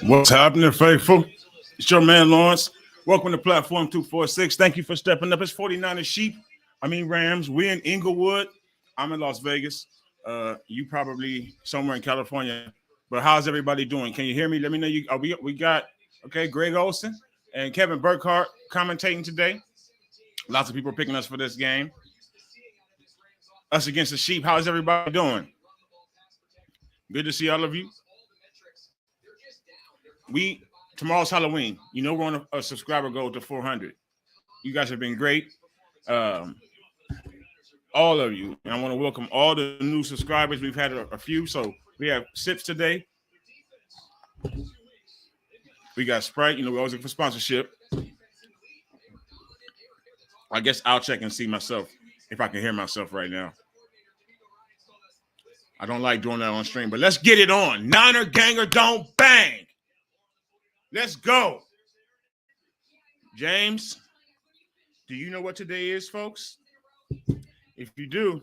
What's happening, faithful? It's your man Lawrence. Welcome to Platform 246. Thank you for stepping up. It's 49ers sheep. Rams. We're in Inglewood. I'm in Las Vegas. You probably somewhere in California. But how's everybody doing? Can you hear me? Let me know you. We got Greg Olson and Kevin Burkhart commentating today. Lots of people picking us for this game. Us against the sheep. How's everybody doing? Good to see all of you. Tomorrow's Halloween. You know we're on a subscriber goal to 400. You guys have been great. All of you. And I want to welcome all the new subscribers. We've had a few. So we have Sips today. We got Sprite. We always look for sponsorship. I guess I'll check and see myself if I can hear myself right now. I don't like doing that on stream, but let's get it on. Niner ganger don't bang. Let's go. James, do you know what today is, folks? If you do,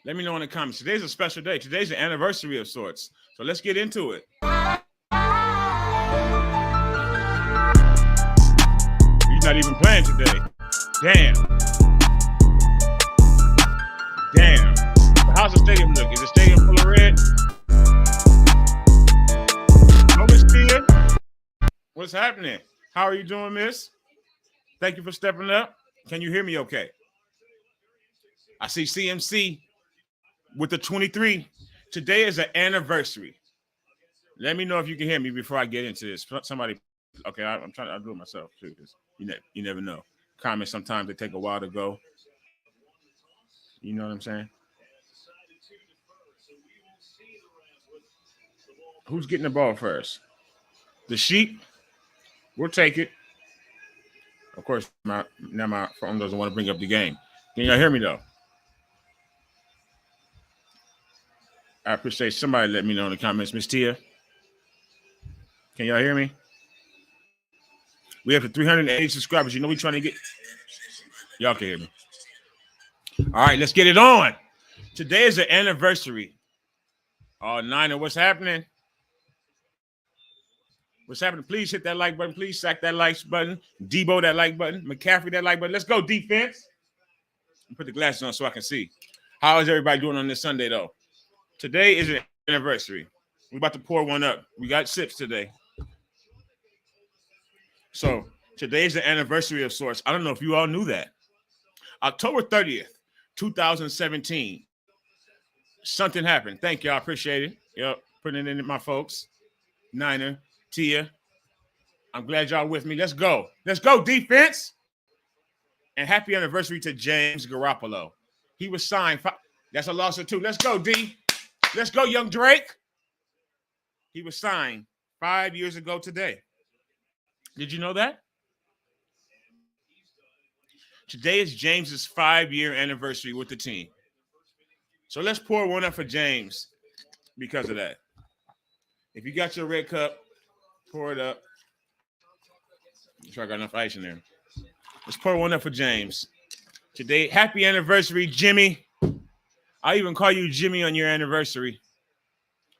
let me know in the comments. Today's a special day. Today's an anniversary of sorts. So let's get into it. He's not even playing today. Damn. How's the stadium look? Is the stadium full of red? No, Miss Tia. What's happening? How are you doing, miss? Thank you for stepping up. Can you hear me okay? I see CMC with the 23. Today is an anniversary. Let me know if you can hear me before I get into this. Somebody, okay, I'm trying to do it myself too. You never know. Comments sometimes they take a while to go. You know what I'm saying? Who's getting the ball first? The sheep. We'll take it. Of course, my phone doesn't want to bring up the game. Can y'all hear me, though? I appreciate somebody let me know in the comments. Miss Tia, can y'all hear me? We have 380 subscribers. You know we're trying to get. Y'all can hear me. All right, let's get it on. Today is the anniversary. Niner, what's happening? What's happening? Please hit that like button. Please sack that like button. Debo that like button. McCaffrey that like button. Let's go, defense. Put the glasses on so I can see. How is everybody doing on this Sunday, though? Today is an anniversary. We're about to pour one up. We got sips today. So today is the anniversary of sorts. I don't know if you all knew that. October 30th, 2017. Something happened. Thank you. I appreciate it. Yep. Putting it in my folks. Niner. Tia, I'm glad y'all with me. Let's go. Let's go, defense. And happy anniversary to James Garoppolo. He was signed. That's a loss of 2. Let's go, D. Let's go, young Drake. He was signed 5 years ago today. Did you know that? Today is James's 5-year anniversary with the team. So let's pour one up for James because of that. If you got your red cup, pour it up. Make sure I got enough ice in there. Let's pour one up for James. Today, happy anniversary, Jimmy. I even call you Jimmy on your anniversary.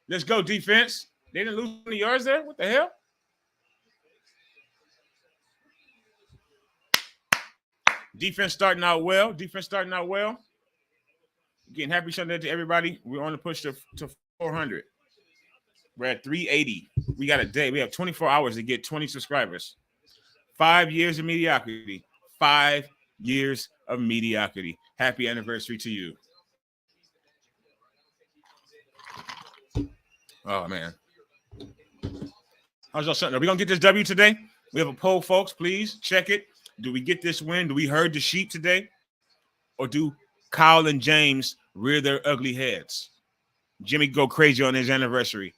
Let's go, defense. They didn't lose any yards there? What the hell? Defense starting out well. Getting happy Sunday to everybody. We're on the push to 400. We're at 380. We got a day. We have 24 hours to get 20 subscribers. 5 years of mediocrity. 5 years of mediocrity. Happy anniversary to you. Oh, man. How's y'all Sunday? Are we going to get this W today? We have a poll, folks. Please check it. Do we get this win? Do we herd the sheep today? Or do Kyle and James rear their ugly heads? Jimmy go crazy on his anniversary.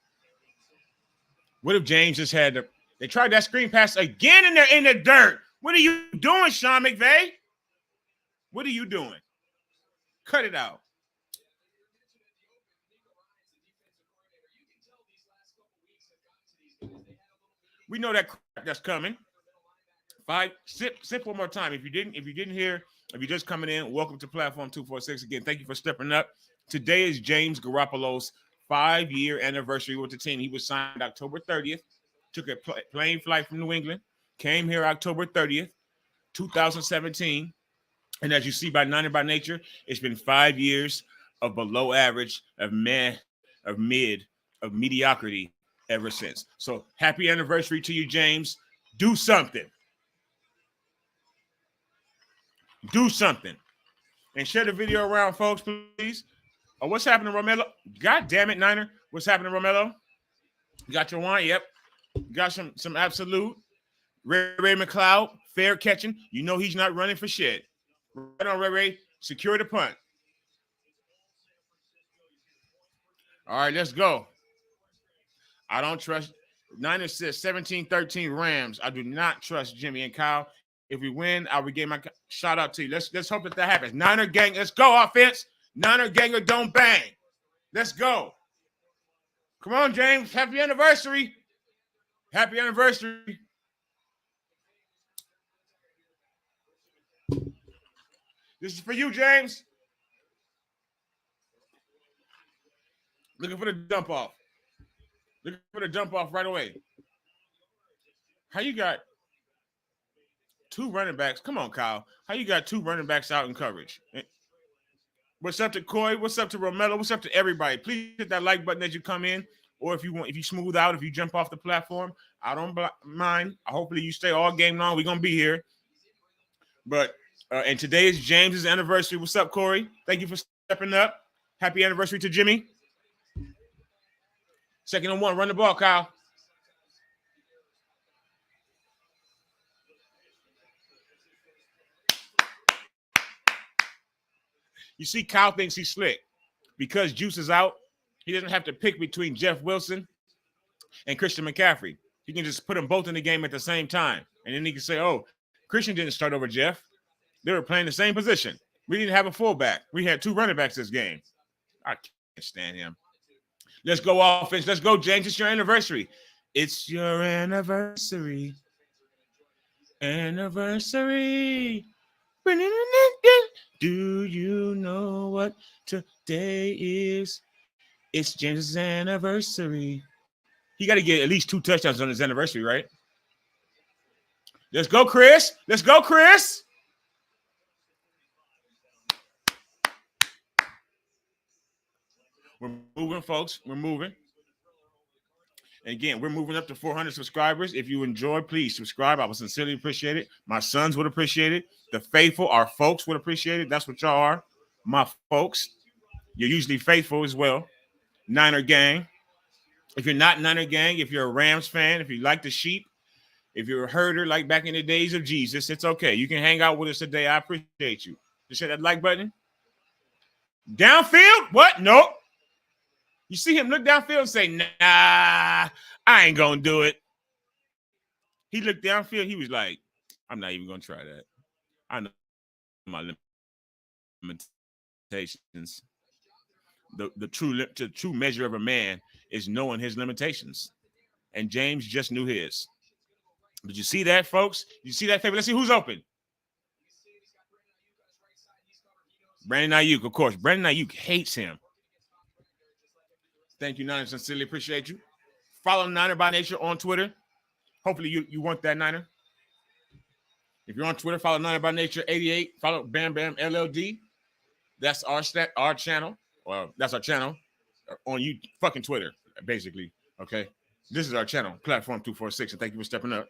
What if James just had they tried that screen pass again and they're in the dirt? What are you doing, Sean McVay? What are you doing? Cut it out. We know that crap that's coming. Sip one more time. If you didn't hear, if you're just coming in, welcome to Platform 246 again. Thank you for stepping up. Today is James Garoppolo's 5-year anniversary with the team. He was signed October 30th, took a plane flight from New England, came here October 30th, 2017. And as you see by Niner by Nature, it's been 5 years of below average, of meh, of mid, of mediocrity ever since. So happy anniversary to you, James. Do something. Do something. And share the video around, folks, please. Oh, what's happening, Romello? God damn it, Niner. What's happening, Romello? You got your wine? Yep. Got some absolute. Ray McLeod, fair catching. You know he's not running for shit. Right on, Ray. Secure the punt. All right, let's go. I don't trust. Niners says 17-13 Rams. I do not trust Jimmy and Kyle. If we win, I will give my shout out to you. Let's hope that happens. Niner gang, let's go, offense. Niner ganger, don't bang. Let's go. Come on, James. Happy anniversary. Happy anniversary. This is for you, James. Looking for the dump off. Looking for the dump off right away. How you got 2 running backs? Come on, Kyle. How you got 2 running backs out in coverage? What's up to Coy? What's up to Romello? What's up to everybody? Please hit that like button as you come in. Or if you smooth out, if you jump off the platform, I don't mind. Hopefully you stay all game long. We're going to be here. But and today is James's anniversary. What's up, Corey? Thank you for stepping up. Happy anniversary to Jimmy. 2nd and 1. Run the ball, Kyle. You see, Kyle thinks he's slick. Because Juice is out, he doesn't have to pick between Jeff Wilson and Christian McCaffrey. He can just put them both in the game at the same time. And then he can say, oh, Christian didn't start over Jeff. They were playing the same position. We didn't have a fullback. We had 2 running backs this game. I can't stand him. Let's go offense. Let's go, James. It's your anniversary. It's your anniversary. Anniversary. Do you know what today is? It's James's anniversary. He got to get at least 2 touchdowns on his anniversary, right? Let's go, Chris. Let's go, Chris. We're moving, folks. We're moving. And again, we're moving up to 400 subscribers. If you enjoy, please subscribe. I would sincerely appreciate it. My sons would appreciate it. The faithful, our folks would appreciate it. That's what y'all are. My folks. You're usually faithful as well. Niner gang. If you're not Niner gang, if you're a Rams fan, if you like the sheep, if you're a herder like back in the days of Jesus, it's okay. You can hang out with us today. I appreciate you. Just hit that like button. Downfield? What? Nope. You see him look downfield and say, nah, I ain't going to do it. He looked downfield. He was like, I'm not even going to try that. I know my limitations. The true measure of a man is knowing his limitations. And James just knew his. Did you see that, folks? You see that, favor? Let's see who's open. Brandon Ayuk, of course. Brandon Ayuk hates him. Thank you, Niner. Sincerely appreciate you. Follow Niner by Nature on Twitter. Hopefully you want that, Niner. If you're on Twitter, follow Niner by Nature 88. Follow Bam Bam LLD. That's our channel. Well, that's our channel on you fucking Twitter, basically. Okay. This is our channel, Platform 246, and thank you for stepping up.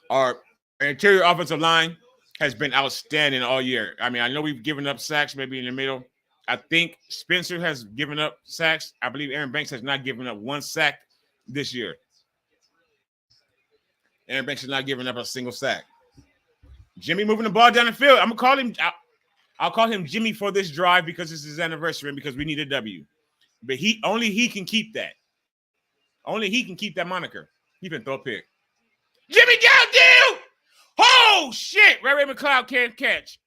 Our interior offensive line has been outstanding all year. I mean, I know we've given up sacks maybe in the middle. I think Spencer has given up sacks. I believe Aaron Banks has not given up 1 sack this year. Aaron Banks has not given up a single sack. Jimmy moving the ball down the field. I'm going to call him. I'll call him Jimmy for this drive because it's his anniversary and because we need a W. But only he can keep that. Only he can keep that moniker. He can throw a pick. Jimmy down, dude! Oh, shit. Ray McLeod can't catch.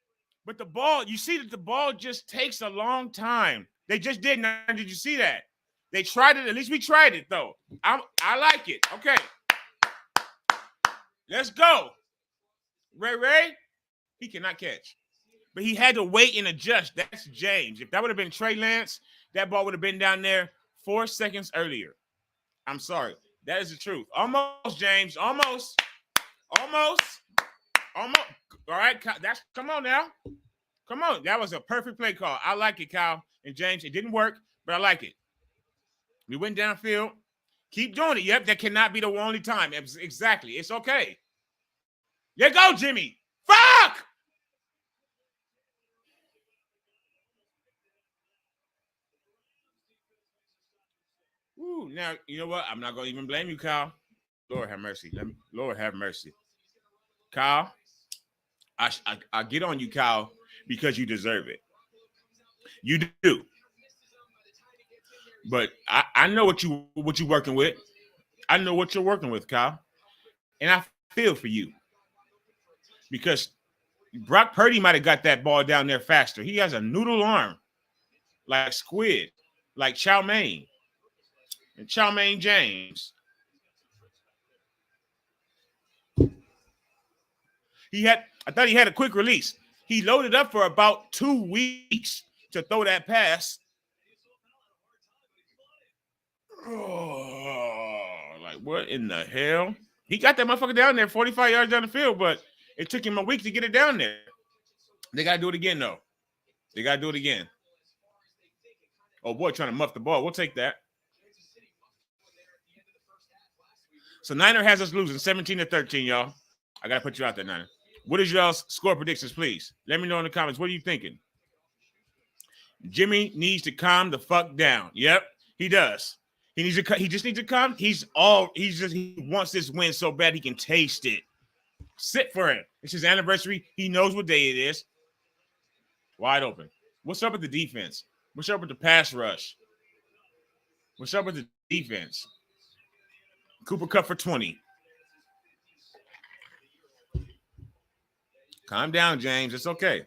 But the ball, you see that the ball just takes a long time. They just did. Now, did you see that? They tried it. At least we tried it, though. I like it. Okay. Let's go. Ray, he cannot catch. but he had to wait and adjust. That's James. If that would have been Trey Lance, that ball would have been down there 4 seconds earlier. I'm sorry. That is the truth. Almost, James. Almost. Almost. Almost. All right. Come on now. Come on. That was a perfect play call. I like it, Kyle and James. It didn't work, but I like it. We went downfield. Keep doing it. Yep, that cannot be the only time. Exactly. It's okay. You go, Jimmy. Fuck! Ooh, now, you know what? I'm not going to even blame you, Kyle. Lord have mercy. Lord have mercy. Kyle, I get on you, Kyle, because you deserve it. You do. But I know what you're working with. I know what you're working with, Kyle. And I feel for you. Because Brock Purdy might have got that ball down there faster. He has a noodle arm. Like Squid. Like Chow Mein. And Chow Mein James. I thought he had a quick release. He loaded up for about 2 weeks to throw that pass. Oh, like what in the hell? He got that motherfucker down there 45 yards down the field, but it took him a week to get it down there. They got to do it again, though. They got to do it again. Oh, boy, trying to muff the ball. We'll take that. So Niner has us losing 17-13, y'all. I got to put you out there, Niner. What is y'all's score predictions, please? Let me know in the comments. What are you thinking? Jimmy needs to calm the fuck down. Yep, he does. He just needs to calm. He wants this win so bad he can taste it. Sit for it. It's his anniversary. He knows what day it is. Wide open. What's up with the defense? What's up with the pass rush? What's up with the defense? Cooper Kupp for 20. Calm down, James. It's okay.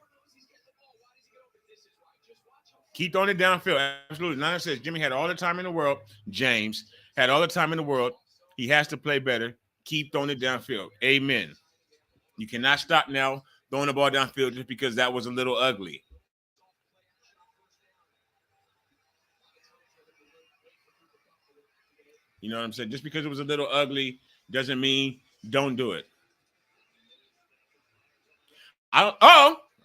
Keep throwing it downfield. Absolutely. Niner says Jimmy had all the time in the world. James had all the time in the world. He has to play better. Keep throwing it downfield. Amen. You cannot stop now throwing the ball downfield just because that was a little ugly. You know what I'm saying? Just because it was a little ugly doesn't mean don't do it.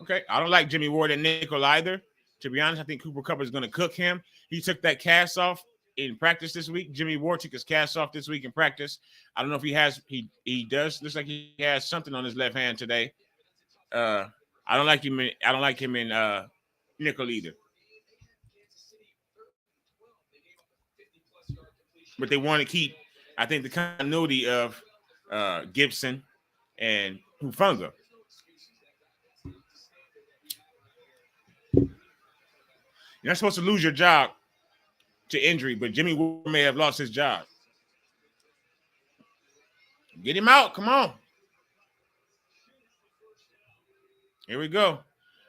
Okay. I don't like Jimmy Ward and nickel either. To be honest, I think Cooper Kupp is going to cook him. He took that cast off in practice this week. Jimmy Ward took his cast off this week in practice. I don't know if he has. He does. Looks like he has something on his left hand today. I don't like him. I don't like him in nickel either. But they want to keep, I think, the continuity of Gibson and Hufanga. You're not supposed to lose your job to injury, but Jimmy Ward may have lost his job. Get him out. Come on. Here we go.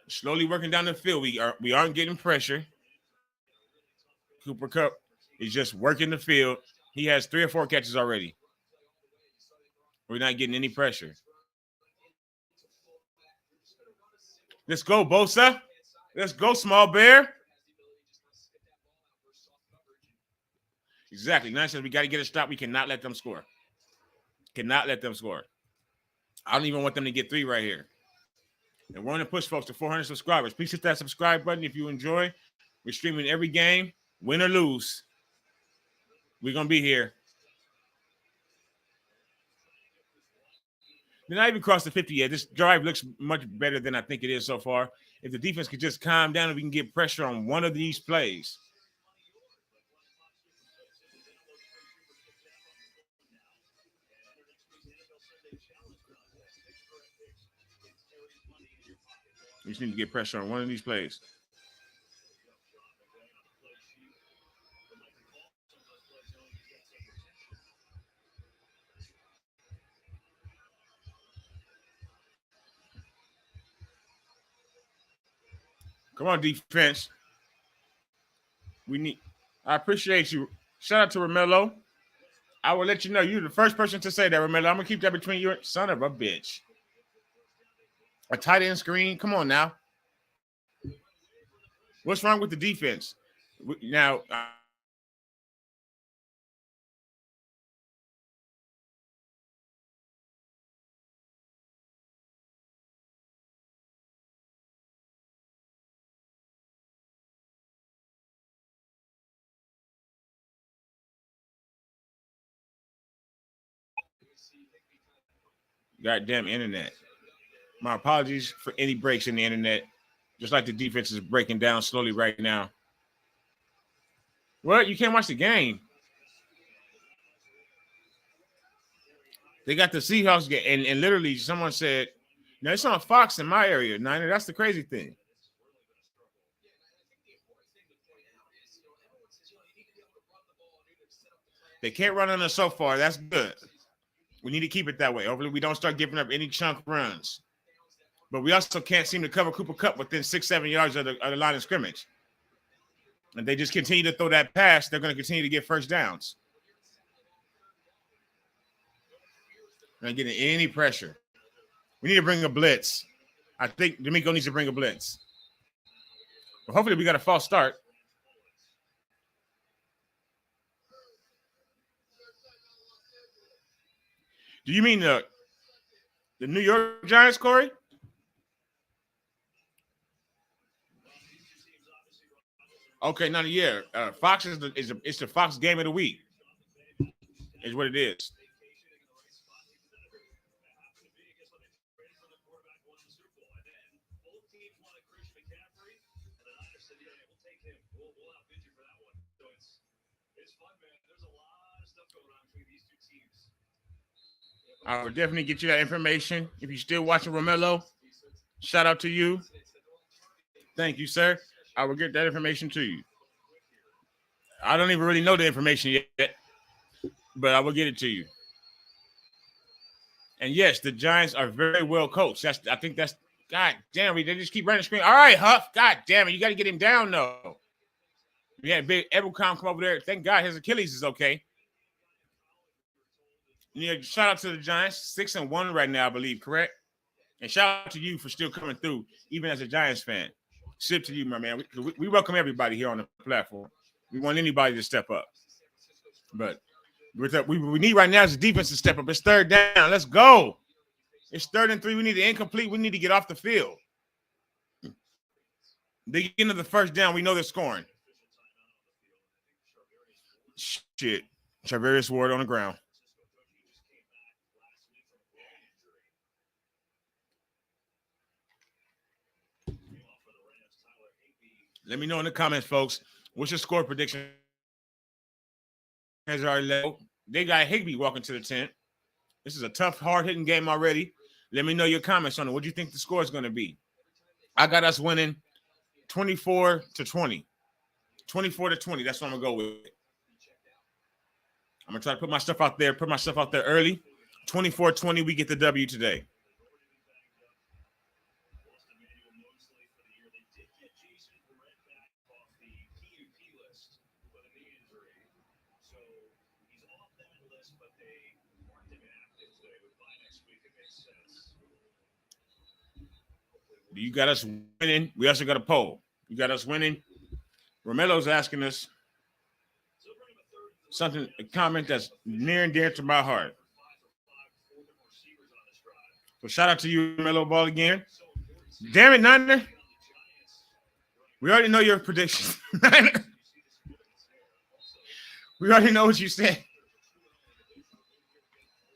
Slowly working down the field. We aren't getting pressure. Cooper Kupp is just working the field. He has 3 or 4 catches already. We're not getting any pressure. Let's go, Bosa. Let's go, small bear. Exactly. Nine says we got to get a stop. We cannot let them score. Cannot let them score. I don't even want them to get 3 right here. And we're on to push folks to 400 subscribers. Please hit that subscribe button if you enjoy. We're streaming every game, win or lose. We're going to be here. They're not even crossed the 50 yet. This drive looks much better than I think it is so far. If the defense could just calm down and we can get pressure on one of these plays. We just need to get pressure on one of these plays. Come on, defense. I appreciate you. Shout out to Romello. I will let you know. You're the first person to say that, Romello. I'm going to keep that between you. Son of a bitch. A tight end screen. Come on now. What's wrong with the defense? Now, goddamn internet. My apologies for any breaks in the internet. Just like the defense is breaking down slowly right now. Well, you can't watch the game. They got the Seahawks game, and literally someone said, "No, it's on Fox in my area, Niner." That's the crazy thing. They can't run on us so far. That's good. We need to keep it that way. Hopefully, we don't start giving up any chunk runs. But we also can't seem to cover Cooper Kupp within 6-7 yards of the line of scrimmage. And they just continue to throw that pass, they're going to continue to get first downs. Not getting any pressure. We need to bring a blitz. I think D'Amico needs to bring a blitz. But hopefully, we got a false start. Do you mean the New York Giants, Corey? Okay, not a year. Fox is it's the Fox game of the week. Is what it is. I will definitely get you that information. If you're still watching Romello, shout out to you. Thank you, sir. I will get that information to you. I don't even really know the information yet, but I will get it to you. And yes, the Giants are very well coached. I think that's God damn. They just keep running the screen. All right, Huff. God damn it, you got to get him down though. We had big Ebelcom come over there. Thank God his Achilles is okay. Yeah, shout out to the Giants, 6-1 right now, I believe, correct? And shout out to you for still coming through, even as a Giants fan. Sip to you, my man. We welcome everybody here on the platform. We want anybody to step up. But we need right now is the defense to step up. It's third down. Let's go. It's 3rd and 3. We need the incomplete. We need to get off the field. They get into the first down. We know they're scoring. Shit. Charvarius Ward on the ground. Let me know in the comments, folks. What's your score prediction? As our level, they got Higbee walking to the tent. This is a tough, hard-hitting game already. Let me know your comments on it. What do you think the score is going to be? I got us winning 24-20. 24-20. That's what I'm going to go with. I'm going to try to put my stuff out there early. 24-20, we get the W today. You got us winning. We also got a poll. You got us winning. Romelo's asking us something, a comment that's near and dear to my heart. So shout out to you, Romelo Ball again. Damn it, Niner. We already know your predictions. We already know what you said.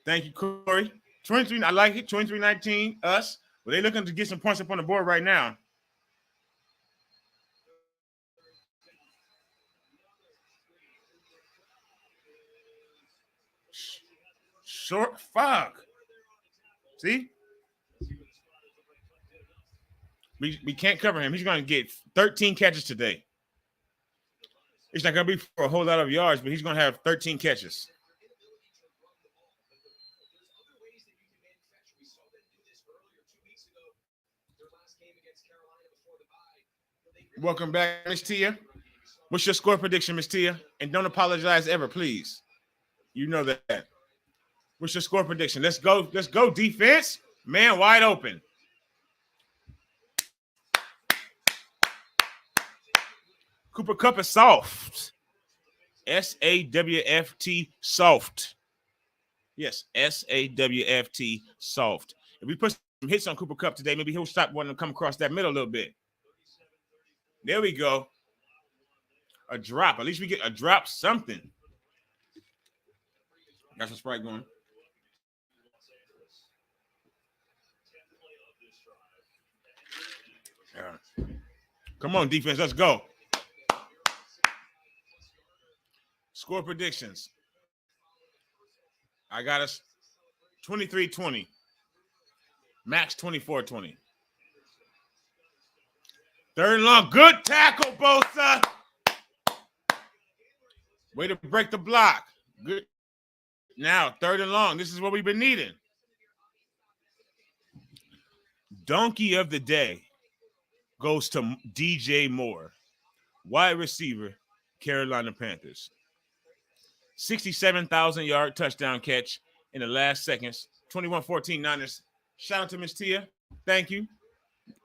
Thank you, Corey. 23, I like it. 23-19, us. But they're looking to get some points up on the board right now. Short fuck. See? We can't cover him. He's going to get 13 catches today. It's not going to be for a whole lot of yards, but he's going to have 13 catches. Welcome back, Miss Tia. What's your score prediction, Miss Tia? And don't apologize ever, please. You know that. What's your score prediction? Let's go. Let's go, defense. Man, wide open. Cooper Kupp is soft. S-A-W-F-T, soft. Yes, S-A-W-F-T, soft. If we put some hits on Cooper Kupp today, maybe he'll stop wanting to come across that middle a little bit. There we go. A drop. At least we get a drop something. Got some Sprite going. Yeah. Come on, defense. Let's go. Score predictions. I got us 23-20. Max 24-20. Third and long. Good tackle, Bosa. Way to break the block. Good. Now, third and long. This is what we've been needing. Donkey of the day goes to DJ Moore, wide receiver, Carolina Panthers. 67,000-yard touchdown catch in the last seconds. 21-14 Niners. Shout out to Miss Tia. Thank you.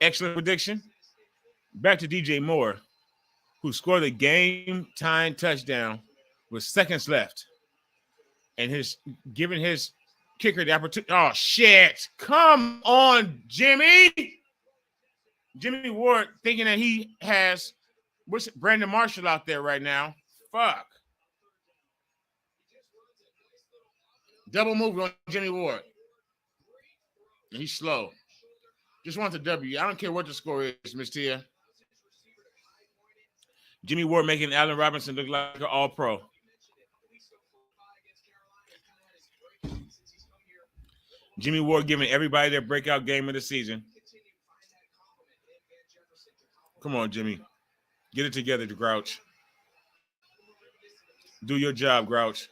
Excellent prediction. Back to DJ Moore, who scored a game-time touchdown with seconds left. And giving his kicker the opportunity. Oh, shit. Come on, Jimmy. Jimmy Ward thinking that he has Brandon Marshall out there right now. Fuck. Double move on Jimmy Ward. And he's slow. Just wants a W. I don't care what the score is, Miss Tia. Jimmy Ward making Allen Robinson look like an all-pro. Jimmy Ward giving everybody their breakout game of the season. Come on, Jimmy. Get it together, Grouch. Do your job, Grouch.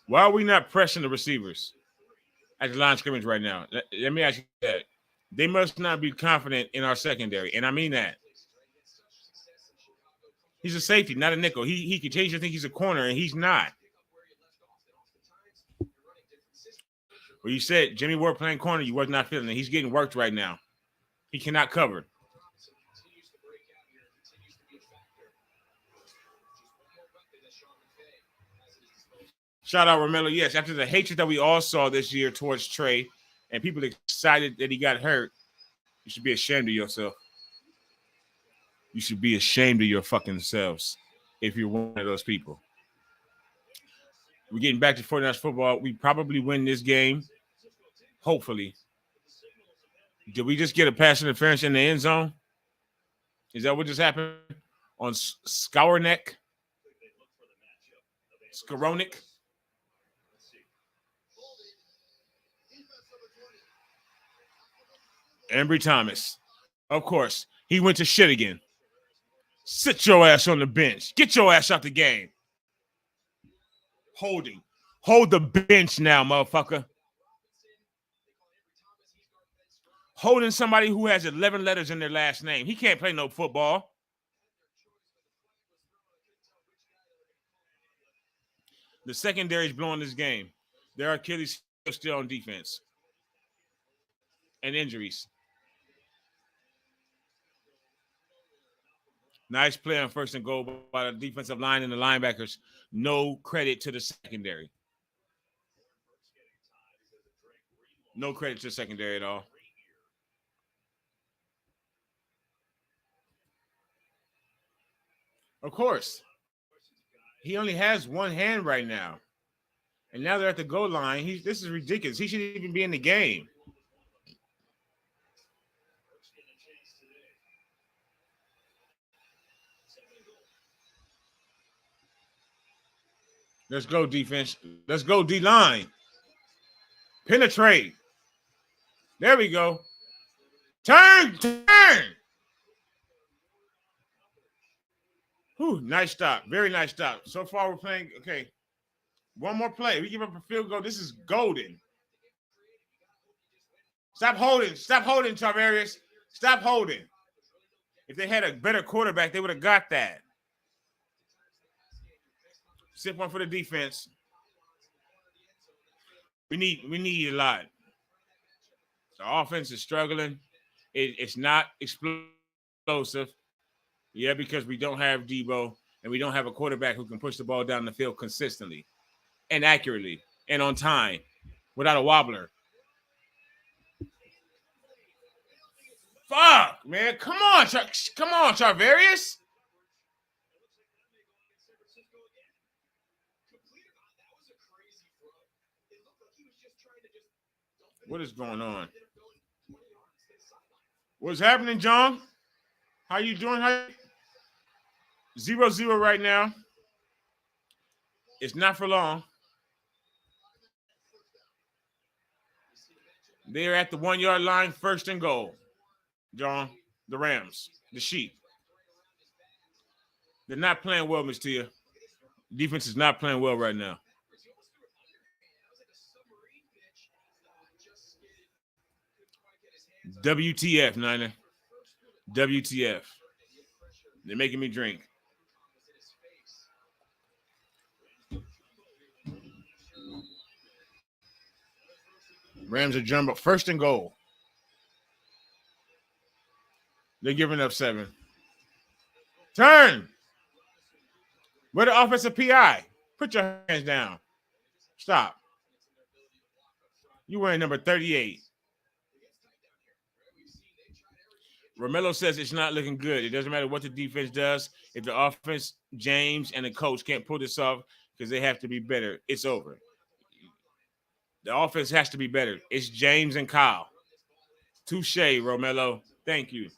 Why are we not pressing the receivers at the line of scrimmage right now? Let me ask you that. They must not be confident in our secondary, and I mean that. He's a safety, not a nickel. He continues to think he's a corner, and he's not. Well, you said Jimmy Ward playing corner, you was not feeling it. He's getting worked right now. He cannot cover. Shout out Romello. Yes, after the hatred that we all saw this year towards Trey, and people excited that he got hurt, you should be ashamed of yourself. You should be ashamed of your fucking selves if you're one of those people. We're getting back to 49ers football. We probably win this game. Hopefully. Did we just get a pass interference in the end zone? Is that what just happened on Skowronek? Skowronek? Embry Thomas. Of course. He went to shit again. Sit your ass on the bench. Get your ass out the game. Holding. Hold the bench now, motherfucker. Holding somebody who has 11 letters in their last name. He can't play no football. The secondary is blowing this game. There are Achilles still on defense. And injuries. Nice play on first and goal by the defensive line and the linebackers. No credit to the secondary. No credit to the secondary at all. Of course. He only has one hand right now. And now they're at the goal line. This is ridiculous. He shouldn't even be in the game. Let's go, defense. Let's go, D-line. Penetrate. There we go. Turn. Whew, nice stop. Very nice stop. So far, we're playing. Okay. One more play. We give up a field goal. This is golden. Stop holding. Stop holding, Tarvarius. Stop holding. If they had a better quarterback, they would have got that. Sip one for the defense. We need a lot. The offense is struggling. It's not explosive. Yeah, because we don't have Debo and we don't have a quarterback who can push the ball down the field consistently and accurately and on time without a wobbler. Fuck, man. Come on, Charvarius. What is going on? What's happening, John? How you doing? 0-0 right now. It's not for long. They're at the 1 yard line, first and goal. John, the Rams, the Sheep. They're not playing well, Miss Tia. Defense is not playing well right now. WTF, Niner. WTF. They're making me drink. Rams are jumbo. First and goal. They're giving up 7. Turn. Where the offensive PI? Put your hands down. Stop. You wearing number 38. Romello says it's not looking good. It doesn't matter what the defense does. If the offense, James, and the coach can't pull this off because they have to be better, it's over. The offense has to be better. It's James and Kyle. Touche, Romello. Thank you.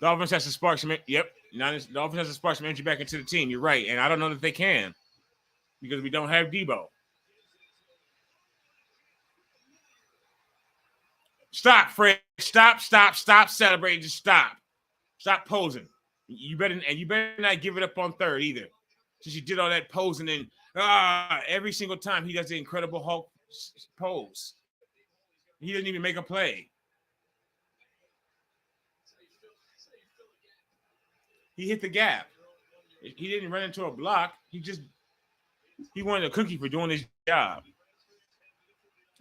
The offense has to spark some. Yep. The offense has to spark some energy back into the team. You're right. And I don't know that they can because we don't have Debo. Stop, Fred. Stop celebrating. Just stop. Stop posing. You better not give it up on third either. Since you did all that posing and every single time he does the Incredible Hulk pose. He doesn't even make a play. He hit the gap. He didn't run into a block. He wanted a cookie for doing his job.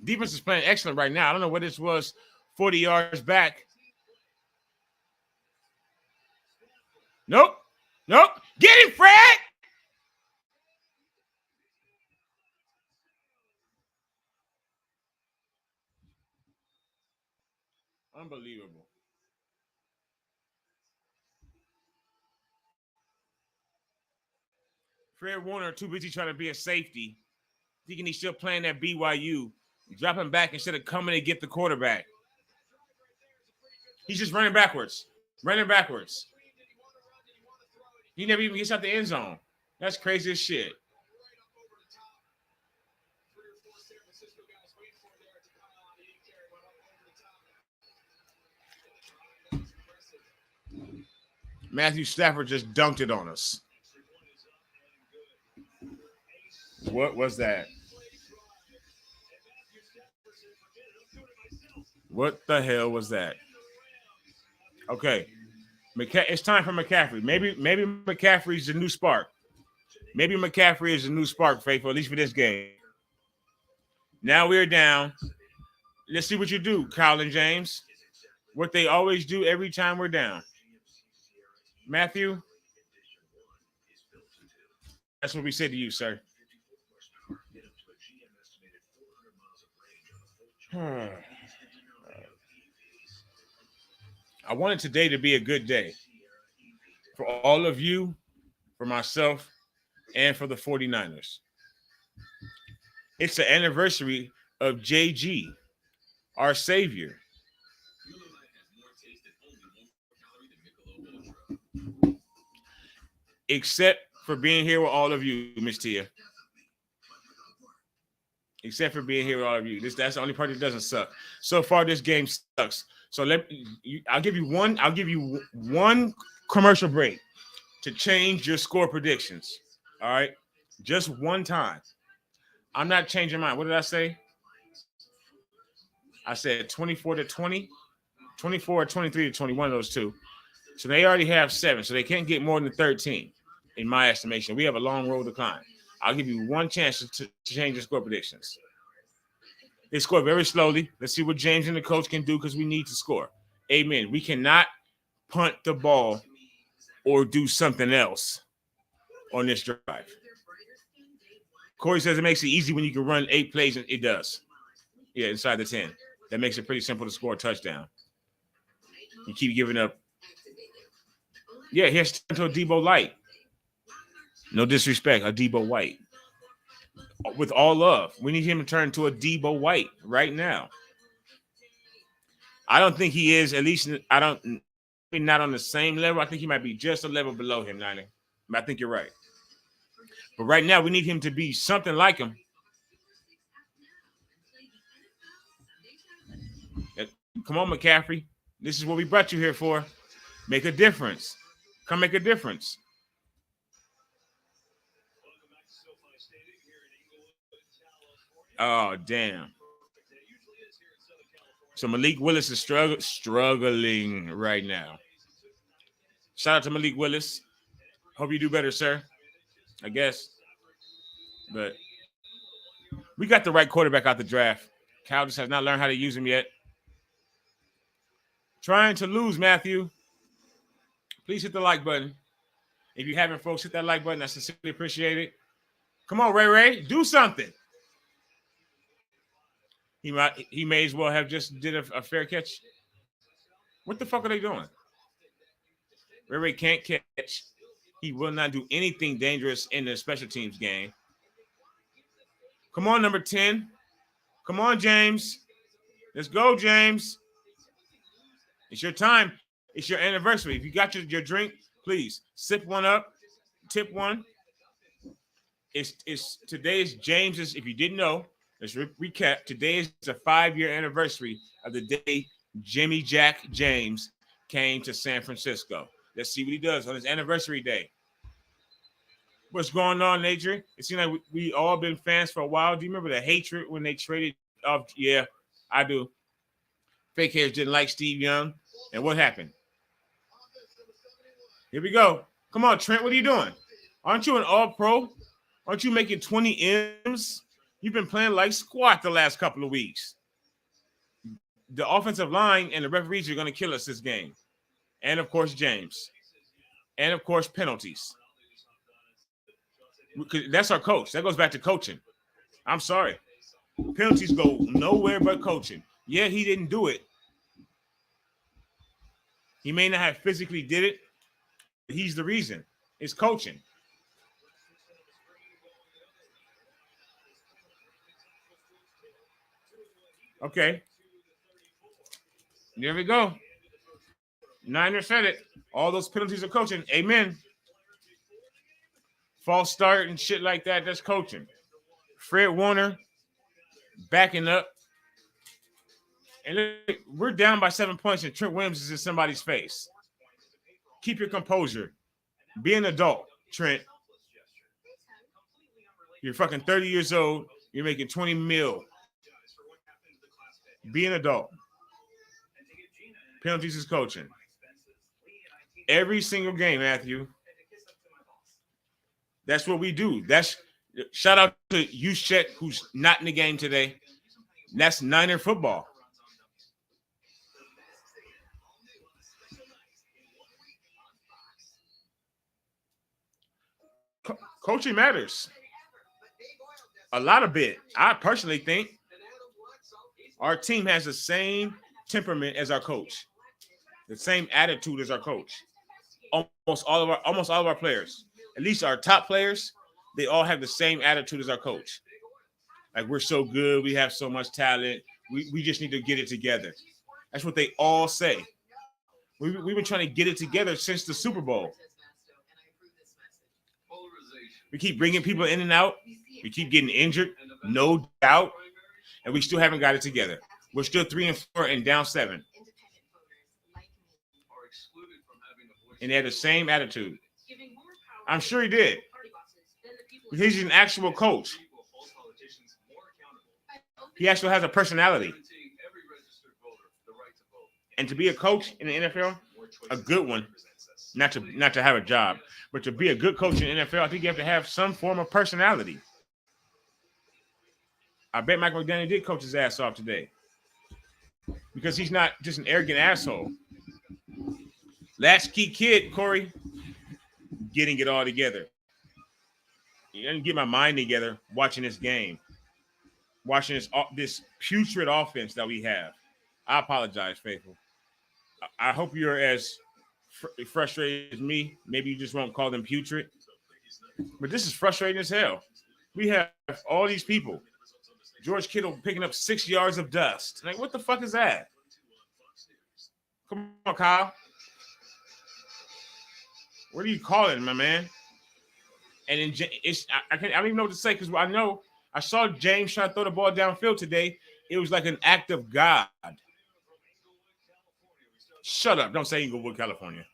Defense is playing excellent right now. I don't know what this was 40 yards back. Nope. Get him, Fred! Unbelievable. Fred Warner too busy trying to be a safety, thinking he's still playing at BYU. Drop him back instead of coming to get the quarterback. He's just running backwards. He never even gets out the end zone. That's crazy as shit. Matthew Stafford just dunked it on us. What was that? What the hell was that? Okay. It's time for McCaffrey. Maybe McCaffrey's the new spark. Maybe McCaffrey is the new spark, faithful, at least for this game. Now we're down. Let's see what you do, Kyle and James. What they always do every time we're down. Matthew, that's what we said to you, sir. I wanted today to be a good day for all of you, for myself, and for the 49ers. It's the anniversary of JG, our savior. Except for being here with all of you, Miss Tia. Except for being here with all of you. That's the only part that doesn't suck. So far, this game sucks. So I'll give you one commercial break to change your score predictions. All right? Just one time. I'm not changing mine. What did I say? I said 24-20, 24, 23-20, one of those two. So they already have 7, so they can't get more than 13, in my estimation. We have a long road to climb. I'll give you one chance to change your score predictions. They score very slowly. Let's see what James and the coach can do because we need to score. Amen. We cannot punt the ball or do something else on this drive. Corey says it makes it easy when you can run 8 plays, and it does. Yeah, inside the 10. That makes it pretty simple to score a touchdown. You keep giving up. Yeah, here's to a Debo Light. No disrespect, a Debo White. With all love, we need him to turn to a Debo White right now. I don't think he is. At least not on the same level. I think he might be just a level below him, Niner. I think you're right. But right now, we need him to be something like him. Come on, McCaffrey. This is what we brought you here for. Make a difference. Come make a difference. Oh, damn. So Malik Willis is struggling right now. Shout out to Malik Willis. Hope you do better, sir. I guess. But we got the right quarterback out the draft. Cal just has not learned how to use him yet. Trying to lose, Matthew. Please hit the like button. If you haven't, folks, hit that like button. I sincerely appreciate it. Come on, Ray. Do something. He may as well have just did a fair catch. What the fuck are they doing? Ray can't catch. He will not do anything dangerous in the special teams game. Come on, number 10. Come on, James. Let's go, James. It's your time. It's your anniversary. If you got your drink, please sip one up, tip one. It's today's James's. If you didn't know, let's recap. Today is the 5-year anniversary of the day Jimmy Jack James came to San Francisco. Let's see what he does on his anniversary day. What's going on, Adrian? It seems like we all been fans for a while. Do you remember the hatred when they traded off? Yeah, I do. Fake hairs didn't like Steve Young. And what happened? Here we go. Come on, Trent. What are you doing? Aren't you an all-pro? Aren't you making 20 M's? You've been playing like squat the last couple of weeks. The offensive line and the referees are going to kill us this game. And, of course, James. And, of course, penalties. That's our coach. That goes back to coaching. I'm sorry. Penalties go nowhere but coaching. Yeah, he didn't do it. He may not have physically did it, but he's the reason. It's coaching. Okay. There we go. Niner said it. All those penalties are coaching. Amen. False start and shit like that, that's coaching. Fred Warner backing up. And look, we're down by 7 points and Trent Williams is in somebody's face. Keep your composure. Be an adult, Trent. You're fucking 30 years old. You're making 20 mil. Be an adult. Penalties is coaching. Every single game, Matthew. That's what we do. Shout out to Yushek, who's not in the game today. That's Niner football. Coaching matters. A lot of bit. I personally think our team has the same temperament as our coach, the same attitude as our coach. Almost all of our players, at least our top players, they all have the same attitude as our coach. Like, we're so good, we have so much talent, we just need to get it together. That's what they all say. We've been trying to get it together since the Super Bowl. We keep bringing people in and out. We keep getting injured, no doubt, and we still haven't got it together. We're still 3-4 and down 7. And they had the same attitude. I'm sure he did. He's an actual coach. He actually has a personality. And to be a coach in the NFL, a good one, not to have a job, but to be a good coach in the NFL, I think you have to have some form of personality. I bet Mike McDaniel did coach his ass off today because he's not just an arrogant asshole. Latchkey kid, Corey, getting it all together. You didn't get my mind together watching this game, watching this putrid offense that we have. I apologize, faithful. I hope you're as frustrated as me. Maybe you just won't call them putrid. But this is frustrating as hell. We have all these people. George Kittle picking up 6 yards of dust. Like, what the fuck is that? Come on, Kyle. What are you calling, my man? And then I don't even know what to say because I know I saw James try to throw the ball downfield today. It was like an act of God. Shut up. Don't say Inglewood, California.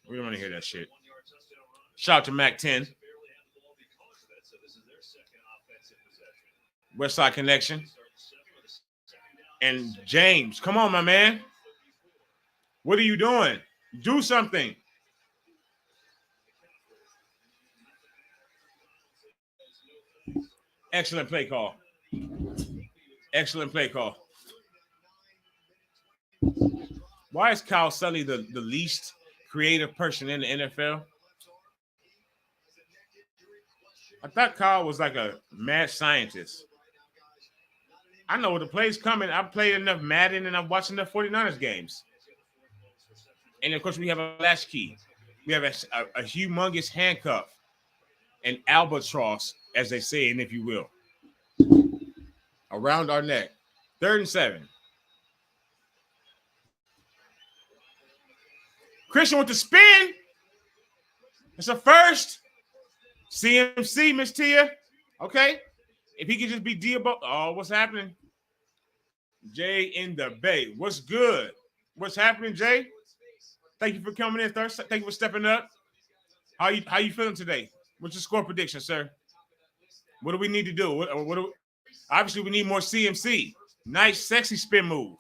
We don't want to hear that shit. Shout out to Mac 10. Westside Connection. And James, come on, my man. What are you doing? Do something. Excellent play call. Excellent play call. Why is Kyle Sully the least creative person in the NFL? I thought Kyle was like a mad scientist. I know the play's coming. I've played enough Madden and I've watched enough 49ers games. And, of course, we have a latchkey. We have a humongous handcuff, an albatross, as they say, and if you will, around our neck. 3rd and 7. Christian with the spin. It's a first. CMC, Miss Tia. Okay. If he could just be Diabo. Oh, what's happening? Jay in the Bay. What's good? What's happening, Jay? Thank you for coming in, Thursday. Thank you for stepping up. How you feeling today? What's your score prediction, sir? What do we need to do? Obviously, we need more CMC. Nice, sexy spin move.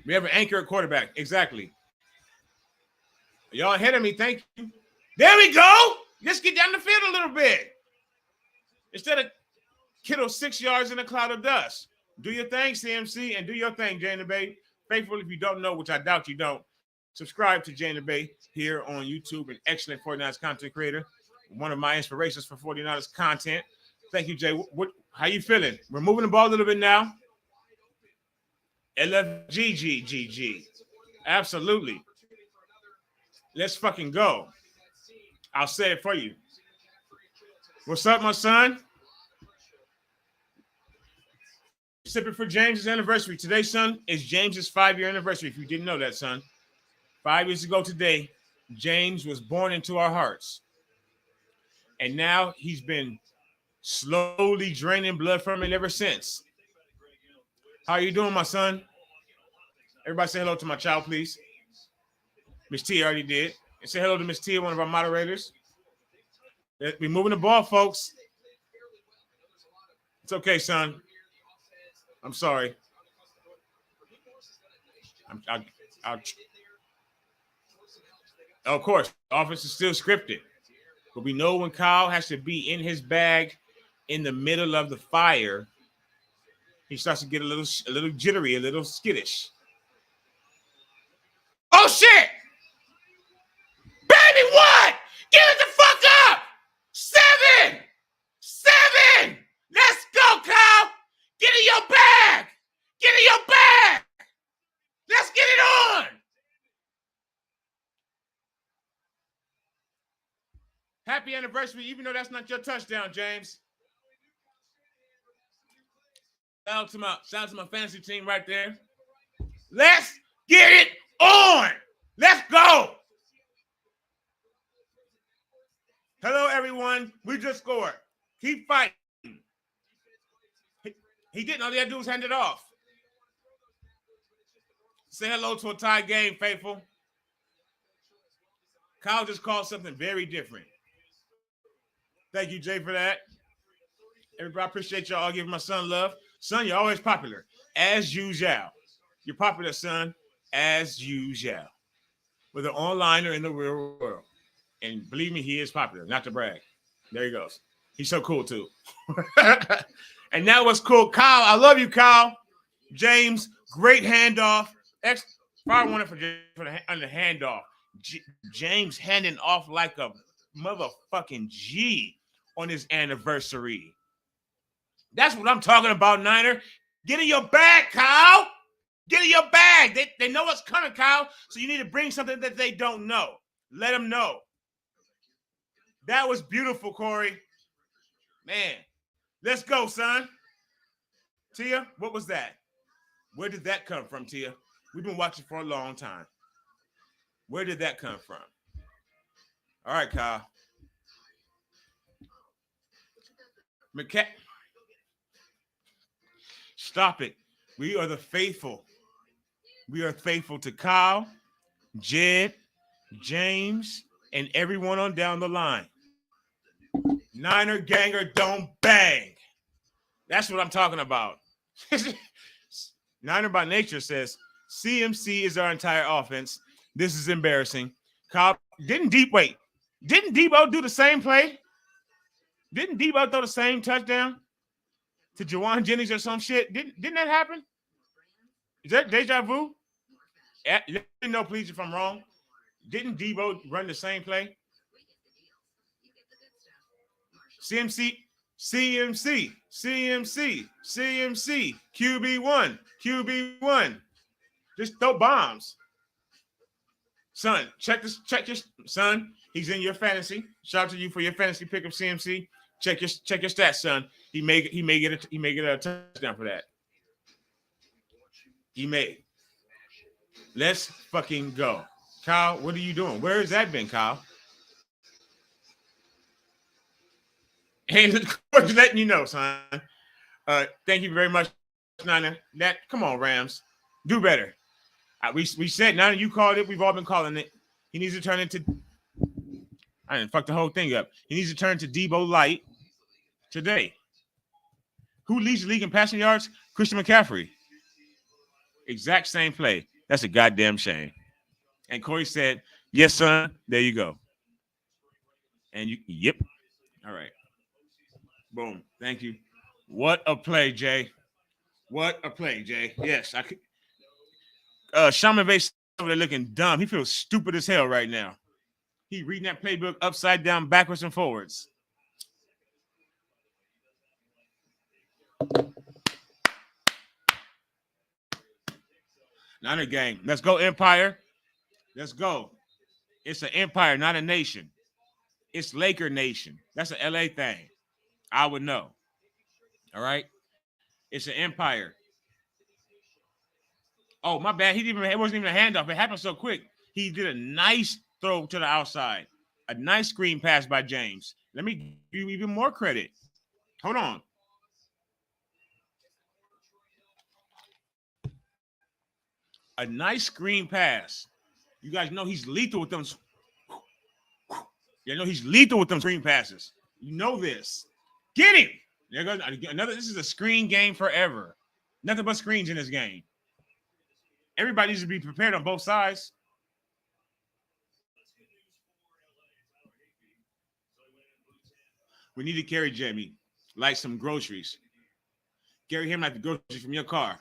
We have an anchor at quarterback. Exactly. Y'all ahead of me. Thank you. There we go. Let's get down the field a little bit. Instead of Kittle 6 yards in a cloud of dust. Do your thing, CMC, and do your thing, Jay and the Bay. Faithful, if you don't know, which I doubt you don't, subscribe to Jay and the Bay here on YouTube, an excellent 49ers content creator. One of my inspirations for 49ers content. Thank you, Jay. How you feeling? We're moving the ball a little bit now. LFGGGG. Absolutely. Let's fucking go. I'll say it for you. What's up, my son? Sipping for James's anniversary. Today, son, is James's 5-year anniversary. If you didn't know that, son. 5 years ago today, James was born into our hearts. And now he's been slowly draining blood from it ever since. How are you doing, my son? Everybody say hello to my child, please. Miss T already did. And say hello to Miss T, one of our moderators. We're moving the ball, folks. It's okay, son. I'm sorry. Of course, the offense is still scripted. But we know when Kyle has to be in his bag in the middle of the fire, he starts to get a little jittery, a little skittish. Oh, shit! Baby, what? Give it the fuck up! 7! Let's go, Kyle! Get in your bag! Get in your bag! Let's get it on! Happy anniversary, even though that's not your touchdown, James. Shout out to my fantasy team right there. Let's get it on! Let's go! Hello, everyone. We just scored. Keep fighting. He didn't. All he had to do was hand it off. Say hello to a tie game, faithful. Kyle just called something very different. Thank you, Jay, for that. Everybody, I appreciate y'all giving my son love. Son, you're always popular, as usual. You're popular, son, as usual. Whether online or in the real world. And believe me, he is popular, not to brag. There he goes. He's so cool too. And that was cool. Kyle, I love you, Kyle. James, great handoff. Far one for the handoff. James handing off like a motherfucking G on his anniversary. That's what I'm talking about, Niner. Get in your bag, Kyle. Get in your bag. They know what's coming, Kyle. So you need to bring something that they don't know. Let them know. That was beautiful, Corey. Man, let's go, son. Tia, what was that? Where did that come from, Tia? We've been watching for a long time. Where did that come from? All right, Kyle. Stop it. We are the faithful. We are faithful to Kyle, Jed, James, and everyone on down the line. Niner ganger don't bang. That's what I'm talking about. Niner by nature says CMC is our entire offense. This is embarrassing. Kyle didn't Debo do the same play? Didn't Debo throw the same touchdown to Jawan Jennings or some shit? Didn't that happen? Is that deja vu? Let me know, please, if I'm wrong. Didn't Debo run the same play? CMC, QB1. Just throw bombs. Son, check this son. He's in your fantasy. Shout out to you for your fantasy pick of CMC. Check your stats, son. He may get a touchdown for that. He may. Let's fucking go. Kyle, what are you doing? Where has that been, Kyle? Hey, letting you know, son. Thank you very much, Nana. Come on, Rams. Do better. We said, Nana, you called it. We've all been calling it. He needs to turn into I didn't fuck the whole thing up. He needs to turn to Debo Light today. Who leads the league in passing yards? Christian McCaffrey. Exact same play. That's a goddamn shame. And Corey said, yes, son. There you go. And yep. All right. Boom. Thank you. What a play, Jay. What a play, Jay. Yes, I could. Shaman Vase over there looking dumb. He feels stupid as hell right now. He reading that playbook upside down, backwards and forwards. Not a game. Let's go, Empire. Let's go. It's an empire, not a nation. It's Laker Nation. That's an LA thing. I would know. All right. It's an empire. Oh, my bad. It wasn't even a handoff. It happened so quick. He did a nice throw to the outside. A nice screen pass by James. Let me give you even more credit. Hold on. A nice screen pass. You guys know he's lethal with them. You know he's lethal with them screen passes. You know this. Get him. There goes another. This is a screen game forever. Nothing but screens in this game. Everybody needs to be prepared on both sides. We need to carry Jamie like some groceries. Carry him like the groceries from your car.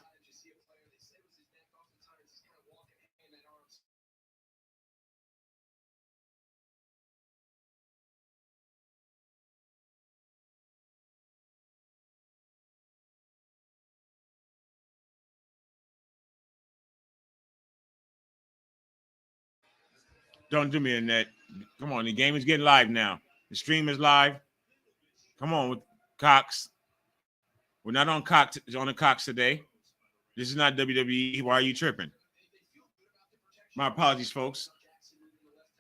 Don't do me in that. Come on, the game is getting live now. The stream is live. Come on with Cox. We're not on the Cox today. This is not WWE. Why are you tripping? My apologies, folks.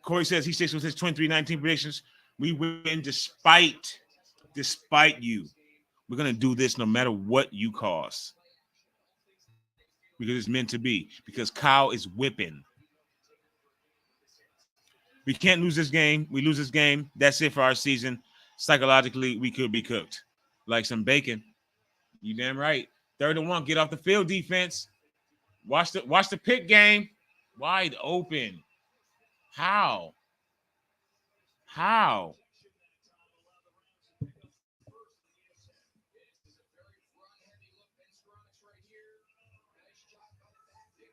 Corey says he sticks with his 23-19 predictions. We win despite you. We're going to do this no matter what you cause. Because it's meant to be. Because Kyle is whipping. We can't lose this game. We lose this game. That's it for our season. Psychologically, we could be cooked. Like some bacon. You damn right. 3rd and 1. Get off the field, defense. Watch the pick game. Wide open. How?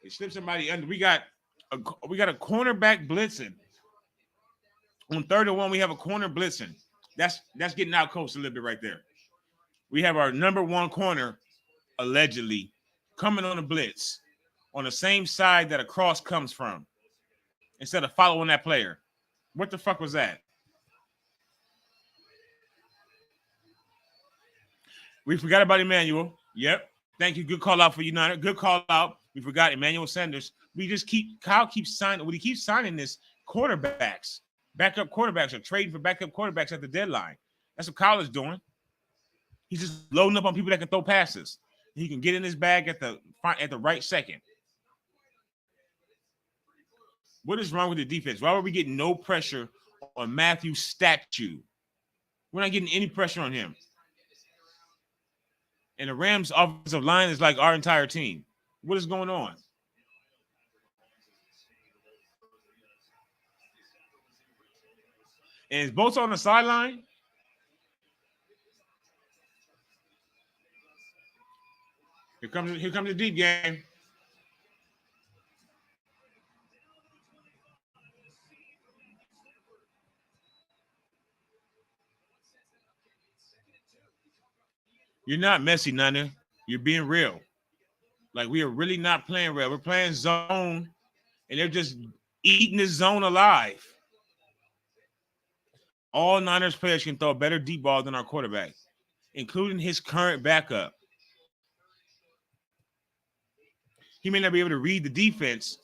They slip somebody under. We got a cornerback blitzing. On 3rd and 1, we have a corner blitzing. That's getting out coached a little bit right there. We have our number 1 corner allegedly coming on a blitz on the same side that a cross comes from instead of following that player. What the fuck was that? We forgot about Emmanuel. Yep. Thank you. Good call out for United. Good call out. We forgot Emmanuel Sanders. Kyle keeps signing. He keeps signing this quarterbacks. Backup quarterbacks are trading for backup quarterbacks at the deadline. That's what Kyle is doing. He's just loading up on people that can throw passes. He can get in his bag at the right second. What is wrong with the defense? Why are we getting no pressure on Matthew's statue? We're not getting any pressure on him. And the Rams' offensive line is like our entire team. What is going on? And is Bosa on the sideline? Here comes the deep game. You're not messy, Nana. You're being real. Like, we are really not playing real. We're playing zone, and they're just eating this zone alive. All Niners players can throw a better deep ball than our quarterback, including his current backup. He may not be able to read the defense,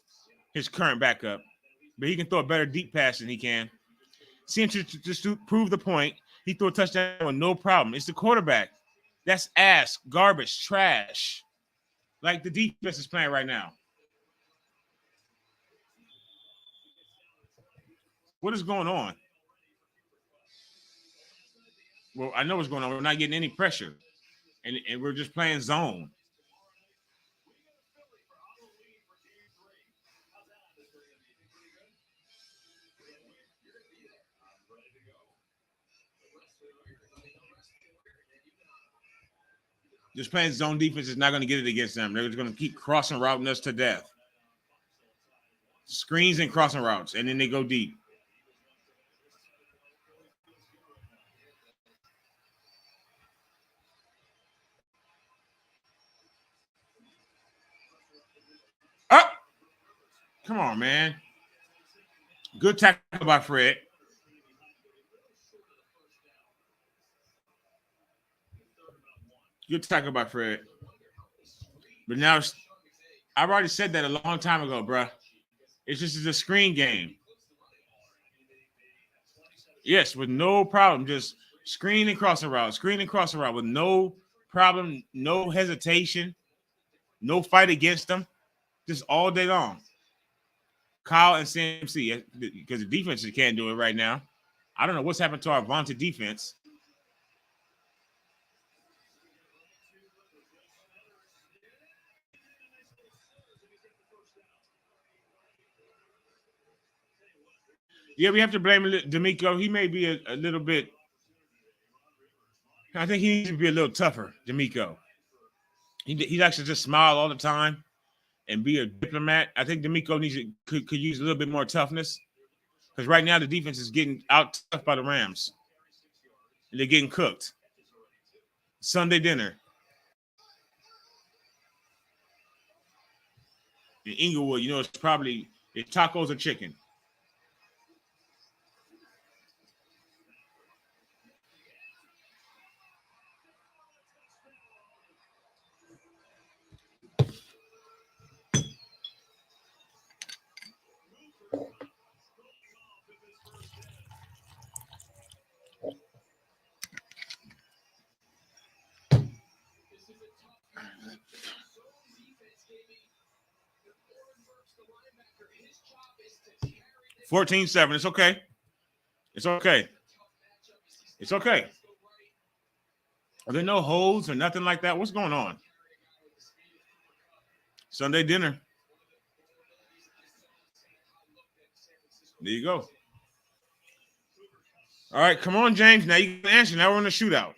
his current backup, but he can throw a better deep pass than he can. Seems to just prove the point. He threw a touchdown with no problem. It's the quarterback. That's ass, garbage, trash. Like the defense is playing right now. What is going on? Well, I know what's going on. We're not getting any pressure. And we're just playing zone. Just playing zone defense is not going to get it against them. They're just going to keep crossing routing us to death. Screens and crossing routes, and then they go deep. Up! Come on, man. Good tackle by Fred. Good tackle by Fred. But now, I've already said that a long time ago, bro. It's just a screen game. Yes, with no problem. Just screen and crossing route with no problem, no hesitation, no fight against them, just all day long. Kyle and CMC, because the defense can't do it right now. I don't know what's happened to our vaunted defense. Yeah, we have to blame D'Amico. He may be a little bit. I think he needs to be a little tougher, D'Amico. He likes to just smile all the time and be a diplomat. I think D'Amico could use a little bit more toughness, because right now the defense is getting out tough by the Rams. And they're getting cooked. Sunday dinner in Inglewood, it's probably tacos or chicken. $14-7. It's okay. It's okay. It's okay. Are there no holds or nothing like that? What's going on? Sunday dinner. There you go. All right, come on, James. Now you can answer. Now we're in a shootout.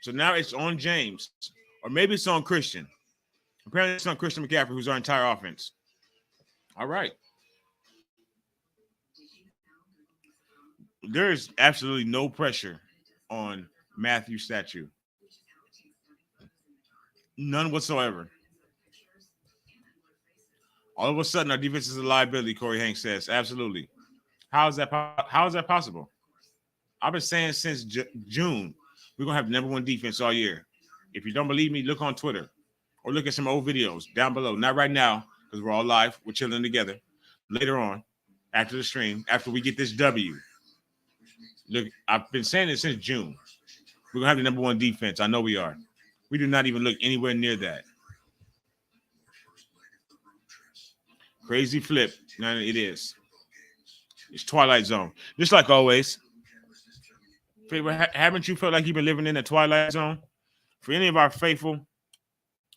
So now it's on James. Or maybe it's on Christian. Apparently it's on Christian McCaffrey, who's our entire offense. All right. There is absolutely no pressure on Matthew's statue. None whatsoever. All of a sudden, our defense is a liability, Corey Hanks says. Absolutely. How is that possible? I've been saying since June, we're going to have the number one defense all year. If you don't believe me, look on Twitter or look at some old videos down below. Not right now, because we're all live. We're chilling together. Later on, after the stream, after we get this W. Look, I've been saying it since June. We're going to have the number one defense. I know we are. We do not even look anywhere near that. Crazy flip. No, it is. It's Twilight Zone. Just like always. Haven't you felt like you've been living in the Twilight Zone? For any of our faithful,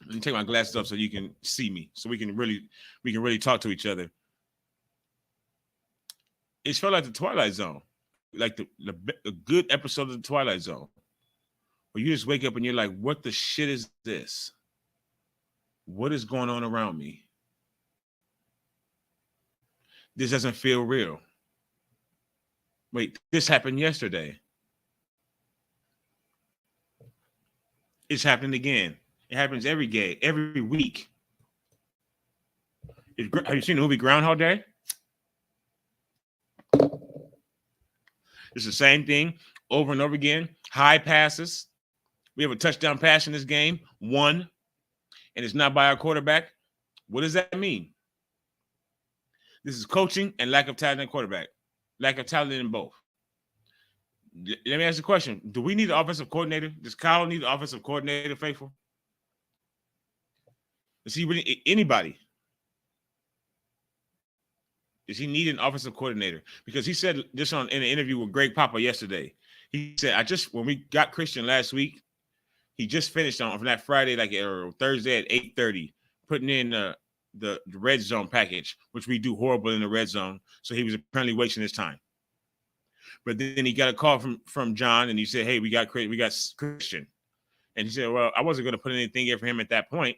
let me take my glasses off so you can see me, so we can really talk to each other. It's felt like the Twilight Zone, like the good episode of the Twilight Zone, where you just wake up and you're like, "What the shit is this? What is going on around me? This doesn't feel real. Wait, this happened yesterday. It's happening again. It happens every week. Have you seen the movie Groundhog Day? It's the same thing over and over again. High passes. We have a touchdown pass in this game, one, and it's not by our quarterback. What does that mean? This is coaching and lack of talent in quarterback. Lack of talent in both. Let me ask you a question. Do we need an offensive coordinator? Does Kyle need an offensive coordinator, Faithful? Does he really anybody? Does he need an offensive coordinator? Because he said this in an interview with Greg Papa yesterday. He said, when we got Christian last week, he just finished on from that Friday, or Thursday at 8:30, putting in the red zone package, which we do horrible in the red zone. So he was apparently wasting his time. But then he got a call from John, and he said, "Hey, we got Christian," and he said, "Well, I wasn't going to put anything in for him at that point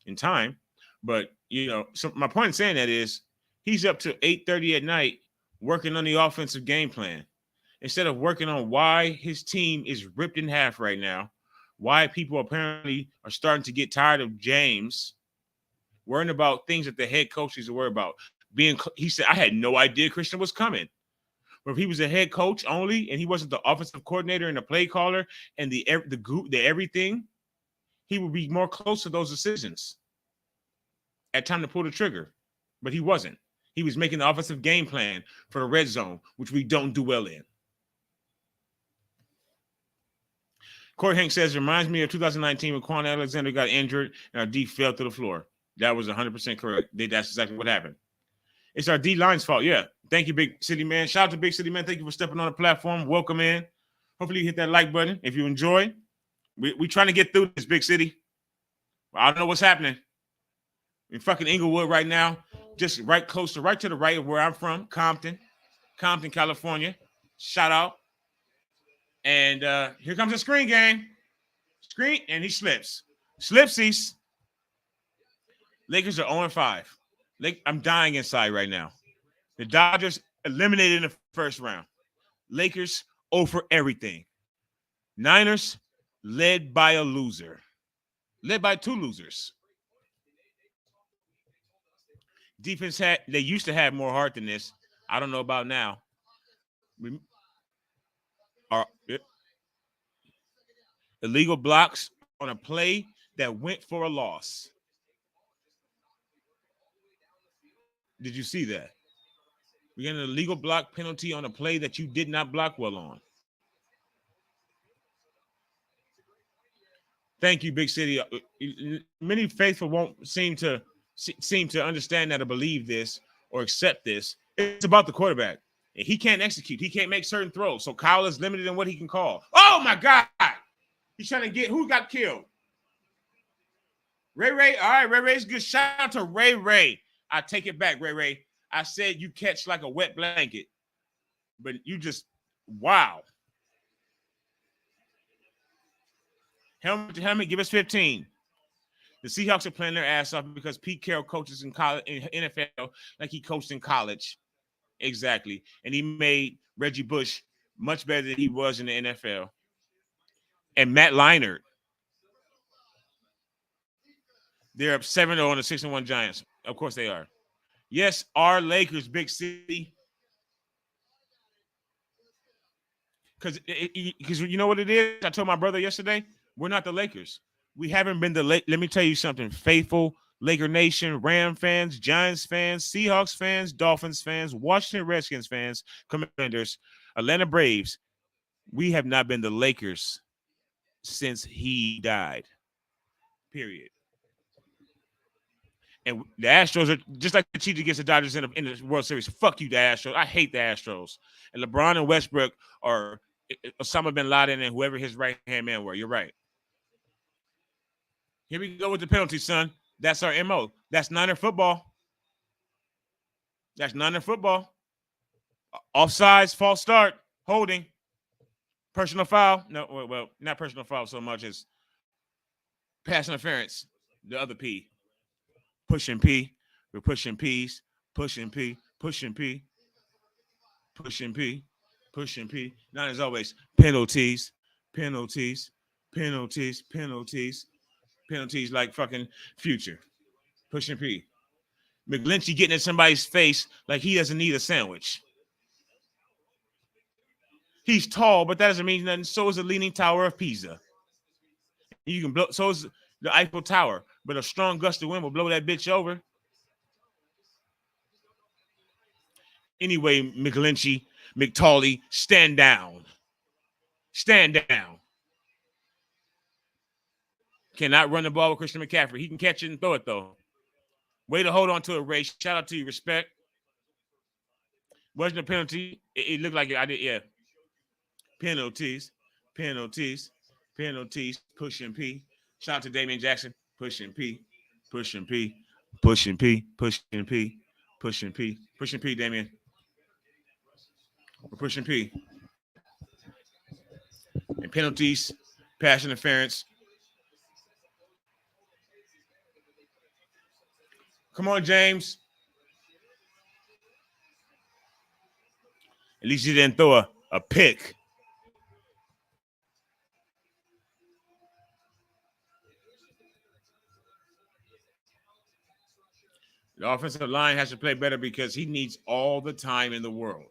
in time, but so my point in saying that is he's up to 8:30 at night working on the offensive game plan instead of working on why his team is ripped in half right now, why people apparently are starting to get tired of James, worrying about things that the head coach needs to worry about. He said, I had no idea Christian was coming." But if he was a head coach only and he wasn't the offensive coordinator and the play caller and the everything, he would be more close to those decisions at time to pull the trigger. But he wasn't. He was making the offensive game plan for the red zone, which we don't do well in. Corey Hank says, reminds me of 2019 when Quan Alexander got injured and our D fell to the floor. That was 100% correct. That's exactly what happened. It's our D-line's fault. Yeah. Thank you, Big City Man. Shout out to Big City Man. Thank you for stepping on the platform. Welcome in. Hopefully you hit that like button if you enjoy. We trying to get through this, Big City. I don't know what's happening. In fucking Inglewood right now, just right to the right of where I'm from, Compton, California. Shout out. And here comes a screen game. Screen, and he slips. Slipsies. Lakers are 0-5. I'm dying inside right now. The Dodgers eliminated in the first round. Lakers 0 for everything. Niners led by a loser. Led by two losers. Defense they used to have more heart than this. I don't know about now. Illegal blocks on a play that went for a loss. Did you see that? We got an illegal block penalty on a play that you did not block well on. Thank you, Big City. Many faithful won't seem to understand that or believe this or accept this. It's about the quarterback. He can't execute. He can't make certain throws. So Kyle is limited in what he can call. Oh, my God. He's trying to get who got killed. Ray. All right, Ray's good. Shout out to Ray. I take it back, Ray. I said you catch like a wet blanket, but you just, wow. Helmet to helmet, give us 15. The Seahawks are playing their ass off because Pete Carroll coaches in college, in NFL, like he coached in college. Exactly. And he made Reggie Bush much better than he was in the NFL. And Matt Leinart. They're up 7-0 on the 6-1 Giants. Of course they are. Yes, our Lakers, big city. Because you know what it is? I told my brother yesterday, we're not the Lakers. We haven't been the Let me tell you something. Faithful Laker Nation, Ram fans, Giants fans, Seahawks fans, Dolphins fans, Washington Redskins fans, Commanders, Atlanta Braves. We have not been the Lakers since he died. Period. And the Astros are just like the Chiefs against the Dodgers in the World Series. Fuck you, the Astros. I hate the Astros. And LeBron and Westbrook are Osama bin Laden and whoever his right-hand man were. You're right. Here we go with the penalty, son. That's our MO. That's Niner football. That's Niner football. Offsides, false start, holding. Personal foul. No, well, not personal foul so much as pass interference. The other P. Pushing P. We're pushing P's. Pushing P. Pushing P. Pushing P. Pushing P. Not as always. Penalties. Penalties. Penalties. Penalties. Penalties like fucking Future. Pushing P. McGlinchey getting in somebody's face like he doesn't need a sandwich. He's tall, but that doesn't mean nothing. So is the Leaning Tower of Pisa. You can blow. So is the Eiffel Tower, but a strong gust of wind will blow that bitch over. Anyway, McGlinchey, McTawley, stand down. Stand down. Cannot run the ball with Christian McCaffrey. He can catch it and throw it, though. Way to hold on to it, Ray. Shout out to you. Respect. Wasn't a penalty. It looked like it. I did, yeah. Penalties. Penalties. Penalties. Pushing P. Shout out to Damian Jackson. Pushing P. Pushing P. Pushing P. Pushing P. Pushing P. Pushing P, Damian. We're pushing P. And penalties, pass interference. Come on, James. At least you didn't throw a pick. The offensive line has to play better because he needs all the time in the world.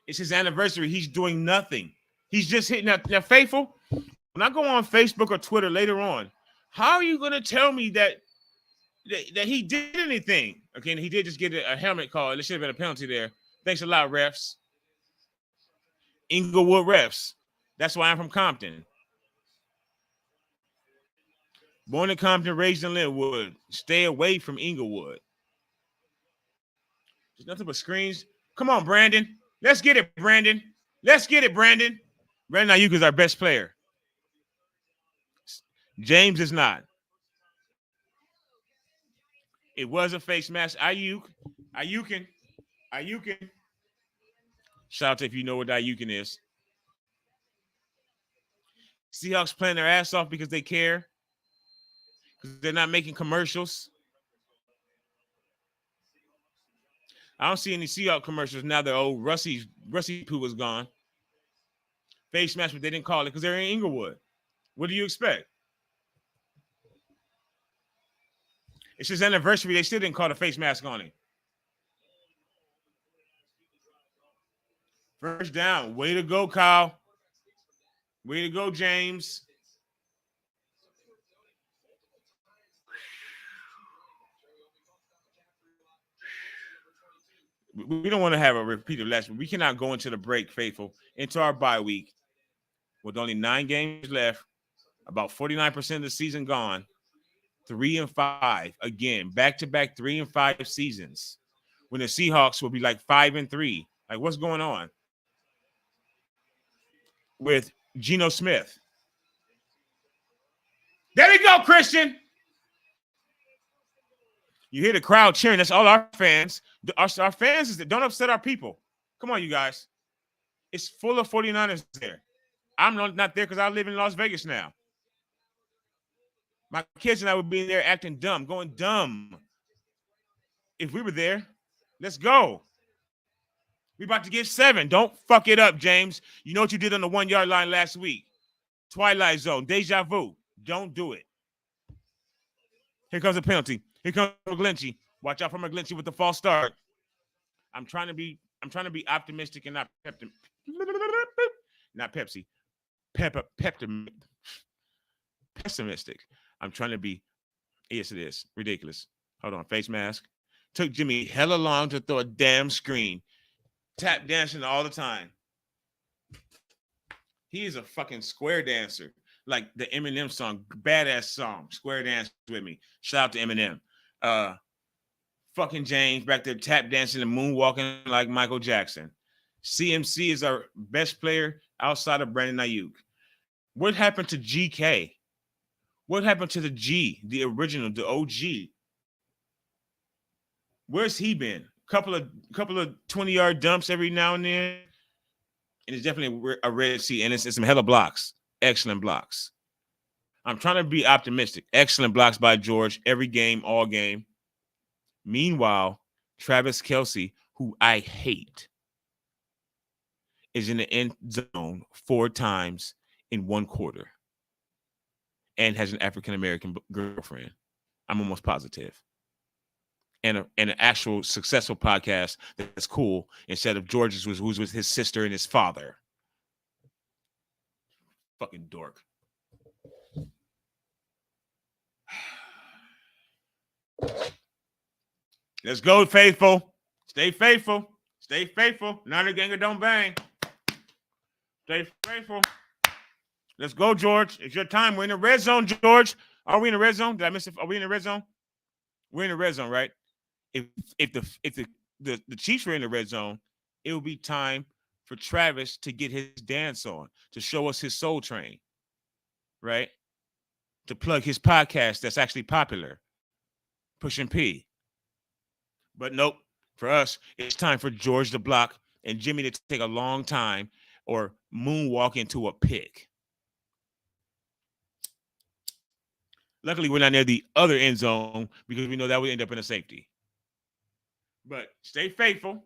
It's his anniversary. He's doing nothing. He's just hitting that. Now, Faithful, when I go on Facebook or Twitter later on, how are you going to tell me that he did anything? Okay, and he did just get a helmet call. There should have been a penalty there. Thanks a lot, refs. Inglewood refs. That's why I'm from Compton. Born in Compton, raised in Linwood. Stay away from Inglewood. There's nothing but screens. Come on, Brandon. Let's get it, Brandon. Let's get it, Brandon. Brandon Ayuk is our best player. James is not. It was a face mask. Ayukin. Shout out to if you know what Ayukin is. Seahawks playing their ass off because they care. Because they're not making commercials. I don't see any Seahawks commercials now that old Rusty Poo was gone. Face mask, but they didn't call it because they're in Inglewood. What do you expect? It's his anniversary. They still didn't call the face mask on it. First down. Way to go, Kyle. Way to go, James. We don't want to have a repeat of last week. We cannot go into the break, Faithful, into our bye week with only 9 games left, about 49% of the season gone, 3-5. Again, back-to-back 3-5 seasons when the Seahawks will be like 5-3. Like, what's going on with Geno Smith? There we go, Christian. You hear the crowd cheering. That's all our fans. Our fans is that don't upset our people. Come on, you guys. It's full of 49ers there. I'm not there because I live in Las Vegas now. My kids and I would be there acting dumb, going dumb. If we were there, let's go. We about to get 7. Don't fuck it up, James. You know what you did on the 1-yard line last week. Twilight Zone, deja vu. Don't do it. Here comes a penalty. Here comes McGlinchey. Watch out for McGlinchey with the false start. I'm trying to be optimistic and not Pepsi. Pessimistic. I'm trying to be. Yes, it is ridiculous. Hold on, face mask. Took Jimmy hella long to throw a damn screen. Tap dancing all the time. He is a fucking square dancer. Like the Eminem song, badass song, Square Dance With Me. Shout out to Eminem. Fucking James back there tap dancing and moonwalking like Michael Jackson. CMC is our best player outside of Brandon Ayuk. What happened to GK? What happened to the G, the original, the OG? Where's he been? Couple of 20-yard dumps every now and then. And it's definitely a red sea, and it's some hella blocks. Excellent blocks. I'm trying to be optimistic. Excellent blocks by George every game, all game. Meanwhile, Travis Kelce, who I hate, is in the end zone 4 times in 1 quarter and has an African-American girlfriend. I'm almost positive. And an actual successful podcast that's cool instead of George's, who's with his sister and his father. Fucking dork. Let's go, faithful. Stay faithful. Stay faithful. Niner ganger don't bang. Stay faithful. Let's go, George. It's your time. We're in the red zone, George. Are we in the red zone? Did I miss it? Are we in the red zone? We're in the red zone, right? If the Chiefs were in the red zone, it would be time for Travis to get his dance on, to show us his Soul Train, right? To plug his podcast that's actually popular, Pushing P. But nope, for us, it's time for George to block and Jimmy to take a long time or moonwalk into a pick. Luckily, we're not near the other end zone because we know that would end up in a safety. But stay faithful.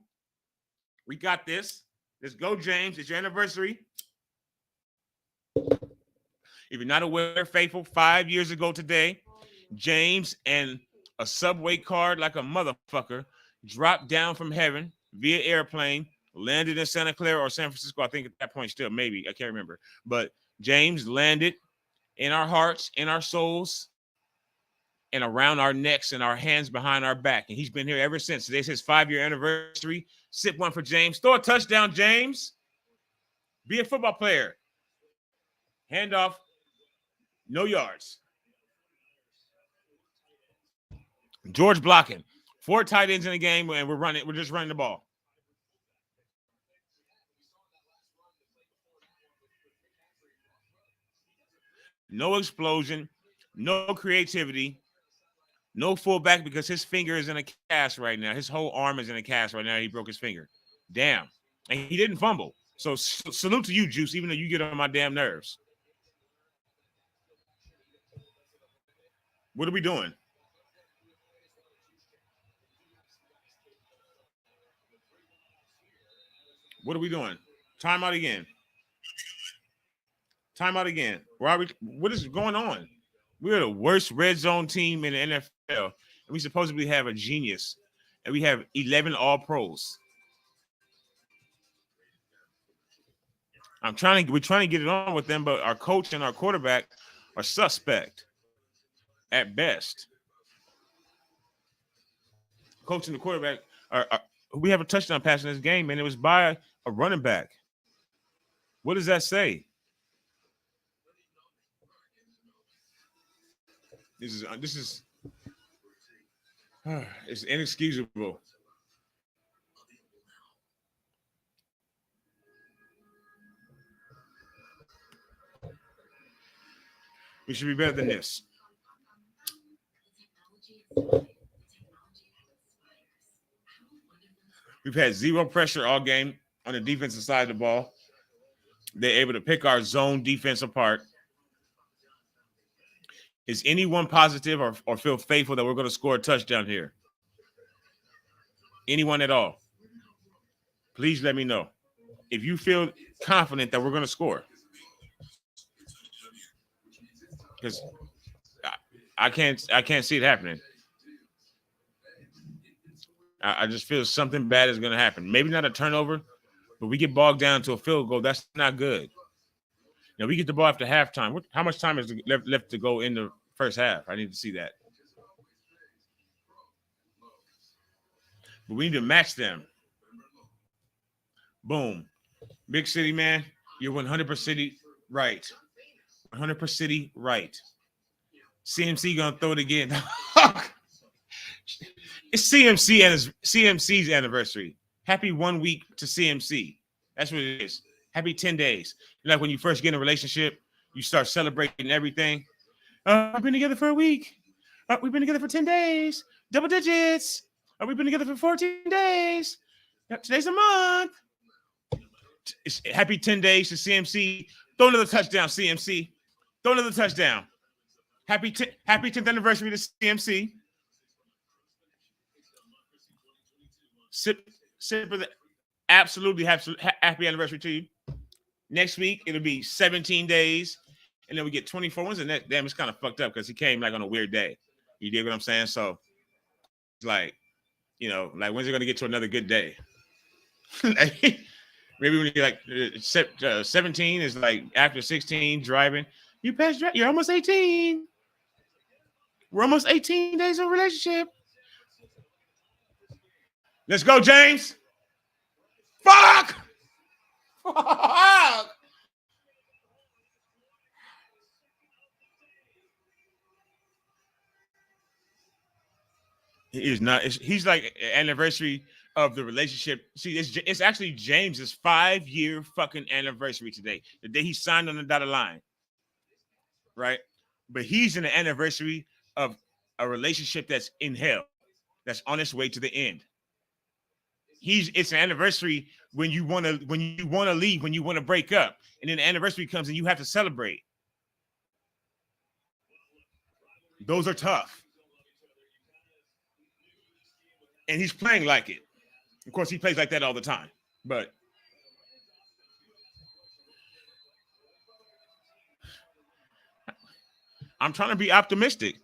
We got this. Let's go, James. It's your anniversary. If you're not aware, faithful, 5 years ago today, James and a subway card like a motherfucker dropped down from heaven via airplane, landed in Santa Clara or San Francisco. I think at that point still, maybe. I can't remember. But James landed in our hearts, in our souls, and around our necks and our hands behind our back. And he's been here ever since. Today's his 5-year anniversary. Sip one for James. Throw a touchdown, James. Be a football player. Handoff. No yards. George blocking. 4 tight ends in the game, and we're just running the ball. No explosion. No creativity. No fullback because his finger is in a cast right now. His whole arm is in a cast right now. He broke his finger. Damn. And he didn't fumble. So salute to you, Juice, even though you get on my damn nerves. What are we doing? What are we doing? Timeout again. Timeout again. Why are we? What is going on? We're the worst red zone team in the NFL, and we supposedly have a genius, and we have 11 All-Pros. We're trying to get it on with them, but our coach and our quarterback are suspect at best. Coach and the quarterback we have a touchdown pass in this game, and it was by a running back. What does that say? This is it's inexcusable. We should be better than this. We've had zero pressure all game on the defensive side of the ball. They're able to pick our zone defense apart. Is anyone positive or feel faithful that we're going to score a touchdown here? Anyone at all? Please let me know. If you feel confident that we're going to score. Because I can't see it happening. I just feel something bad is going to happen. Maybe not a turnover, but we get bogged down to a field goal. That's not good. Now we get the ball after halftime. How much time is left to go in the first half? I need to see that. But we need to match them. Boom. Big City, man, you're 100% right. 100% right. CMC gonna throw it again. It's CMC and CMC's anniversary. Happy 1 week to CMC. That's what it is. Happy 10 days. Like when you first get in a relationship, you start celebrating everything. We've been together for a week. We've been together for 10 days. Double digits. We've been together for 14 days. Today's a month. It's happy 10 days to CMC. Throw another touchdown, CMC. Throw another touchdown. Happy 10th anniversary to CMC. Sip of the absolutely happy anniversary to you. Next week, it'll be 17 days. And then we get 24 ones. And that, damn, it's kind of fucked up because he came like on a weird day. You dig what I'm saying? So it's like, like when's it going to get to another good day? Maybe when you're like 17 is like after 16 driving. You're almost 18. We're almost 18 days of relationship. Let's go, James. Fuck. He is not. He's like anniversary of the relationship. See, it's actually James's 5-year fucking anniversary today. The day he signed on the dotted line. Right? But he's in the anniversary of a relationship that's in hell, that's on its way to the end. It's an anniversary when you want to leave, when you want to break up, and then the anniversary comes and you have to celebrate. Those are tough. And he's playing like it. Of course, he plays like that all the time. But I'm trying to be optimistic.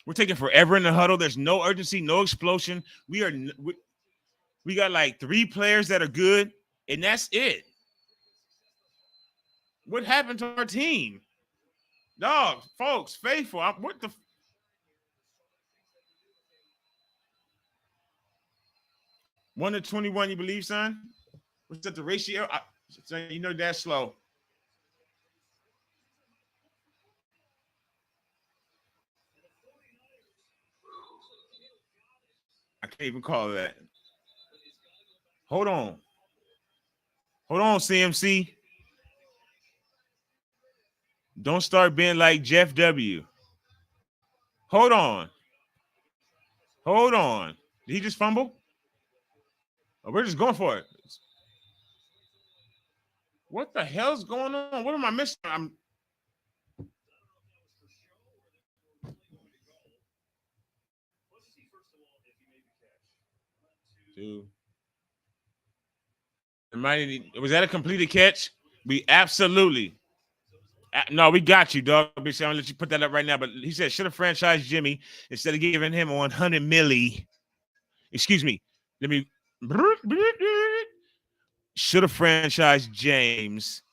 We're taking forever in the huddle. There's no urgency, no explosion. We got like 3 players that are good, and that's it. What happened to our team? Dog, folks, faithful. What the? 1 to 21, you believe, son? What's that, the ratio? You know that's slow. I can't even call that. Hold on. Hold on, CMC. Don't start being like Jeff W. Hold on. Hold on. Did he just fumble? Oh, we're just going for it. What the hell's going on? What am I missing? Dude. Was that a completed catch? We absolutely. No, we got you, dog. I'm gonna let you put that up right now. But he said, should have franchised Jimmy instead of giving him 100 milli. Excuse me. Let me. Should have franchised James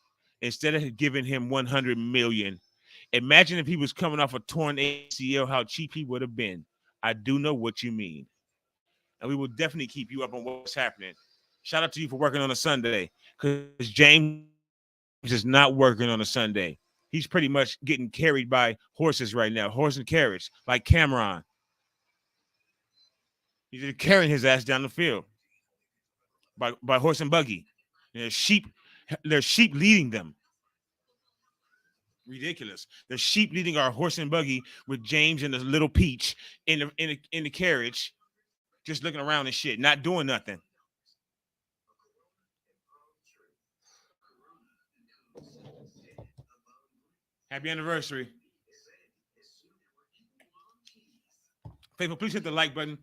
instead of giving him 100 million. Imagine if he was coming off a torn ACL, how cheap he would have been. I do know what you mean. And we will definitely keep you up on what's happening. Shout out to you for working on a Sunday, because James is not working on a Sunday. He's pretty much getting carried by horses right now, horse and carriage, like Cameron. He's just carrying his ass down the field by horse and buggy. There's sheep leading them. Ridiculous. There's sheep leading our horse and buggy with James and the little Peach in the carriage, just looking around and shit, not doing nothing. Happy anniversary. Faithful, please hit the like button.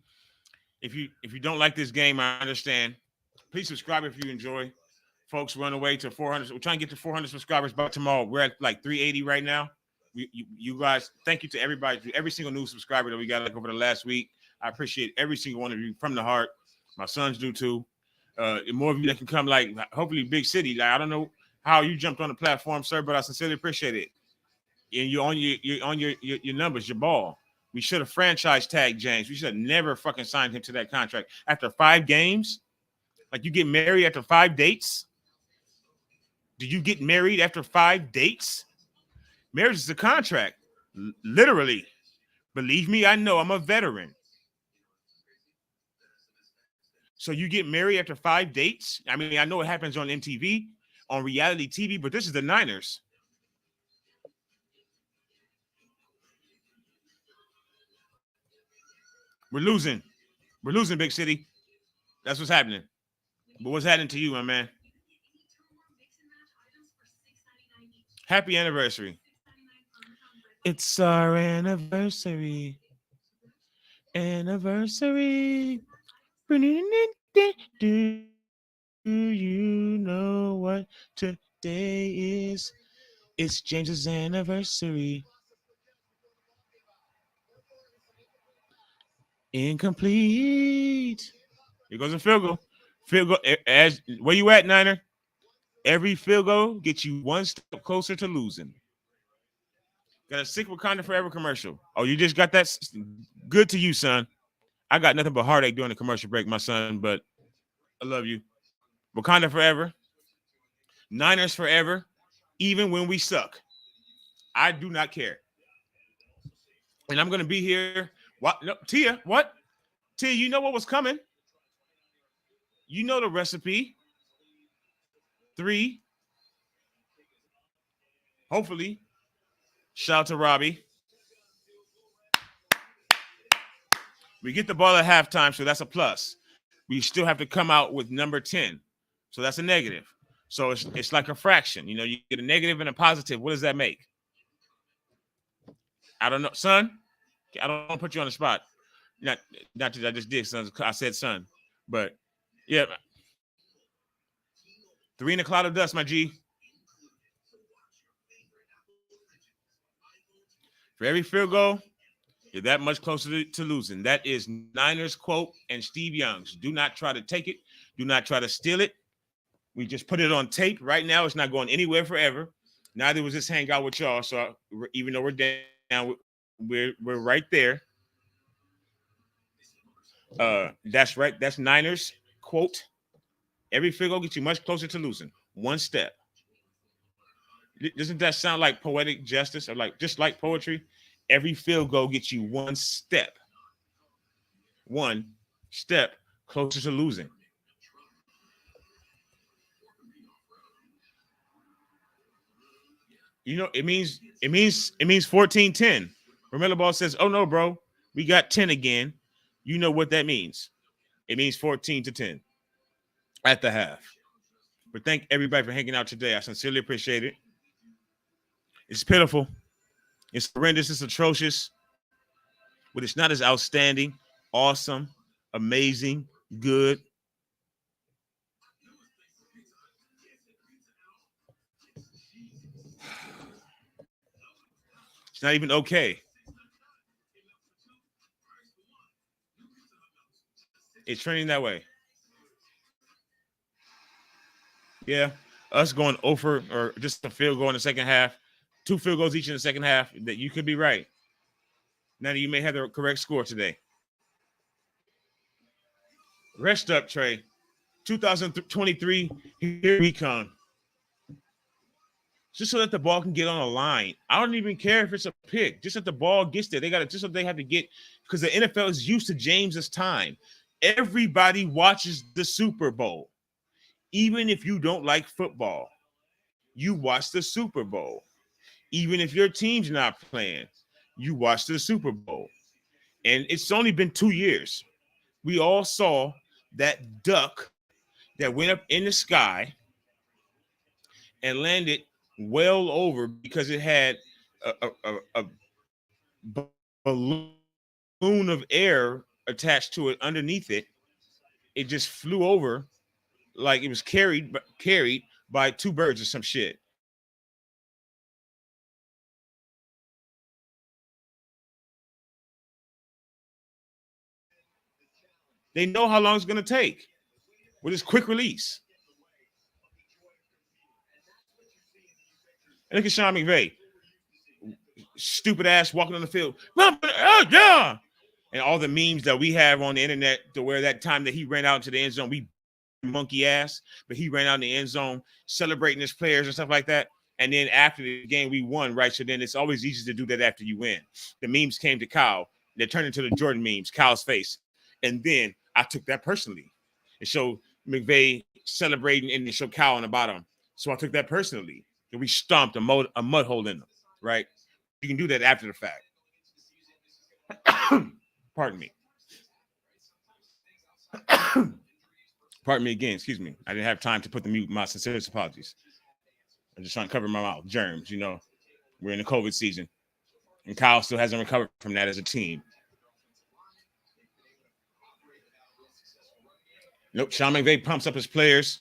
If you don't like this game, I understand. Please subscribe if you enjoy. Folks, run away to 400. We're trying to get to 400 subscribers by tomorrow. We're at like 380 right now. You guys, thank you to everybody, to every single new subscriber that we got like over the last week. I appreciate every single one of you from the heart. My sons do too. More of you that can come, like hopefully big city. Like, I don't know how you jumped on the platform, sir, but I sincerely appreciate it. And you're on your numbers, your ball. We should have franchise tagged James. We should have never fucking signed him to that contract after 5 games. Like, you get married after 5 dates. Do you get married after 5 dates? Marriage is a contract, literally. Believe me, I know. I'm a veteran. So you get married after 5 dates? I mean, I know it happens on MTV, on reality TV, but this is the Niners. We're losing. We're losing, big city. That's what's happening. But what's happening to you, my man? Happy anniversary. It's our anniversary. Anniversary. Do you know what today is? It's James's anniversary. Incomplete. Here goes a field goal. Field goal. As where you at, Niner? Every field goal gets you one step closer to losing. Got a sick Wakanda Forever commercial. Oh, you just got that? Good to you, son. I got nothing but heartache during the commercial break, my son, but I love you. Wakanda Forever. Niners forever, even when we suck. I do not care. And I'm going to be here. What? No, Tia, what? Tia, you know what was coming? You know the recipe. 3. Hopefully. Shout out to Robbie. We get the ball at halftime, so that's a plus. We still have to come out with number 10. So that's a negative. So it's like a fraction. You know, you get a negative and a positive. What does that make? I don't know. Son, I don't want to put you on the spot. Not that I just did, son. I said son. But, yeah. 3 in a cloud of dust, my G. For every field goal, you're that much closer to losing. That is Niners quote and Steve Young's. Do not try to take it. Do not try to steal it. We just put it on tape. Right now, it's not going anywhere forever. Neither was this hangout with y'all. So even though we're down, we're right there. That's right. That's Niners quote. Every field goal gets you much closer to losing. One step. Doesn't that sound like poetic justice, or like just like poetry? Every field goal gets you one step closer to losing. You know, it means 14-10. Remember, ball says, "Oh no, bro, we got 10 again." You know what that means? It means 14-10 at the half. But thank everybody for hanging out today. I sincerely appreciate it. It's pitiful. It's horrendous. It's atrocious. But it's not as outstanding, awesome, amazing, good. It's not even okay. It's trending that way. Yeah. Us going over or just a field goal in the second half, 2 field goals each in the second half, that you could be right. Now you may have the correct score today. Rest up, Trey. 2023, here we come. Just so that the ball can get on a line. I don't even care if it's a pick. Just that the ball gets there. They got to just so they have to get, because the NFL is used to James's time. Everybody watches the Super Bowl. Even if you don't like football, you watch the Super Bowl. Even if your team's not playing, you watch the Super Bowl. And it's only been 2 years. We all saw that duck that went up in the sky and landed well over because it had a balloon spoon of air attached to it underneath it. It just flew over like it was carried by two birds or some shit. They know how long it's going to take with this quick release. And look at Sean McVay, stupid ass walking on the field. Oh, yeah. And all the memes that we have on the internet to where that time that he ran out into the end zone, we monkey ass, but he ran out in the end zone celebrating his players and stuff like that. And then after the game, we won, right? So then it's always easy to do that after you win. The memes came to Kyle. They turned into the Jordan memes, Kyle's face. And then I took that personally. And so McVay celebrating and show Kyle on the bottom. So I took that personally. And we stomped a mud hole in them, right? You can do that after the fact. Pardon me. Pardon me again. Excuse me. I didn't have time to put the mute. My sincerest apologies. I'm just trying to cover my mouth. Germs, you know. We're in the COVID season. And Kyle still hasn't recovered from that as a team. Nope. Sean McVay pumps up his players.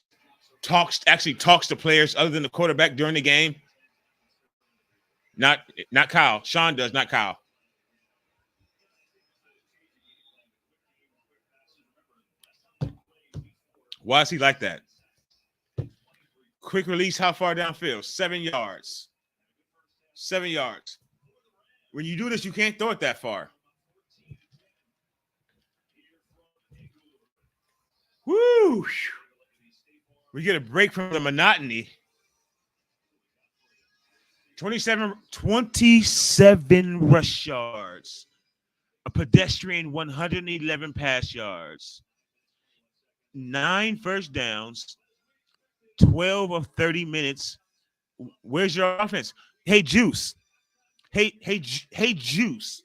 Talks to players other than the quarterback during the game. Not Kyle. Sean does, not Kyle. Why is he like that? Quick release, how far downfield? 7 yards. 7 yards. When you do this, you can't throw it that far. Woo! We get a break from the monotony. 27 rush yards. A pedestrian 111 pass yards. 9 first downs. 12 of 30 minutes. Where's your offense? Hey, Juice. Hey, Juice.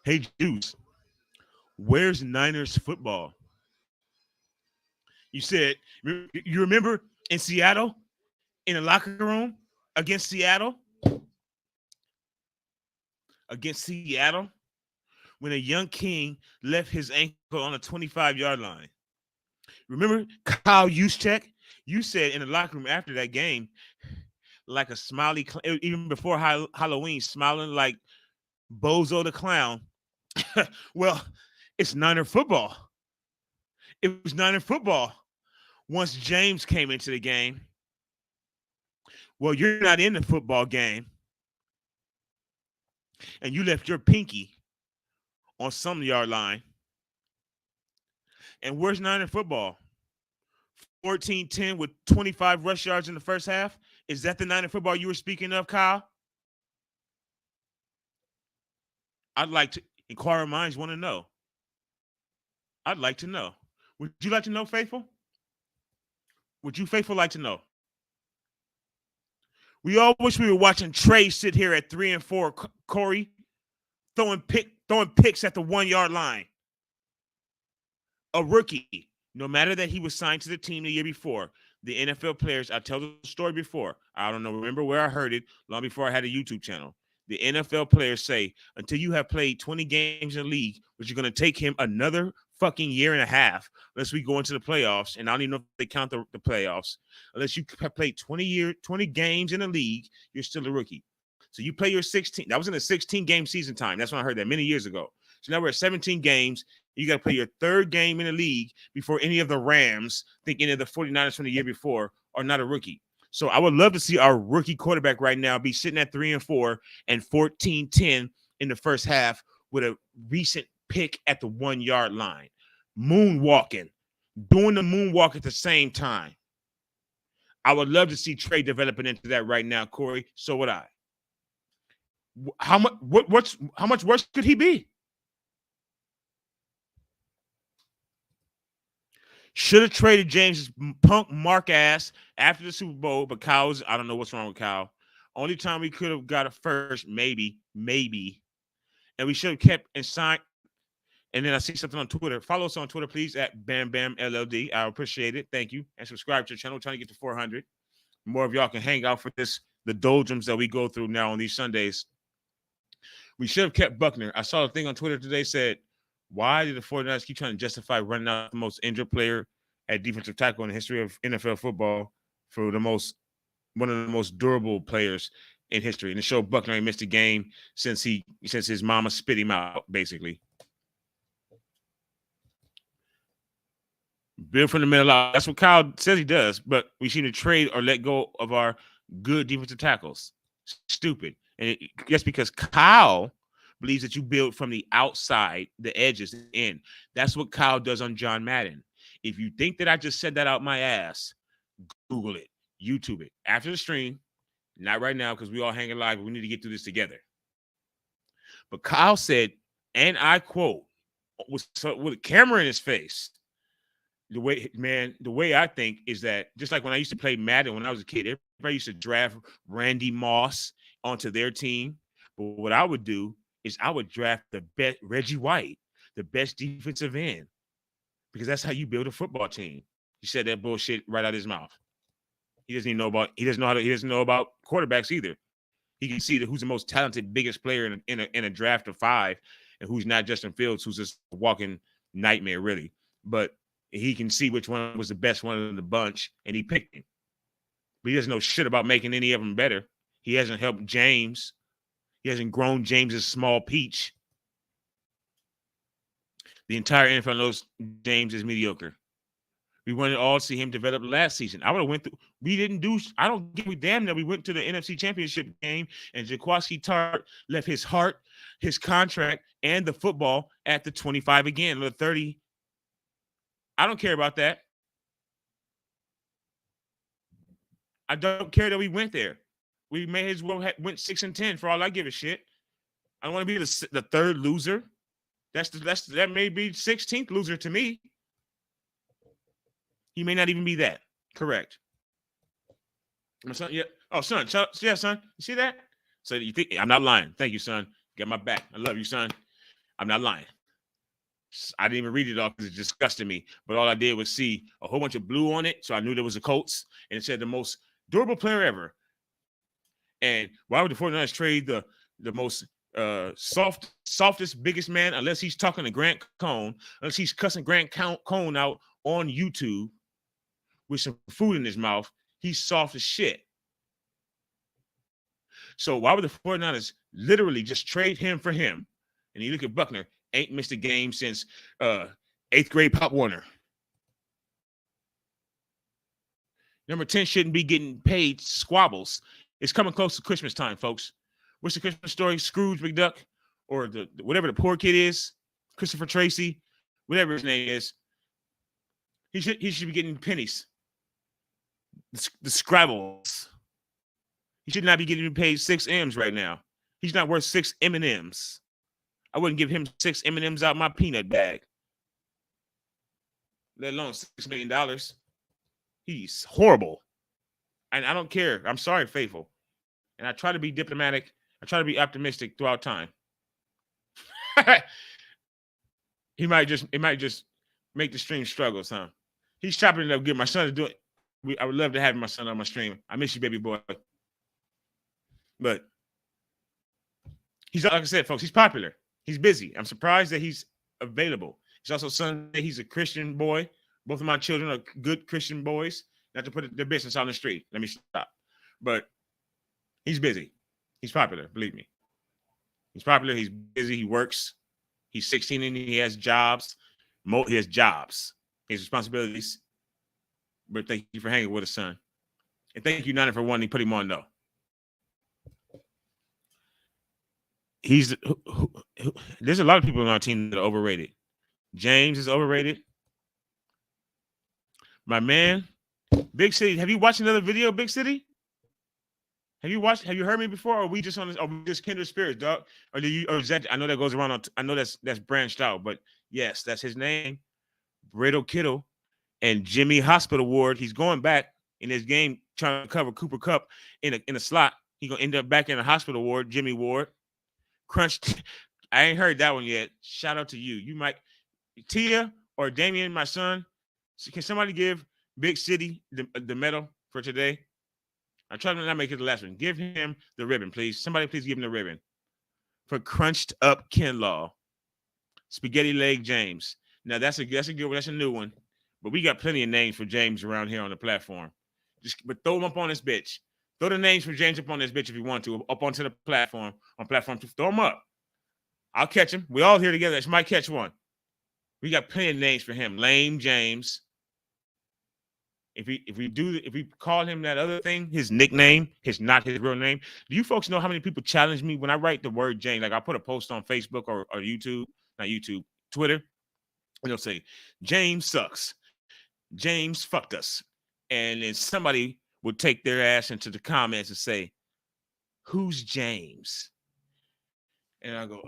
Hey, Juice. Where's Niners football? You said, you remember in Seattle, in the locker room against Seattle? Against Seattle? When a young king left his ankle on a 25-yard line. Remember Kyle Juszczyk? You said in the locker room after that game, like a smiley, even before Halloween, smiling like Bozo the Clown. Well, it's Niner football. It was Niner football once James came into the game. Well, you're not in the football game. And you left your pinky on some yard line. And where's Niner football? 14-10 with 25 rush yards in the first half. Is that the Niner football you were speaking of, Kyle? I'd like to, inquiring minds want to know. I'd like to know. Would you like to know, Faithful? Would you, Faithful, like to know? We all wish we were watching Trey sit here at 3 and 4, Corey, throwing picks at the 1 yard line. A rookie, no matter that he was signed to the team the year before, the NFL players, I tell the story before. I don't know, remember where I heard it long before I had a YouTube channel. The NFL players say, until you have played 20 games in the league, which is going to take him another fucking year and a half, unless we go into the playoffs, and I don't even know if they count the playoffs. Unless you have played 20 games in the league, you're still a rookie. So you play your 16. That was in a 16-game season time. That's when I heard that many years ago. So now we're at 17 games. You got to play your third game in the league before any of the Rams, think any of the 49ers from the year before, are not a rookie. So I would love to see our rookie quarterback right now be sitting at 3 and 4 and 14-10 in the first half with a recent pick at the 1 yard line. Moonwalking, doing the moonwalk at the same time. I would love to see Trey developing into that right now, Corey. So would I. How much worse could he be? Should have traded James' punk Mark ass after the Super Bowl, but Kyle's, I don't know what's wrong with Kyle. Only time we could have got a first, maybe. And we should have kept and signed. And then I see something on Twitter. Follow us on Twitter, please, at Bam Bam LLD. I appreciate it. Thank you. And subscribe to the channel. We're trying to get to 400. More of y'all can hang out for this the doldrums that we go through now on these Sundays. We should have kept Buckner. I saw a thing on Twitter today said, why did the 49ers keep trying to justify running out the most injured player at defensive tackle in the history of NFL football for one of the most durable players in history? And it showed Buckner ain't missed a game since his mama spit him out, basically. Build from the middle out. That's what Kyle says he does, but we seem to trade or let go of our good defensive tackles. Stupid. And just because Kyle believes that you build from the outside, the edges in. That's what Kyle does on John Madden. If you think that I just said that out my ass, Google it, YouTube it. After the stream, not right now because we all hanging live. We need to get through this together. But Kyle said, and I quote, with a camera in his face, the way I think is that just like when I used to play Madden when I was a kid, everybody used to draft Randy Moss onto their team. But what I would do is I would draft the best Reggie White, the best defensive end, because that's how you build a football team. He said that bullshit right out of his mouth. He doesn't know about quarterbacks either. He can see who's the most talented, biggest player in a draft of 5, and who's not Justin Fields, who's just a walking nightmare, really. But he can see which one was the best one in the bunch, and he picked him. But he doesn't know shit about making any of them better. He hasn't helped James. He hasn't grown James's small peach. The entire NFL knows James is mediocre. We wanted to all see him develop last season. I would have went through. We didn't do. I don't give a damn that we went to the NFC Championship game and Jaquaski Tart left his heart, his contract, and the football at the 25 again, the 30. I don't care about that. I don't care that we went there. We may as well went 6-10 for all I give a shit. I don't want to be the third loser. That may be 16th loser to me. He may not even be that. Correct. My son, yeah. Oh, son. Yeah, son. You see that? So you think I'm not lying. Thank you, son. Get my back. I love you, son. I'm not lying. I didn't even read it all because it disgusted me. But all I did was see a whole bunch of blue on it. So I knew there was a Colts. And it said the most durable player ever. And why would the 49ers trade the most softest, biggest man unless he's talking to Grant Cohn, unless he's cussing Grant Cohn out on YouTube with some food in his mouth? He's soft as shit. So why would the 49ers literally just trade him for him? And you look at Buckner, ain't missed a game since 8th grade Pop Warner. Number 10 shouldn't be getting paid squabbles. It's coming close to Christmas time, folks. What's the Christmas story? Scrooge McDuck, or whatever the poor kid is, Christopher Tracy, whatever his name is. He should be getting pennies. The Scrabbles. He should not be getting paid 6 M's right now. He's not worth 6 M&Ms. I wouldn't give him 6 M&Ms out my peanut bag. Let alone $6 million. He's horrible. And I don't care. I'm sorry, Faithful. And I try to be diplomatic. I try to be optimistic throughout time. It might just make the stream struggles, huh? He's chopping it up good. My son is doing it. I would love to have my son on my stream. I miss you, baby boy. But he's, like I said, folks, he's popular. He's busy. I'm surprised that he's available. He's also Sunday. He's a Christian boy. Both of my children are good Christian boys. Not to put their business on the street. Let me stop. But he's busy. He's popular. Believe me. He's popular. He's busy. He works. He's 16 and he has jobs. He has jobs. He has responsibilities. But thank you for hanging with us, son. And thank you, Nana, for wanting to put him on, though. There's a lot of people on our team that are overrated. James is overrated. My man, Big City. Have you watched another video, Big City? Have you heard me before? Or are we just on this? Are we just kindred spirits, dog? Or is that? I know that goes around. I know that's branched out, but yes, that's his name. Brittle Kittle and Jimmy Hospital Ward. He's going back in his game trying to cover Cooper Kupp in a slot. He's gonna end up back in the hospital ward. Jimmy Ward. Crunch. I ain't heard that one yet. Shout out to you. You might, Tia or Damien, my son. Can somebody give Big City the medal for today? I try to not make it the last one. Give him the ribbon, please. Somebody please give him the ribbon. For crunched up Kinlaw. Spaghetti leg James. Now that's a good one. That's a new one. But we got plenty of names for James around here on the platform. But throw them up on this bitch. Throw the names for James up on this bitch if you want to, up onto the platform. On platform 2. Throw them up. I'll catch him. We all here together. She might catch one. We got plenty of names for him. Lame James. If we call him that other thing, his nickname, not his real name. Do you folks know how many people challenge me when I write the word James? Like I put a post on Facebook or YouTube, not YouTube, Twitter, and they'll say, James sucks. James fucked us. And then somebody would take their ass into the comments and say, who's James? And I go,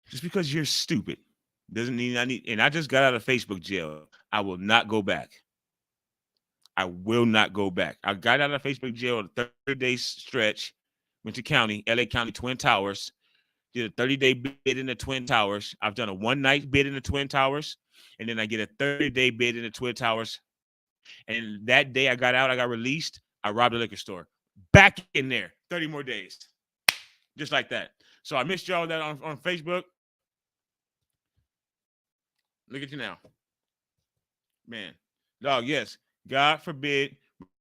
just because you're stupid doesn't mean and I just got out of Facebook jail. I will not go back. I will not go back. I got out of Facebook jail a 30-day stretch, went to county, LA County, Twin Towers, did a 30-day bid in the Twin Towers. I've done a one-night bid in the Twin Towers, and then I get a 30-day bid in the Twin Towers. And that day I got out, I got released, I robbed a liquor store. Back in there, 30 more days. Just like that. So I missed y'all that on Facebook. Look at you now. Man. Dog, yes. God forbid,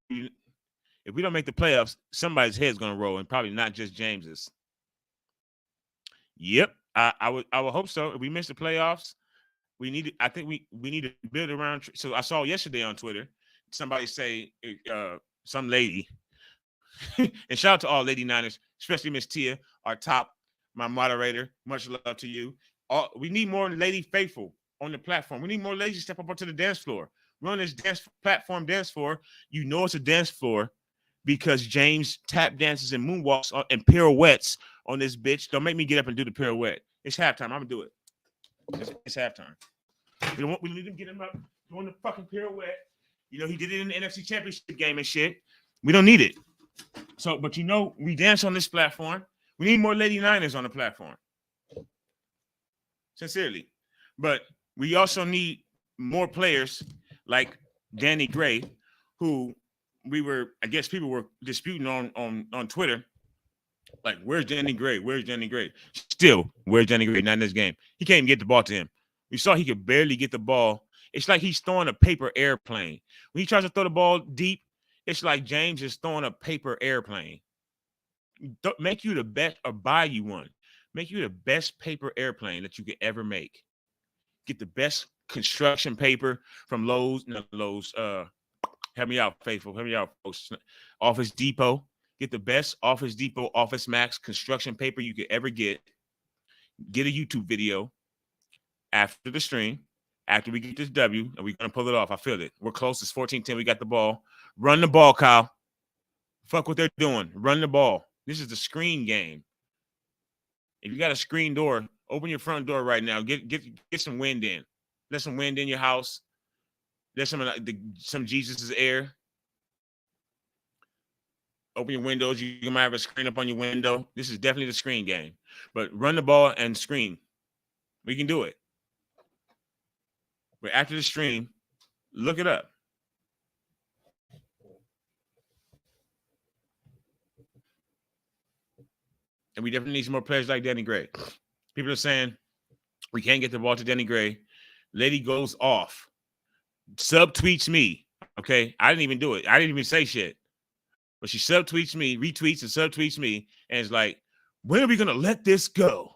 if we don't make the playoffs, somebody's head's going to roll, and probably not just James's. Yep. I would hope so. If we miss the playoffs, we need to build around. So I saw yesterday on Twitter, somebody say, some lady, and shout out to all Lady Niners, especially Miss Tia, my moderator. Much love to you. We need more Lady Faithful on the platform. We need more ladies to step up onto the dance floor. We're on this dance floor. You know it's a dance floor because James tap dances and moonwalks and pirouettes on this bitch. Don't make me get up and do the pirouette. It's halftime. I'm gonna do it. It's halftime. We need to get him up doing the fucking pirouette. You know, he did it in the NFC Championship game and shit. We don't need it. So, but you know, we dance on this platform. We need more Lady Niners on the platform. Sincerely. But we also need more players like Danny Gray, who people were disputing on Twitter. Like, where's Danny Gray? Where's Danny Gray? Still, where's Danny Gray? Not in this game. He can't even get the ball to him. We saw he could barely get the ball. It's like he's throwing a paper airplane. When he tries to throw the ball deep, it's like James is throwing a paper airplane. Make you the best or buy you one. Make you the best paper airplane that you could ever make. Get the best construction paper from Lowe's. Help me out, Faithful. Help me out, folks. Office Depot. Get the best Office Depot, Office Max construction paper you could ever get. Get a YouTube video after the stream, after we get this W, and we're going to pull it off. I feel it. We're close. It's 14-10. We got the ball. Run the ball, Kyle. Fuck what they're doing. Run the ball. This is the screen game. If you got a screen door, open your front door right now. Get some wind in. Let some wind in your house. Let some Jesus' air. Open your windows. You might have a screen up on your window. This is definitely the screen game. But run the ball and screen. We can do it. But after the stream, look it up. And we definitely need some more players like Danny Gray. People are saying we can't get the ball to Danny Gray. Lady goes off. Subtweets me. Okay. I didn't even do it. I didn't even say shit. But she subtweets me, retweets and subtweets me. And it's like, when are we going to let this go?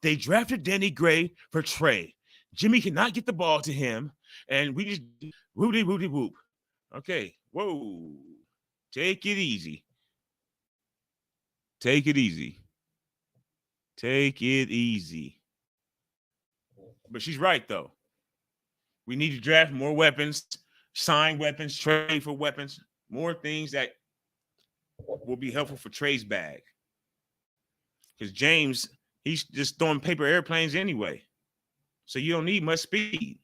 They drafted Danny Gray for Trey. Jimmy cannot get the ball to him. And we just whoop. Okay. Whoa. Take it easy. Take it easy. Take it easy. But she's right, though. We need to draft more weapons, sign weapons, trade for weapons, more things that will be helpful for Trey's bag. Because James, he's just throwing paper airplanes anyway. So you don't need much speed.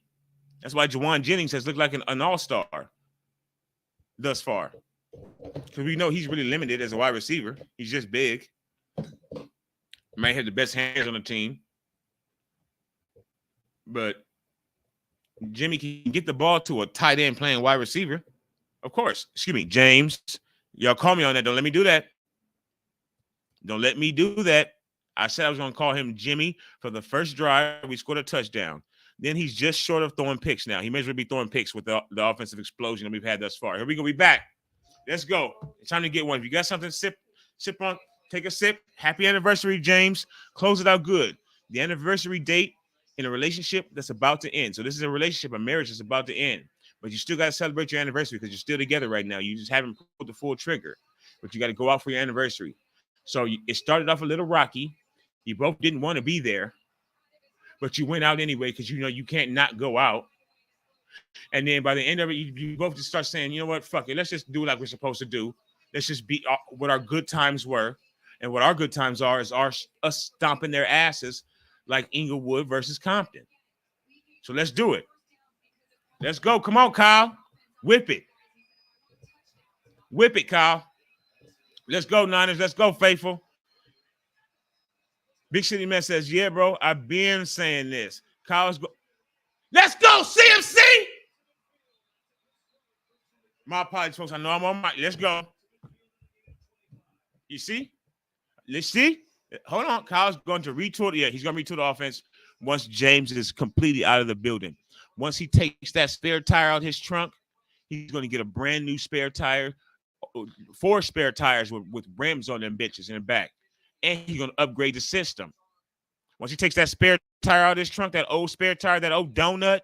That's why Jawan Jennings has looked like an all-star thus far. Because we know he's really limited as a wide receiver. He's just big. Might have the best hands on the team. But Jimmy can get the ball to a tight end playing wide receiver. Of course. Excuse me, James. Y'all call me on that. Don't let me do that. Don't let me do that. I said I was going to call him Jimmy for the first drive. We scored a touchdown. Then he's just short of throwing picks now. He may as well be throwing picks with the offensive explosion that we've had thus far. Here we go. We back. Let's go. It's time to get one. If you got something to sip on, take a sip. Happy anniversary, James. Close it out good. The anniversary date in a relationship that's about to end. So this is a relationship, a marriage that's about to end. But you still got to celebrate your anniversary because you're still together right now. You just haven't pulled the full trigger. But you got to go out for your anniversary. So it started off a little rocky. You both didn't want to be there. But you went out anyway because you know you can't not go out. And then by the end of it, you both just start saying, you know what, fuck it. Let's just do like we're supposed to do. Let's just be what our good times were. And what our good times are is us stomping their asses like Inglewood versus Compton. So let's do it. Let's go. Come on, Kyle. Whip it. Whip it, Kyle. Let's go, Niners. Let's go, faithful. Big City Man says, yeah, bro, I've been saying this. Kyle's go. Let's go, CMC. My apologies, folks. I know I'm on mic. Let's go. You see? Let's see. Hold on. Kyle's going to retool. Yeah, he's going to retool the offense once James is completely out of the building. Once he takes that spare tire out of his trunk, he's going to get a brand new spare tire, 4 spare tires with rims on them bitches in the back. And he's going to upgrade the system. Once he takes that spare tire out of his trunk, that old spare tire, that old donut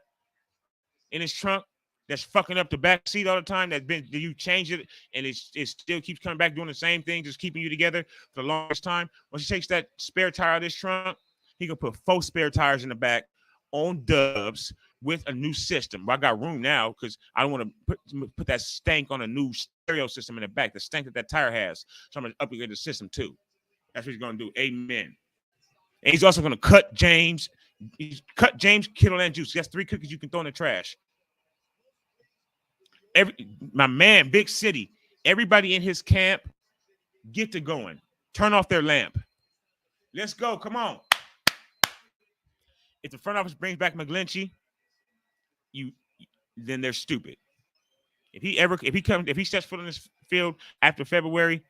in his trunk that's fucking up the back seat all the time, you change it and it still keeps coming back doing the same thing, just keeping you together for the longest time. Once he takes that spare tire out of his trunk, he can put 4 spare tires in the back on dubs with a new system. Well, I got room now because I don't want to put that stank on a new stereo system in the back, the stank that tire has. So I'm going to upgrade the system too. That's what he's going to do. Amen. And he's also going to cut James, Kittle, and Juice. That's 3 cookies you can throw in the trash. My man, Big City, everybody in his camp, get to going. Turn off their lamp. Let's go. Come on. If the front office brings back McGlinchey, then they're stupid. If he steps foot on this field after February,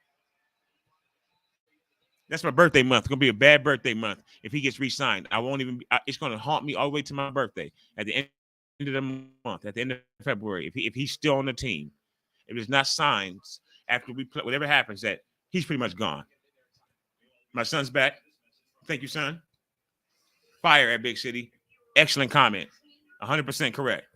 that's my birthday month. It's going to be a bad birthday month if he gets re-signed. It's going to haunt me all the way to my birthday at the end of the month, at the end of February. If he's still on the team, if it's not signed after we play, whatever happens, that he's pretty much gone. My son's back. Thank you, son. Fire at Big City. Excellent comment. 100% correct.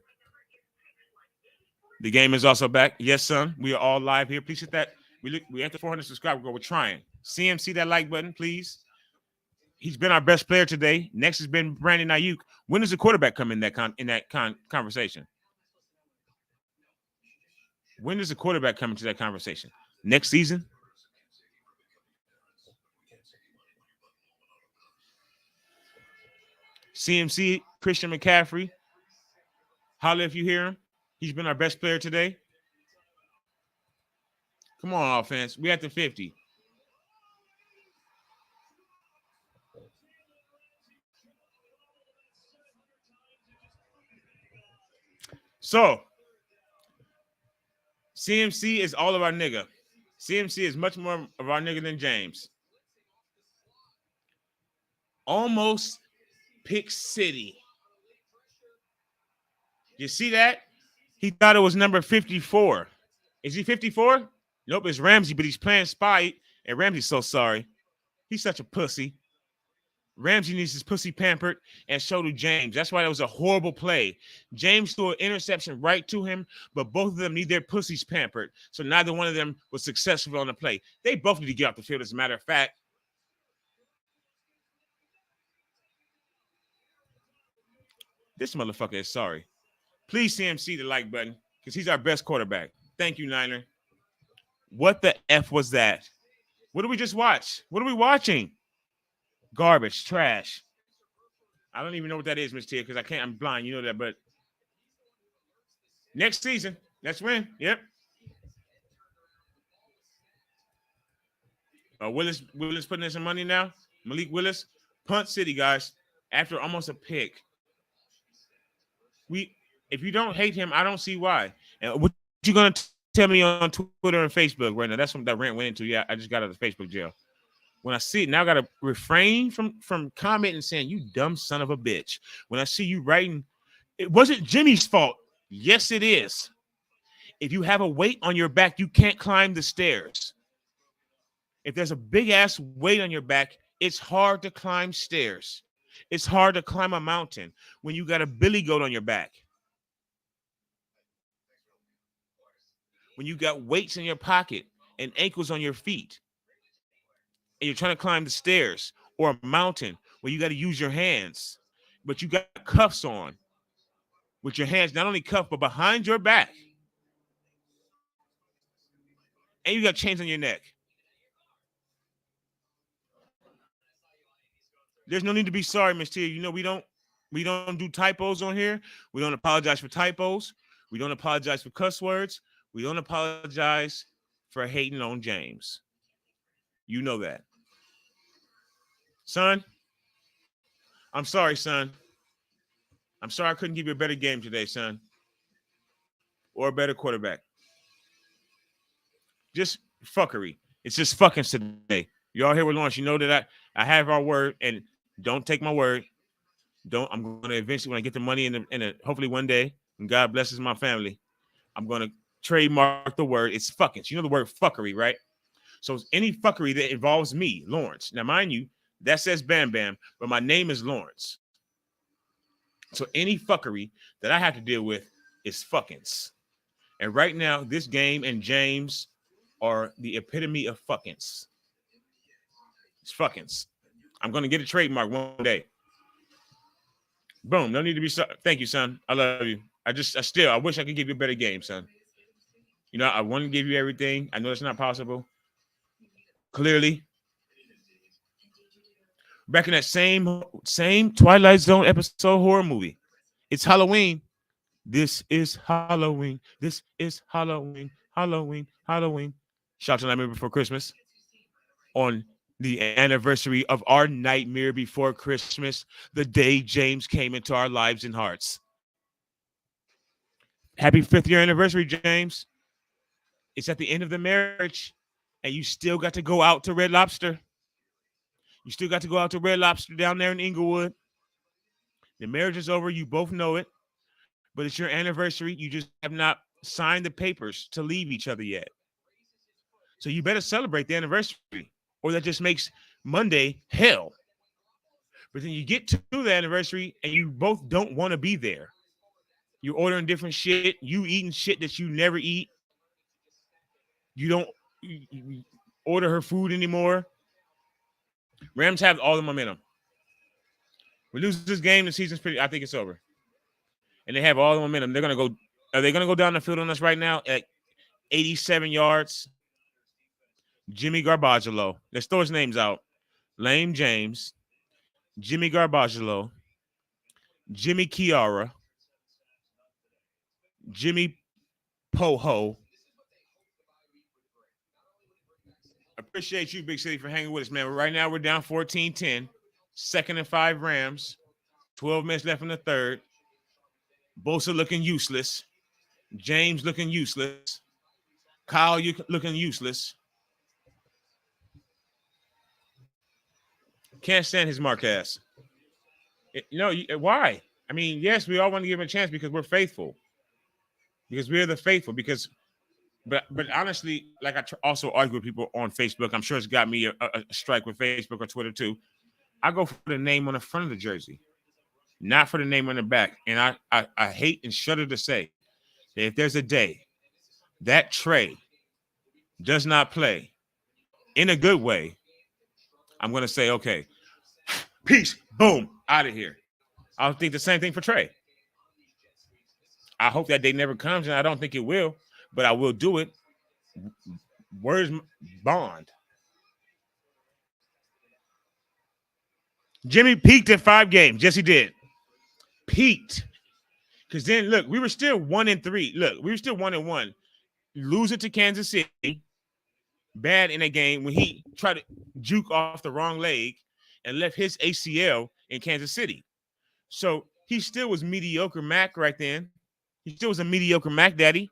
The game is also back. Yes, son. We are all live here. Please hit that. We at the 400 subscribers. We're trying. CMC that like button, please. He's been our best player today. Next has been Brandon Ayuk. When does the quarterback come in that conversation? When does the quarterback come into that conversation? Next season? CMC, Christian McCaffrey. Holla if you hear him. He's been our best player today. Come on, offense. We at the 50. So, CMC is all of our nigga. CMC is much more of our nigga than James. Almost pick city. You see that? He thought it was number 54. Is he 54? Nope, it's Ramsey, but he's playing spy, and Ramsey's so sorry. He's such a pussy. Ramsey needs his pussy pampered, and so do James. That's why that was a horrible play. James threw an interception right to him, but both of them need their pussies pampered. So neither one of them was successful on the play. They both need to get off the field, as a matter of fact. This motherfucker is sorry. Please CMC the like button, because he's our best quarterback. Thank you, Niner. What the F was that? What did we just watch? What are we watching? Garbage, trash. I don't even know what that is, Mr. T, because I'm blind. You know that, but next season, let's win. Yep. Willis putting in some money now. Malik Willis, punt city, guys. After almost a pick. If you don't hate him, I don't see why. And what you gonna tell me on Twitter and Facebook right now. That's what that rant went into. Yeah, I just got out of Facebook jail. When I see it, now I got to refrain from commenting and saying, you dumb son of a bitch. When I see you writing, it wasn't Jimmy's fault. Yes, it is. If you have a weight on your back, you can't climb the stairs. If there's a big ass weight on your back, it's hard to climb stairs. It's hard to climb a mountain when you got a billy goat on your back. When you got weights in your pocket and ankles on your feet, and you're trying to climb the stairs or a mountain where you got to use your hands, but you got cuffs on with your hands not only cuffed but behind your back, and you got chains on your neck. There's no need to be sorry, Miss Tia. You know we don't do typos on here. We don't apologize for typos. We don't apologize for cuss words. We don't apologize for hating on James. You know that. Son, I'm sorry, son. I'm sorry I couldn't give you a better game today, son. Or a better quarterback. Just fuckery. It's just fucking today. Y'all here with Lawrence. You know that I have our word, and don't take my word. I'm gonna eventually, when I get the money in the hopefully one day, when God blesses my family, I'm gonna trademark the word. It's fucking. You know the word fuckery, right? So any fuckery that involves me, Lawrence. Now, mind you, that says Bam Bam, but my name is Lawrence. So any fuckery that I have to deal with is fuckings. And right now, this game and James are the epitome of fuckings. It's fuckings. I'm gonna get a trademark one day. Boom. No need to be sorry. Thank you, son. I love you. I wish I could give you a better game, son. You know, I want to give you everything. I know it's not possible. Clearly. Back in that same Twilight Zone episode horror movie. It's Halloween. This is Halloween. This is Halloween. Halloween. Halloween. Shout to Nightmare Before Christmas. On the anniversary of our Nightmare Before Christmas, the day James came into our lives and hearts. Happy 5th year anniversary, James. It's at the end of the marriage, and you still got to go out to Red Lobster. You still got to go out to Red Lobster down there in Inglewood. The marriage is over. You both know it, but it's your anniversary. You just have not signed the papers to leave each other yet. So you better celebrate the anniversary, or that just makes Monday hell. But then you get to the anniversary, and you both don't want to be there. You're ordering different shit. You eating shit that you never eat. You don't order her food anymore. Rams have all the momentum. We lose this game, the season's I think it's over. And they have all the momentum. Are they gonna go down the field on us right now at 87 yards? Jimmy Garbaggio. Let's throw his names out. Lame James, Jimmy Garbaggio, Jimmy Kiara, Jimmy Poho. Appreciate you, Big City, for hanging with us, man. Right now, we're down 14-10. 2nd and 5 Rams. 12 minutes left in the third. Bosa looking useless. James looking useless. Kyle looking useless. Can't stand his mark ass. Why? I mean, yes, we all want to give him a chance because we're faithful. Because we're the faithful. But honestly, like I also argue with people on Facebook. I'm sure it's got me a strike with Facebook or Twitter too. I go for the name on the front of the jersey, not for the name on the back. And I hate and shudder to say that if there's a day that Trey does not play in a good way, I'm going to say, okay, peace, boom, out of here. I'll think the same thing for Trey. I hope that day never comes, and I don't think it will, but I will do it. Where's Bond? Jimmy peaked in 5 games. Yes, he did. Peaked. Because then, look, we were still 1-3. Look, we were still 1-1. Lose it to Kansas City. Bad in a game when he tried to juke off the wrong leg and left his ACL in Kansas City. So he still was mediocre Mac right then. He still was a mediocre Mac daddy.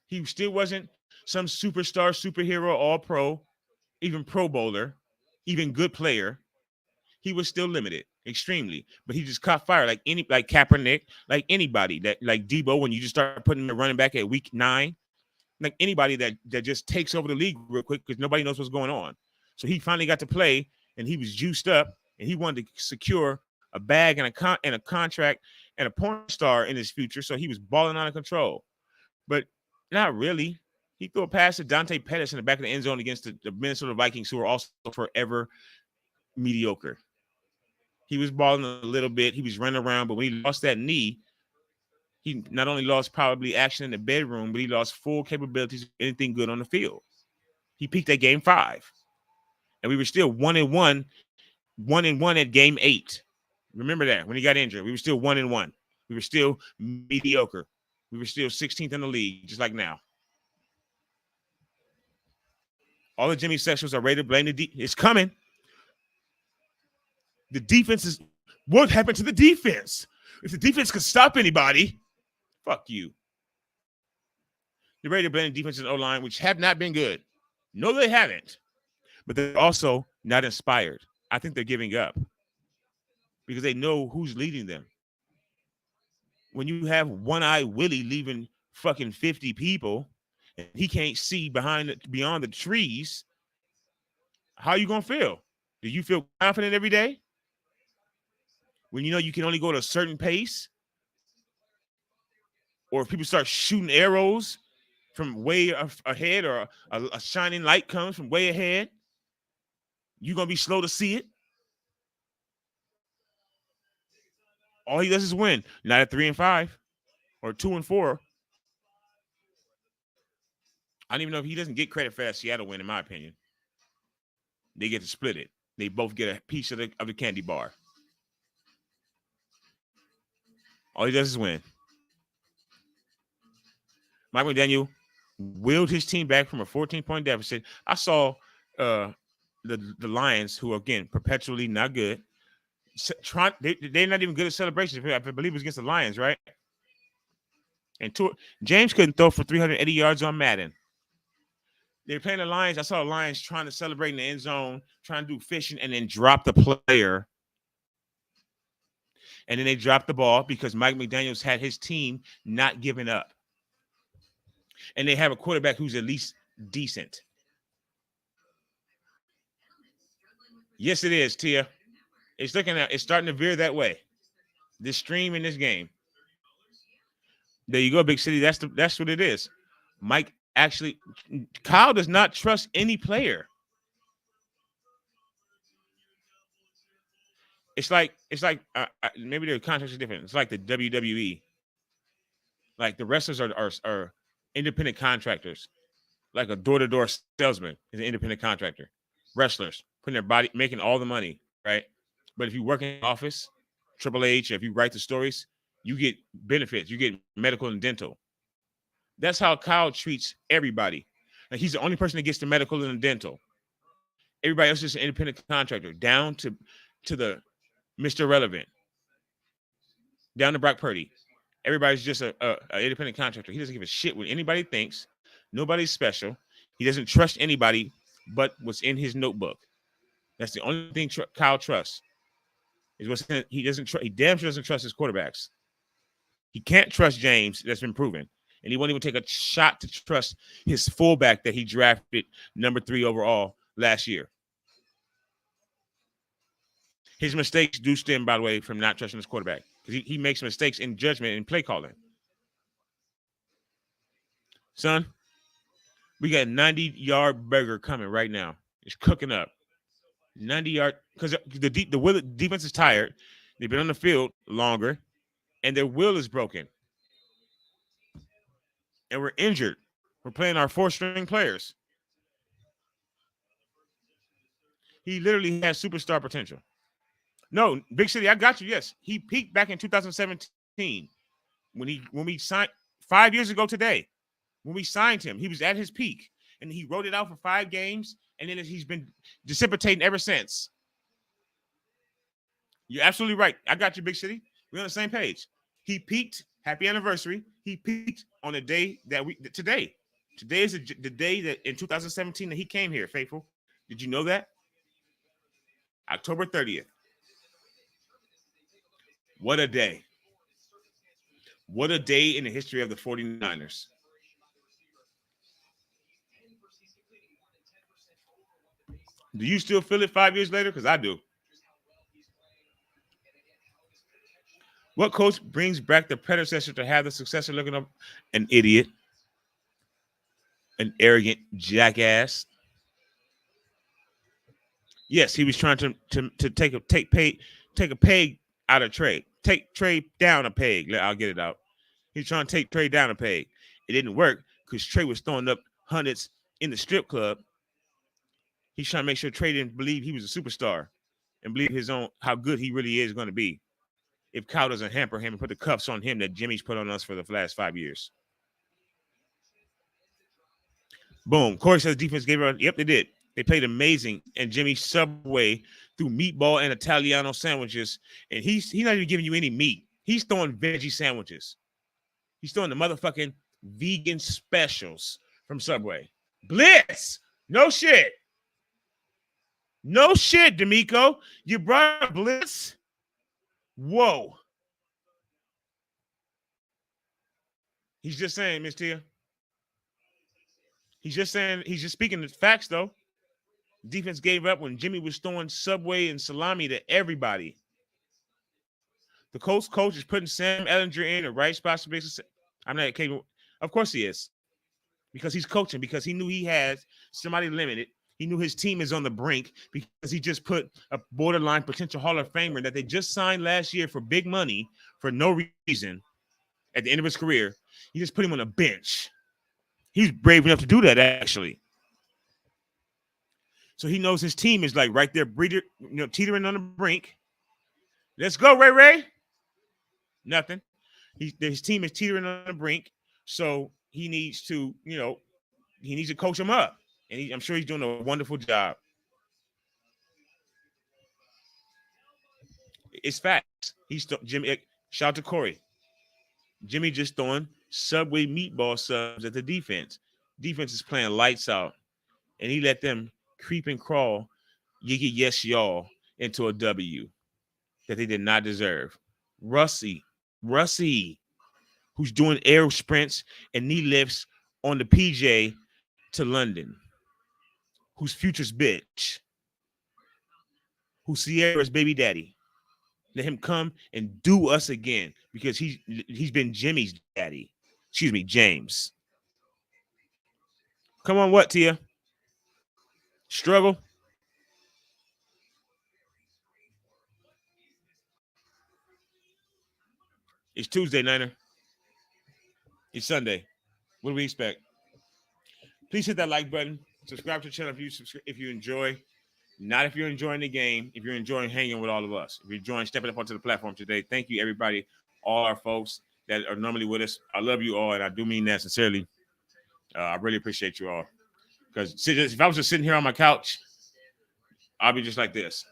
He still wasn't some superstar, superhero, all pro, even pro bowler, even good player. He was still limited extremely, but he just caught fire like Kaepernick, like anybody that like Debo when you just start putting the running back at week 9, like anybody that just takes over the league real quick because nobody knows what's going on. So he finally got to play and he was juiced up and he wanted to secure a bag and a contract and a porn star in his future. So he was balling out of control, but not really. He threw a pass to Dante Pettis in the back of the end zone against the Minnesota Vikings, who are also forever mediocre. He was balling a little bit. He was running around, but when he lost that knee, he not only lost probably action in the bedroom, but he lost full capabilities of anything good on the field. He peaked at game 5. And we were still 1-1 at game 8. Remember that when he got injured, we were still 1-1. We were still mediocre. We were still 16th in the league, just like now. All the Jimmy Sexuals are ready to blame the defense. It's coming. The defense is what happened to the defense? If the defense could stop anybody, fuck you. They're ready to blame the defense and O-line, which have not been good. No, they haven't. But they're also not inspired. I think they're giving up because they know who's leading them. When you have One-Eye Willie leaving fucking 50 people and he can't see beyond the trees, how are you going to feel? Do you feel confident every day? When you know you can only go at a certain pace? Or if people start shooting arrows from way ahead or a shining light comes from way ahead, you're going to be slow to see it? All he does is win. Not at 3-5 or 2-4. I don't even know if he doesn't get credit for that Seattle win, in my opinion. They get to split it. They both get a piece of the candy bar. All he does is win. Mike McDaniel willed his team back from a 14-point deficit. I saw the Lions, who again perpetually not good. They're not even good at celebrations. I believe it was against the Lions, right? And James couldn't throw for 380 yards on Madden. They're playing the Lions. I saw the Lions trying to celebrate in the end zone, trying to do fishing, and then drop the player. And then they dropped the ball because Mike McDaniels had his team not giving up. And they have a quarterback who's at least decent. Yes, it is, Tia. It's starting to veer that way. This stream in this game. There you go, Big City. That's what it is. Kyle does not trust any player. It's like maybe their contracts are different. It's like the WWE. Like the wrestlers are independent contractors. Like a door-to-door salesman is an independent contractor. Wrestlers putting their body, making all the money, right? But if you work in the office, Triple H, if you write the stories, you get benefits. You get medical and dental. That's how Kyle treats everybody. Like he's the only person that gets the medical and the dental. Everybody else is an independent contractor, down to the Mr. Relevant, down to Brock Purdy. Everybody's just an independent contractor. He doesn't give a shit what anybody thinks. Nobody's special. He doesn't trust anybody but what's in his notebook. That's the only thing Kyle trusts. Is what's in, he doesn't. He damn sure doesn't trust his quarterbacks. He can't trust James. That's been proven. And he won't even take a shot to trust his fullback that he drafted number 3 overall last year. His mistakes do stem, by the way, from not trusting his quarterback. Because he makes mistakes in judgment and play calling. Son, we got a 90-yard burger coming right now. It's cooking up. 90-yard, because the defense is tired. They've been on the field longer, and their will is broken. And we're injured. We're playing our 4-string players. He literally has superstar potential. No, Big City, I got you. Yes, he peaked back in 2017 when we signed 5 years ago today. When we signed him, he was at his peak, and he wrote it out for 5 games, and then he's been dissipating ever since. You're absolutely right. I got you, Big City. We're on the same page. He peaked. Happy anniversary. He peaked on the day that we today. Today is the day that in 2017 that he came here, faithful. Did you know that? October 30th. What a day. What a day in the history of the 49ers. Do you still feel it 5 years later? Because I do. What coach brings back the predecessor to have the successor looking up? An idiot, an arrogant jackass. Yes, he was trying to take a peg out of Trey. Take Trey down a peg. I'll get it out. He's trying to take Trey down a peg. It didn't work because Trey was throwing up hundreds in the strip club. He's trying to make sure Trey didn't believe he was a superstar and believe his own how good he really is going to be. If Kyle doesn't hamper him and put the cuffs on him that Jimmy's put on us for the last 5 years. Boom. Corey says defense gave her. Yep, they did. They played amazing. And Jimmy Subway threw meatball and Italiano sandwiches. And he's not even giving you any meat. He's throwing veggie sandwiches. He's throwing the motherfucking vegan specials from Subway. Blitz. No shit. No shit, D'Amico. You brought up Blitz? Whoa. He's just saying, Miss Tia. He's just saying, he's just speaking the facts, though. Defense gave up when Jimmy was throwing Subway and salami to everybody. The coach is putting Sam Ellinger in the right spots. I'm not capable. Of course he is. Because he's coaching, because he knew he had somebody limited. He knew his team is on the brink because he just put a borderline potential Hall of Famer that they just signed last year for big money for no reason at the end of his career. He just put him on a bench. He's brave enough to do that, actually. So he knows his team is like right there, teetering on the brink. Let's go, Ray Ray. Nothing. His team is teetering on the brink. So he needs to, he needs to coach him up. And I'm sure he's doing a wonderful job. It's facts. Jimmy. Shout out to Corey. Jimmy just throwing Subway meatball subs at the defense. Defense is playing lights out. And he let them creep and crawl, yes, y'all, into a W that they did not deserve. Russie, who's doing air sprints and knee lifts on the PJ to London, who's Future's bitch, who's Sierra's baby daddy. Let him come and do us again because he's been Jimmy's daddy. Excuse me, James. Come on, what, Tia? Struggle? It's Tuesday, Niner. It's Sunday. What do we expect? Please hit that like button. Subscribe to the channel if you enjoy. Not if you're enjoying the game. If you're enjoying hanging with all of us. If you're enjoying stepping up onto the platform today. Thank you, everybody. All our folks that are normally with us. I love you all, and I do mean that sincerely. I really appreciate you all. Because if I was just sitting here on my couch, I'll be just like this.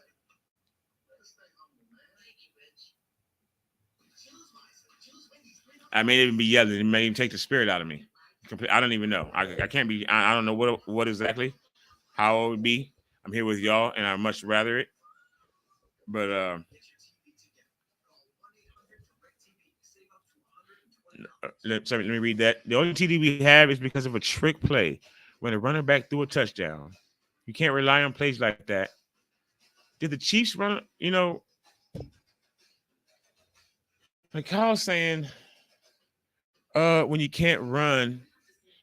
I may even be yelling. It may even take the spirit out of me. I don't even know. I can't be. I don't know what exactly how it would be. I'm here with y'all, and I'd much rather it. But let me read that. The only TD we have is because of a trick play when a running back threw a touchdown. You can't rely on plays like that. Did the Chiefs run? Like Kyle's saying, when you can't run,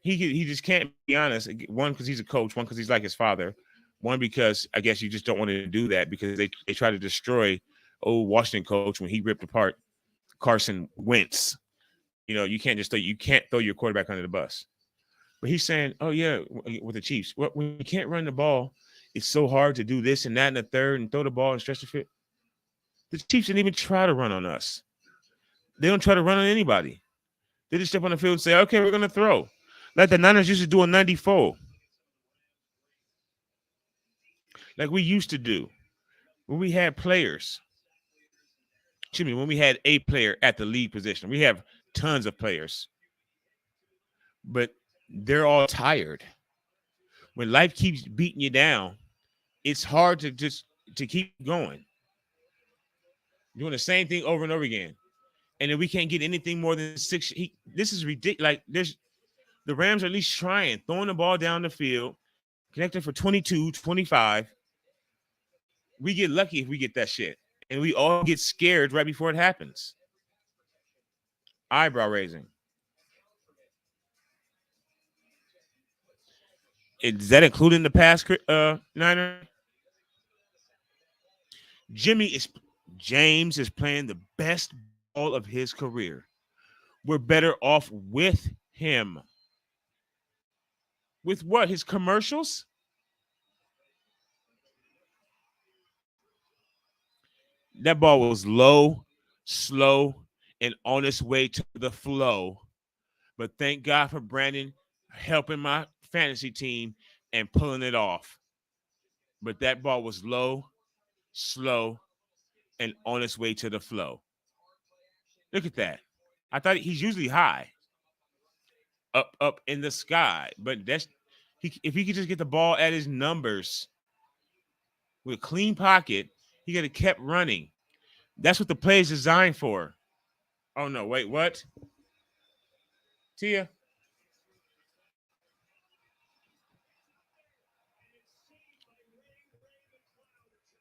he just can't be honest. One, because he's a coach. One, because he's like his father. One, because I guess you just don't want to do that because they try to destroy old Washington coach when he ripped apart Carson Wentz. You can't throw your quarterback under the bus. But he's saying, oh, yeah, with the Chiefs, when you can't run the ball, it's so hard to do this and that and the third and throw the ball and stretch the field. The Chiefs didn't even try to run on us. They don't try to run on anybody. They just step on the field and say, okay, we're going to throw. Like the Niners used to do in 94. Like we used to do when we had players. Excuse me, when we had a player at the lead position. We have tons of players. but they're all tired. When life keeps beating you down, it's hard to keep going. Doing the same thing over and over again. And then we can't get anything more than six. This is ridiculous. Like there's the Rams are at least trying, throwing the ball down the field, connecting for 22, 25. We get lucky if we get that shit. And we all get scared right before it happens. Eyebrow raising. Is that including the pass, Niner? Jimmy is James is playing the best ball of his career. We're better off with him. With what? His commercials? That ball was low, slow, and on its way to the flow. But thank God for Brandon helping my fantasy team and pulling it off. But that ball was low, slow, and on its way to the flow. Look at that. I thought he's usually high, up in the sky. But if he could just get the ball at his numbers with a clean pocket, he could have kept running. That's what the play is designed for. Oh no, wait, what? Tia.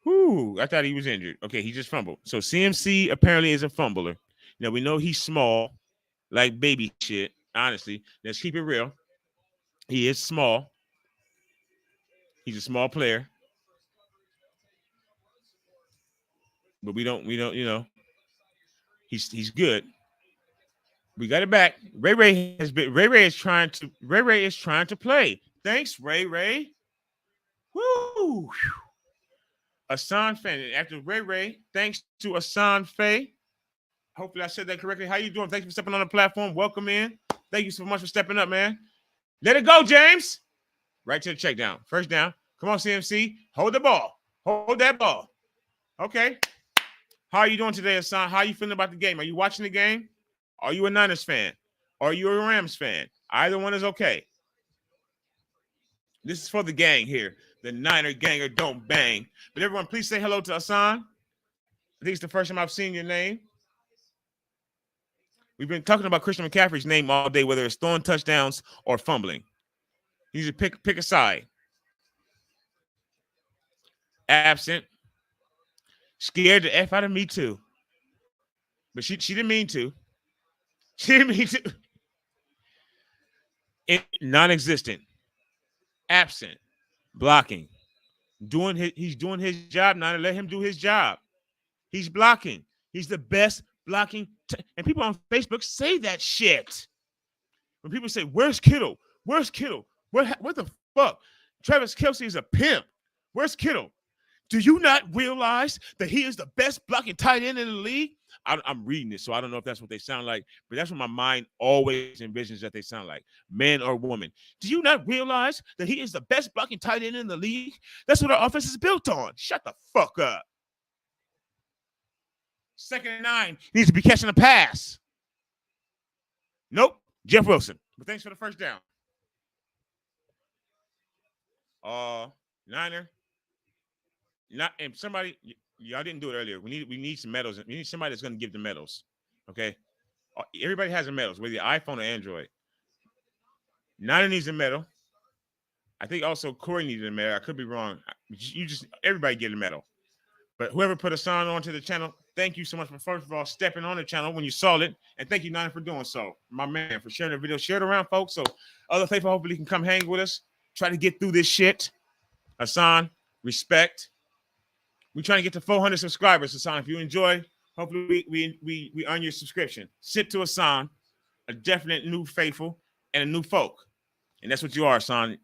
Whoo, I thought he was injured. Okay, he just fumbled. So CMC apparently is a fumbler. Now we know he's small, like baby shit. Honestly, let's keep it real. He is small. He's a small player. But he's good. We got it back. Ray Ray is trying to play. Thanks, Ray Ray. Woo! Asan Faye. After Ray Ray, thanks to Asan Faye. Hopefully I said that correctly. How you doing? Thanks for stepping on the platform. Welcome in. Thank you so much for stepping up, man. Let it go, James. Right to the check down. First down. Come on, CMC. Hold the ball. Hold that ball. Okay. How are you doing today, Asan? How are you feeling about the game? Are you watching the game? Are you a Niners fan? Are you a Rams fan? Either one is okay. This is for the gang here. The Niner ganger don't bang. But everyone, please say hello to Asan. I think it's the first time I've seen your name. We've been talking about Christian McCaffrey's name all day, whether it's throwing touchdowns or fumbling. You should pick a side. Absent. Scared the F out of me too. But she didn't mean to. She didn't mean to. Non-existent. Absent. Blocking. He's doing his job now to let him do his job. He's blocking. He's the best blocking. And people on Facebook say that shit. When people say, where's Kittle? Where's Kittle? What the fuck? Travis Kelce is a pimp. Where's Kittle? Do you not realize that he is the best blocking tight end in the league? I'm reading it, so I don't know if that's what they sound like, but that's what my mind always envisions that they sound like, man or woman. Do you not realize that he is the best blocking tight end in the league? That's what our offense is built on. Shut the fuck up. 2nd and 9. He needs to be catching a pass. Nope. Jeff Wilson. But thanks for the first down. Niner. And somebody, y'all didn't do it earlier. We need some medals. We need somebody that's going to give the medals. Okay. Everybody has a medals, whether your iPhone or Android. Niner needs a medal. I think also Corey needed a medal. I could be wrong. Everybody get a medal. But whoever put a sign onto the channel, thank you so much for, first of all, stepping on the channel when you saw it. And thank you, Niner, for doing so. My man, for sharing the video. Share it around, folks, so other faithful hopefully can come hang with us. Try to get through this shit. Hassan, respect. We're trying to get to 400 subscribers, Hassan. If you enjoy, hopefully we earn your subscription. Sit to Hassan, a definite new faithful and a new folk. And that's what you are, Hassan.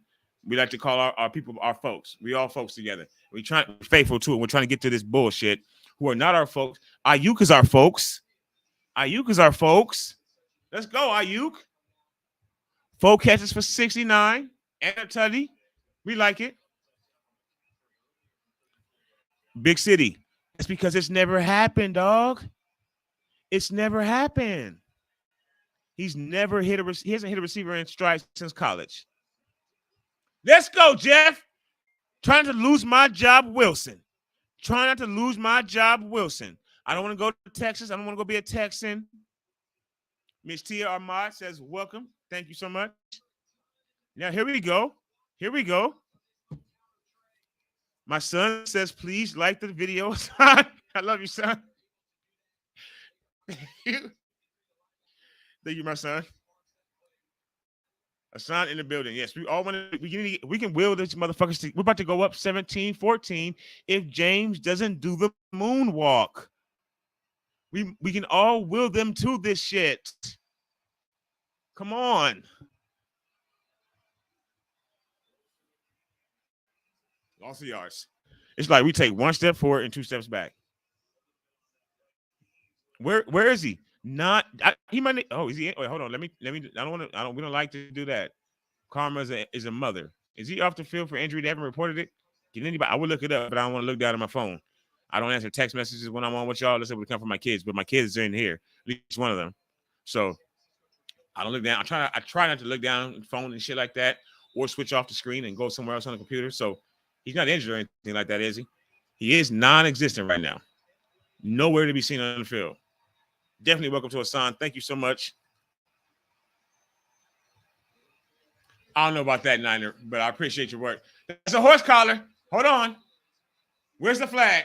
We like to call our people our folks. We all folks together. We try to be faithful to it. We're trying to get to this bullshit. Who are not our folks. Ayuk is our folks. Ayuk is our folks. Let's go, Ayuk. 4 catches for 69 and a tutty. We like it. Big city. That's because it's never happened, dog. It's never happened. He hasn't hit a receiver in stride since college. Let's go, Jeff. Trying to lose my job, Wilson. Trying not to lose my job, Wilson. I don't want to go to Texas. I don't want to go be a Texan. Miss Tia Armad says, welcome. Thank you so much. Now, here we go. Here we go. My son says, please like the video. I love you, son. Thank you. Thank you, my son. A son in the building. Yes, we all want to. We can will this motherfuckers. We're about to go up 17-14 if James doesn't do the moonwalk. We can all will them to this shit. Come on. Lost the yards. It's like we take one step forward and two steps back. Where is he? Not he might. Oh, is he? Wait, hold on. Let me. I don't want to. We don't like to do that. Karma is a mother. Is he off the field for injury? They haven't reported it. Can anybody? I would look it up, but I don't want to look down at my phone. I don't answer text messages when I'm on with y'all. Let's say it would come from my kids, but my kids are in here. At least one of them. So I don't look down. I try not to look down at the phone and shit like that, or switch off the screen and go somewhere else on the computer. So he's not injured or anything like that, is he? He is non-existent right now. Nowhere to be seen on the field. Definitely welcome to Hassan. Thank you so much. I don't know about that, Niner, but I appreciate your work. That's a horse collar. Hold on. Where's the flag?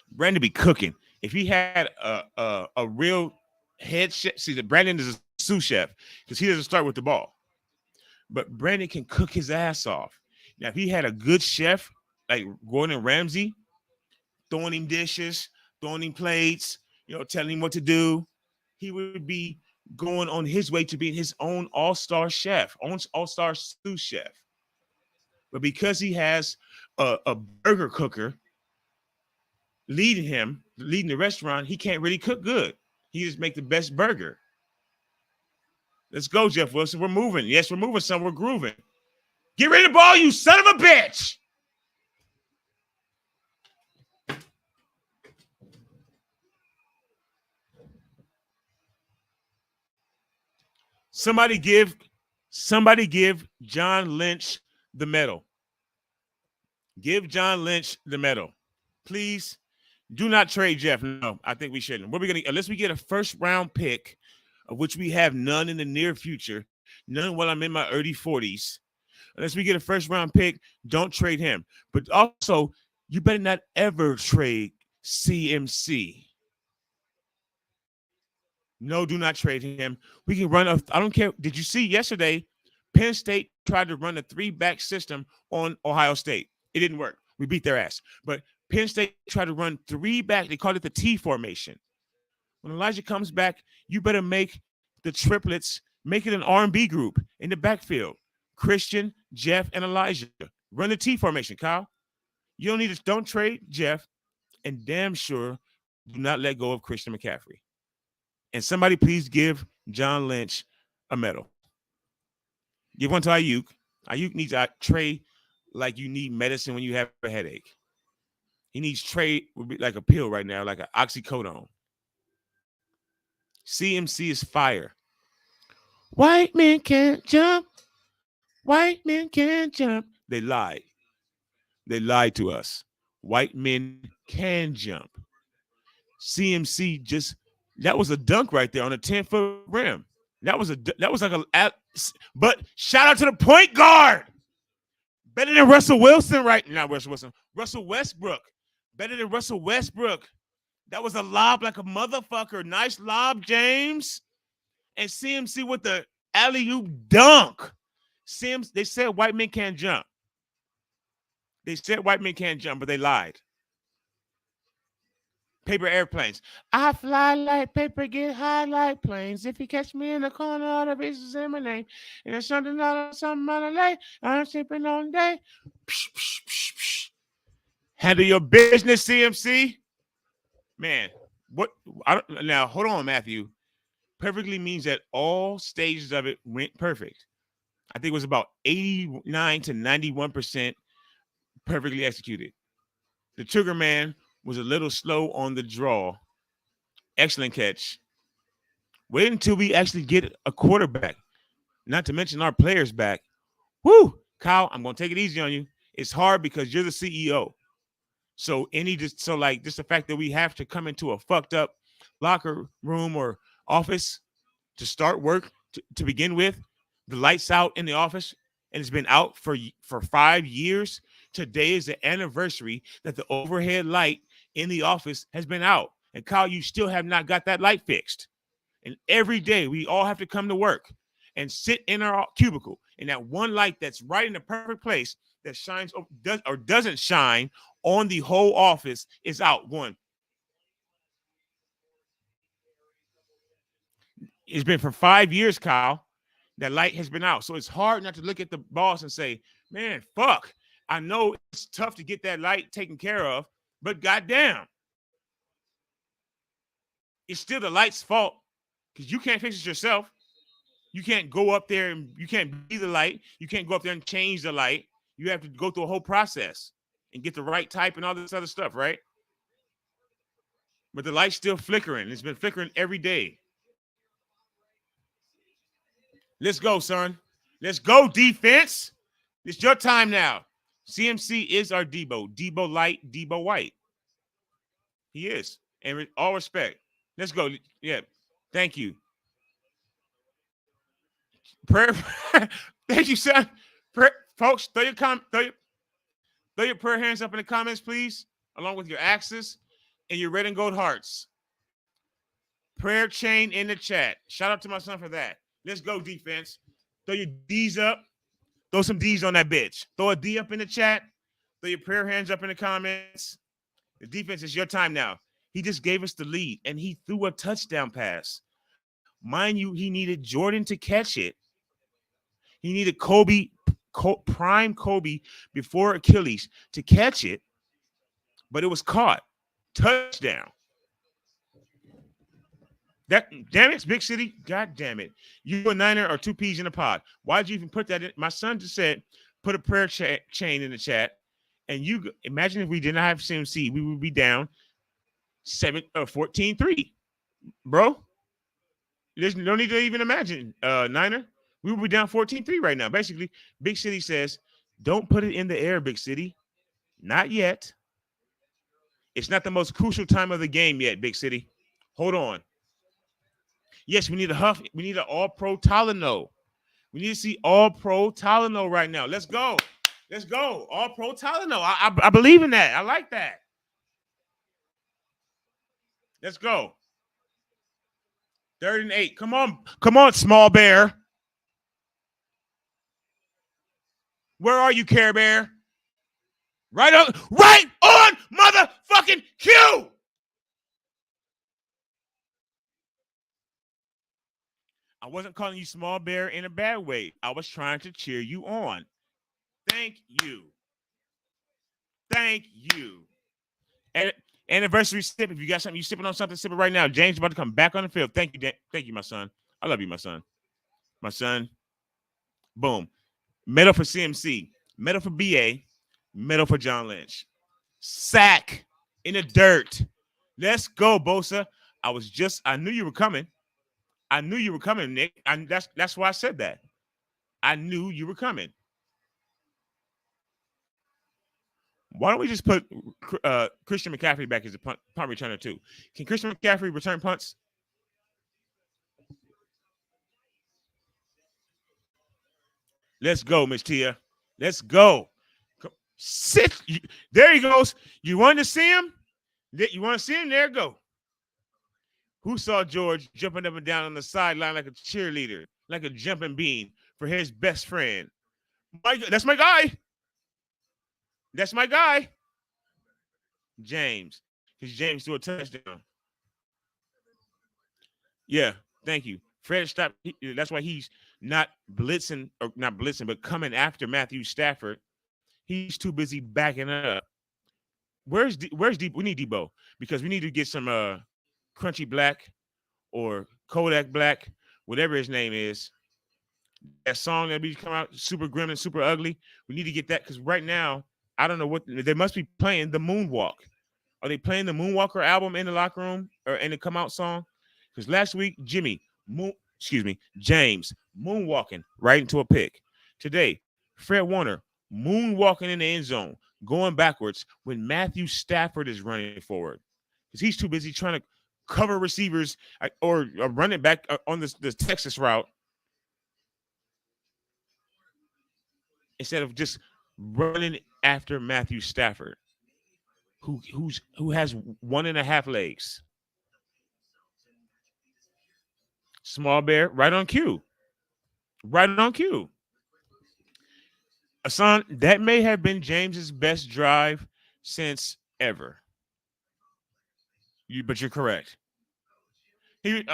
Brandon be cooking. If he had a real head chef, see, that Brandon is a sous chef because he doesn't start with the ball. But Brandon can cook his ass off. Now, if he had a good chef like Gordon Ramsay, throwing him dishes, throwing him plates, telling him what to do, he would be going on his way to being his own all-star chef, all-star sous chef. But because he has a burger cooker leading the restaurant, he can't really cook good. He just make the best burger. Let's go, Jeff Wilson. We're moving. Yes, we're moving, son. We're grooving. Get rid of the ball, you son of a bitch. Somebody give John Lynch the medal. Give John Lynch the medal. Please do not trade Jeff. No, I think we shouldn't. What are we going to, unless we get a first round pick, of which we have none in the near future, none while I'm in my early 40s. Unless we get a first round pick, don't trade him. But also, you better not ever trade CMC. No, do not trade him. We can run I don't care. Did you see yesterday, Penn State tried to run a 3-back system on Ohio State. It didn't work. We beat their ass. But Penn State tried to run 3-back. They called it the T formation. When Elijah comes back, you better make the triplets, make it an R&B group in the backfield. Christian, Jeff, and Elijah. Run the T formation, Kyle. You don't need to, don't trade Jeff, and damn sure do not let go of Christian McCaffrey. And somebody please give John Lynch a medal. Give one to Ayuk. Ayuk needs a tray like you need medicine when you have a headache. He needs tray would be like a pill right now, like an oxycodone. CMC is fire. White men can't jump. White men can't jump. They lied. They lied to us. White men can jump. CMC just, that was a dunk right there on a 10-foot rim. That was like but shout out to the point guard. Better than Russell Wilson, right? Not Russell Wilson. Russell Westbrook. Better than Russell Westbrook. That was a lob like a motherfucker. Nice lob, James. And CMC with the alley-oop dunk. They said white men can't jump. They said white men can't jump, but they lied. Paper airplanes. I fly like paper, get high like planes. If you catch me in the corner, all the bitches in my name. And there's something on the late. I'm sleeping all day. Psh, psh, psh, psh. Handle your business, CMC. Man, what? Now, hold on, Matthew. Perfectly means that all stages of it went perfect. I think it was about 89 to 91% perfectly executed. The trigger man was a little slow on the draw. Excellent catch. Wait until we actually get a quarterback, not to mention our players back. Woo, Kyle, I'm gonna take it easy on you. It's hard because you're the CEO. So just the fact that we have to come into a fucked up locker room or office to start work to begin with, the lights out in the office, and it's been out for 5 years. Today is the anniversary that the overhead light in the office has been out. And Kyle, you still have not got that light fixed. And every day we all have to come to work and sit in our cubicle, and that one light that's right in the perfect place that shines or doesn't shine on the whole office is out. Going, it's been for 5 years, Kyle. That light has been out. So it's hard not to look at the boss and say, man, fuck. I know it's tough to get that light taken care of, but goddamn, it's still the light's fault because you can't fix it yourself. You can't go up there and you can't be the light. You can't go up there and change the light. You have to go through a whole process and get the right type and all this other stuff, right? But the light's still flickering. It's been flickering every day. Let's go, son. Let's go, defense. It's your time now. CMC is our Debo. Debo light, Debo white. He is. And with all respect. Let's go. Yeah. Thank you. Prayer. Thank you, son. Folks, throw your prayer hands up in the comments, please, along with your axes and your red and gold hearts. Prayer chain in the chat. Shout out to my son for that. Let's go, defense. Throw your D's up. Throw some D's on that bitch. Throw a D up in the chat. Throw your prayer hands up in the comments. The defense is your time now. He just gave us the lead, and he threw a touchdown pass. Mind you, he needed Jordan to catch it. He needed prime Kobe before Achilles to catch it, but it was caught. Touchdown. Damn it, Big City. God damn it. You a Niner or two peas in a pod. Why'd you even put that in? My son just said, put a prayer chain in the chat. And you imagine if we did not have CMC, we would be down 14-3. Bro, there's no need to even imagine, Niner. We would be down 14-3 right now. Basically, Big City says, don't put it in the air, Big City. Not yet. It's not the most crucial time of the game yet, Big City. Hold on. Yes, we need a Huff. We need an all-pro Talano. We need to see all-pro Talano right now. Let's go. Let's go. All-pro Talano. I believe in that. I like that. Let's go. 3rd and 8. Come on. Come on, small bear. Where are you, Care Bear? Right on motherfucking cue. I wasn't calling you small bear in a bad way. I was trying to cheer you on. Thank you. Thank you. Anniversary sip. If you got something, you sipping on something, sip it right now. James is about to come back on the field. Thank you. Thank you, my son. I love you, my son. My son. Boom. Medal for CMC. Medal for BA. Medal for John Lynch. Sack in the dirt. Let's go, Bosa. I knew you were coming. I knew you were coming, Nick. And that's why I said that. I knew you were coming. Why don't we just put Christian McCaffrey back as a punt returner too? Can Christian McCaffrey return punts? Let's go, Miss Tia. Let's go. Sit. There he goes. You want to see him? You want to see him? There you go. Who saw George jumping up and down on the sideline like a cheerleader, like a jumping bean for his best friend? That's my guy. That's my guy. James. Because James threw a touchdown. Yeah, thank you. Fred stopped. That's why he's not blitzing, but coming after Matthew Stafford. He's too busy backing up. Where's Debo? We need Debo because we need to get some Crunchy Black or Kodak Black, whatever his name is. That song that be come out super grim and super ugly. We need to get that because right now I don't know what they must be playing the Moonwalk. Are they playing the Moonwalker album in the locker room or in the come out song? Because last week, Jimmy, James moonwalking right into a pick. Today, Fred Warner moonwalking in the end zone, going backwards when Matthew Stafford is running forward because he's too busy trying to cover receivers or run it back on this Texas route instead of just running after Matthew Stafford, who has 1.5 legs. Small bear, right on cue. Right on cue. Son, that may have been James's best drive since ever. But you're correct. He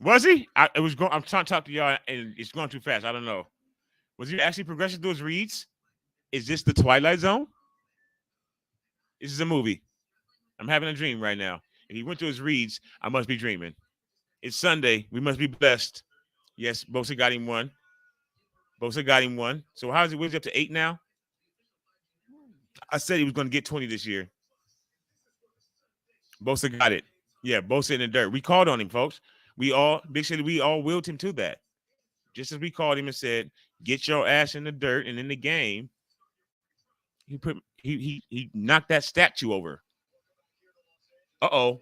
was he? It was going. I'm trying to talk to y'all, and it's going too fast. I don't know. Was he actually progressing through his reads? Is this the Twilight Zone? This is a movie. I'm having a dream right now. If he went to his reads, I must be dreaming. It's Sunday. We must be blessed. Yes, Bosa got him one. Bosa got him one. So how is it? Where's he up to 8 now? I said he was going to get 20 this year. Bosa got it. Yeah, Bosa in the dirt. We called on him, folks. Big City, we all willed him to that. Just as we called him and said, get your ass in the dirt and in the game. He knocked that statue over. Uh-oh.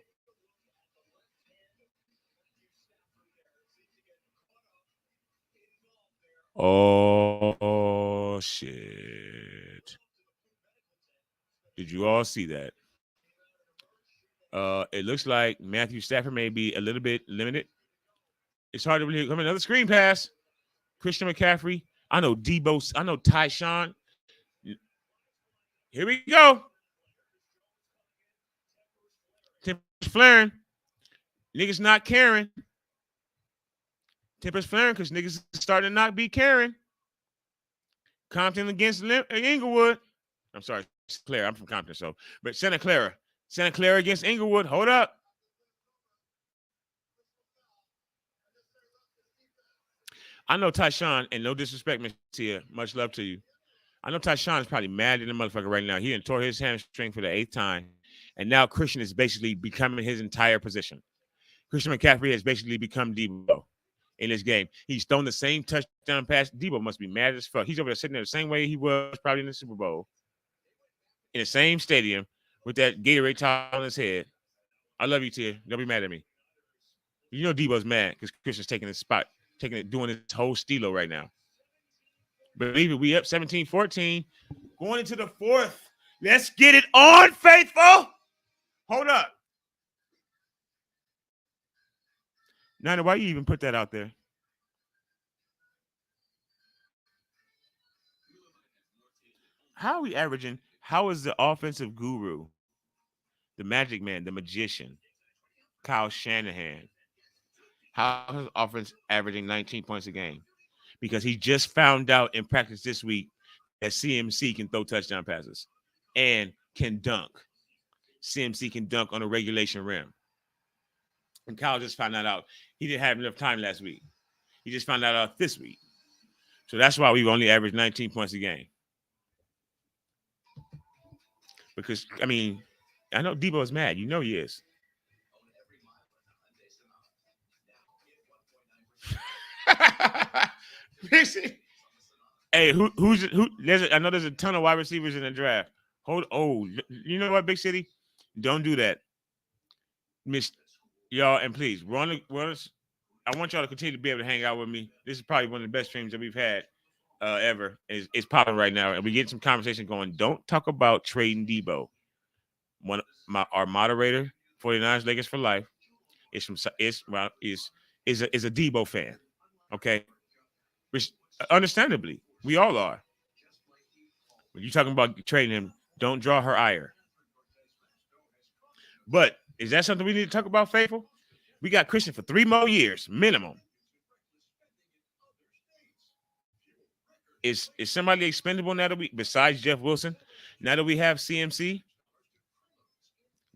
Oh, shit. Did you all see that? It looks like Matthew Stafford may be a little bit limited. It's hard to believe. Another screen pass. Christian McCaffrey. I know Debo. I know Tyshawn. Here we go. Tempers flaring. Niggas not caring. Tempers flaring because niggas starting to not be caring. Compton against Inglewood. I'm sorry, Clara. I'm from Compton, but Santa Clara. Santa Clara against Inglewood. Hold up. I know Tyshawn, and no disrespect, Miss Tia. Much love to you. I know Tyshawn is probably mad at the motherfucker right now. He done tore his hamstring for the 8th time. And now Christian is basically becoming his entire position. Christian McCaffrey has basically become Debo in this game. He's thrown the same touchdown pass. Debo must be mad as fuck. He's over there sitting there the same way he was probably in the Super Bowl. In the same stadium with that Gatorade top on his head. I love you, Tia. Don't be mad at me. You know Debo's mad because Christian's taking his spot, doing his whole stilo right now. Believe it, we up 17-14. Going into the 4th. Let's get it on, faithful. Hold up. Nana, why you even put that out there? How are we averaging? How is the offensive guru, the magic man, the magician, Kyle Shanahan, how is offense averaging 19 points a game? Because he just found out in practice this week that CMC can throw touchdown passes and can dunk. CMC can dunk on a regulation rim. And Kyle just found that out. He didn't have enough time last week. He just found that out this week. So that's why we've only averaged 19 points a game. Because, I mean, I know Debo is mad. You know he is. Hey, who? I know there's a ton of wide receivers in the draft. You know what, Big City? Don't do that, Miss y'all. And please, I want y'all to continue to be able to hang out with me. This is probably one of the best streams that we've had ever. It's popping right now, and we get some conversation going. Don't talk about trading Debo. Our moderator, 49ers Lakers for life, is a Debo fan. Okay, which understandably we all are. When you're talking about trading him, don't draw her ire. But is that something we need to talk about, Faithful? We got Christian for 3 more years, minimum. Is somebody expendable now that besides Jeff Wilson, now that we have CMC?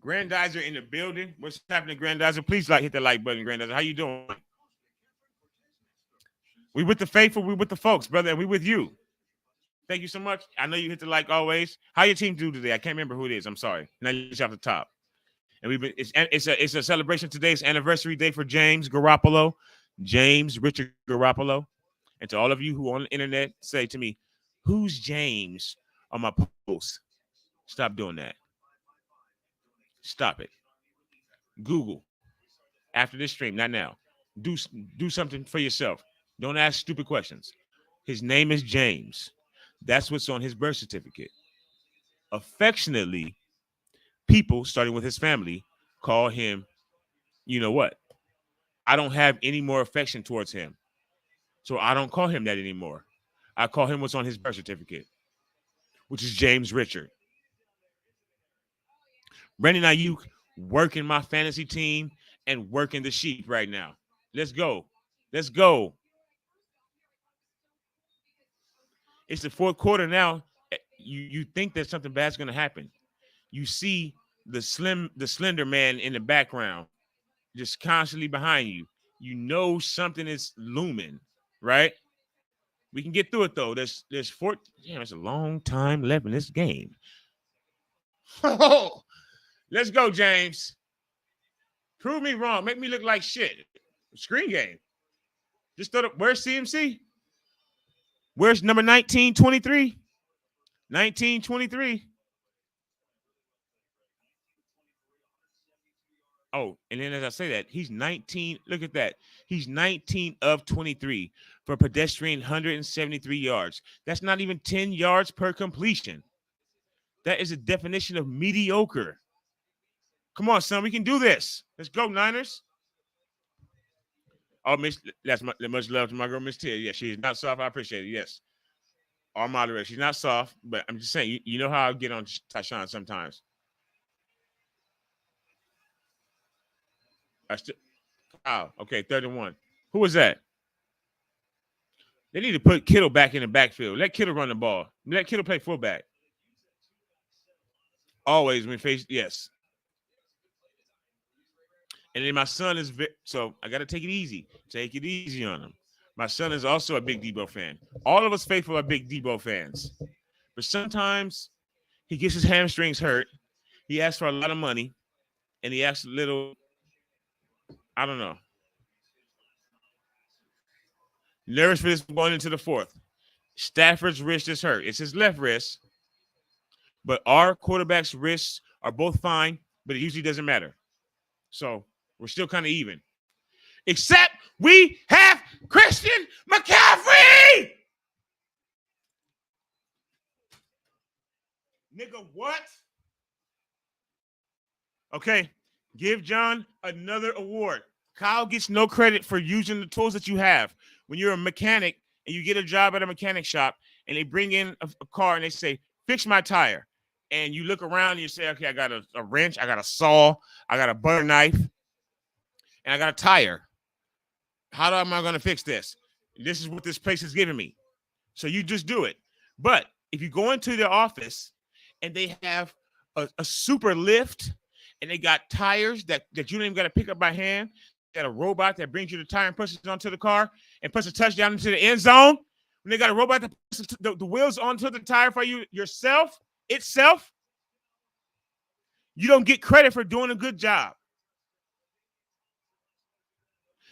Grandizer in the building. What's happening, Grandizer? Please hit the like button, Grandizer. How you doing? We with the faithful, we with the folks, brother, and we with you. Thank you so much. I know you hit the like always. How your team do today? I can't remember who it is. I'm sorry. Now you off the top. And it's a celebration today. It's anniversary day for James Garoppolo, James Richard Garoppolo. And to all of you who on the internet say to me, "Who's James?" on my post, stop doing that. Stop it. Google after this stream, not now. Do do something for yourself. Don't ask stupid questions. His name is James. That's what's on his birth certificate. Affectionately, people, starting with his family, call him, you know what? I don't have any more affection towards him. So I don't call him that anymore. I call him what's on his birth certificate, which is James Richard. Brandon Ayuk working my fantasy team and working the sheep right now. Let's go. Let's go. It's the fourth quarter now. You think that something bad's going to happen. You see the slender man in the background just constantly behind you. You know something is looming, right? We can get through it though. There's four. Damn, it's a long time left in this game. Oh, let's go, James. Prove me wrong. Make me look like shit. Screen game. Just throw the. Where's CMC? Where's number 1923? 1923. Oh, and then as I say that, he's 19. Look at that. He's 19 of 23 for pedestrian 173 yards. That's not even 10 yards per completion. That is a definition of mediocre. Come on, son. We can do this. Let's go, Niners. Oh, Miss, that's much love to my girl, Miss Tia. Yeah, she's not soft. I appreciate it. Yes. Our moderator. She's not soft, but I'm just saying, you know how I get on Tyshawn sometimes. Okay, 31. Who was that? They need to put Kittle back in the backfield. Let Kittle run the ball. Let Kittle play fullback. Always when faced, yes. And then my son is so I got to take it easy. Take it easy on him. My son is also a big Debo fan. All of us faithful are big Debo fans. But sometimes he gets his hamstrings hurt. He asks for a lot of money, and he asks a little, I don't know. Nervous for this going into the fourth. Stafford's wrist is hurt. It's his left wrist. But our quarterback's wrists are both fine, but it usually doesn't matter. So we're still kind of even. Except we have Christian McCaffrey. Nigga, what? Okay, give John another award. Kyle gets no credit for using the tools that you have. When you're a mechanic and you get a job at a mechanic shop and they bring in a car and they say, fix my tire. And you look around and you say, okay, I got a wrench, I got a saw, I got a butter knife, and I got a tire. How am I going to fix this? This is what this place is giving me. So you just do it. But if you go into their office and they have a super lift and they got tires that you don't even got to pick up by hand, they got a robot that brings you the tire and pushes it onto the car and puts a touchdown into the end zone. When they got a robot that puts the wheels onto the tire for you itself, you don't get credit for doing a good job.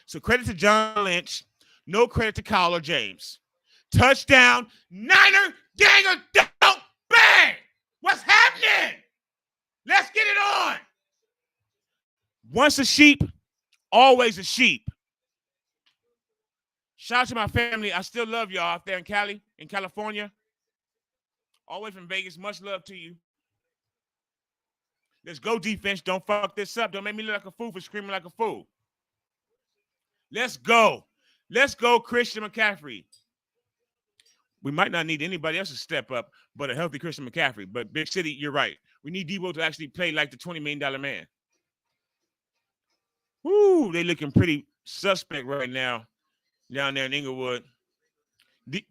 So credit to John Lynch, no credit to Kyle or James. Touchdown, Niner, ganger, don't, bang! What's happening? Let's get it on. Once a sheep, always a sheep. Shout out to my family. I still love y'all out there in Cali, in California. All the way from Vegas. Much love to you. Let's go, defense. Don't fuck this up. Don't make me look like a fool for screaming like a fool. Let's go. Let's go, Christian McCaffrey. We might not need anybody else to step up, but a healthy Christian McCaffrey. But Big City, you're right. We need Debo to actually play like the $20 million man. Woo, they looking pretty suspect right now down there in Inglewood.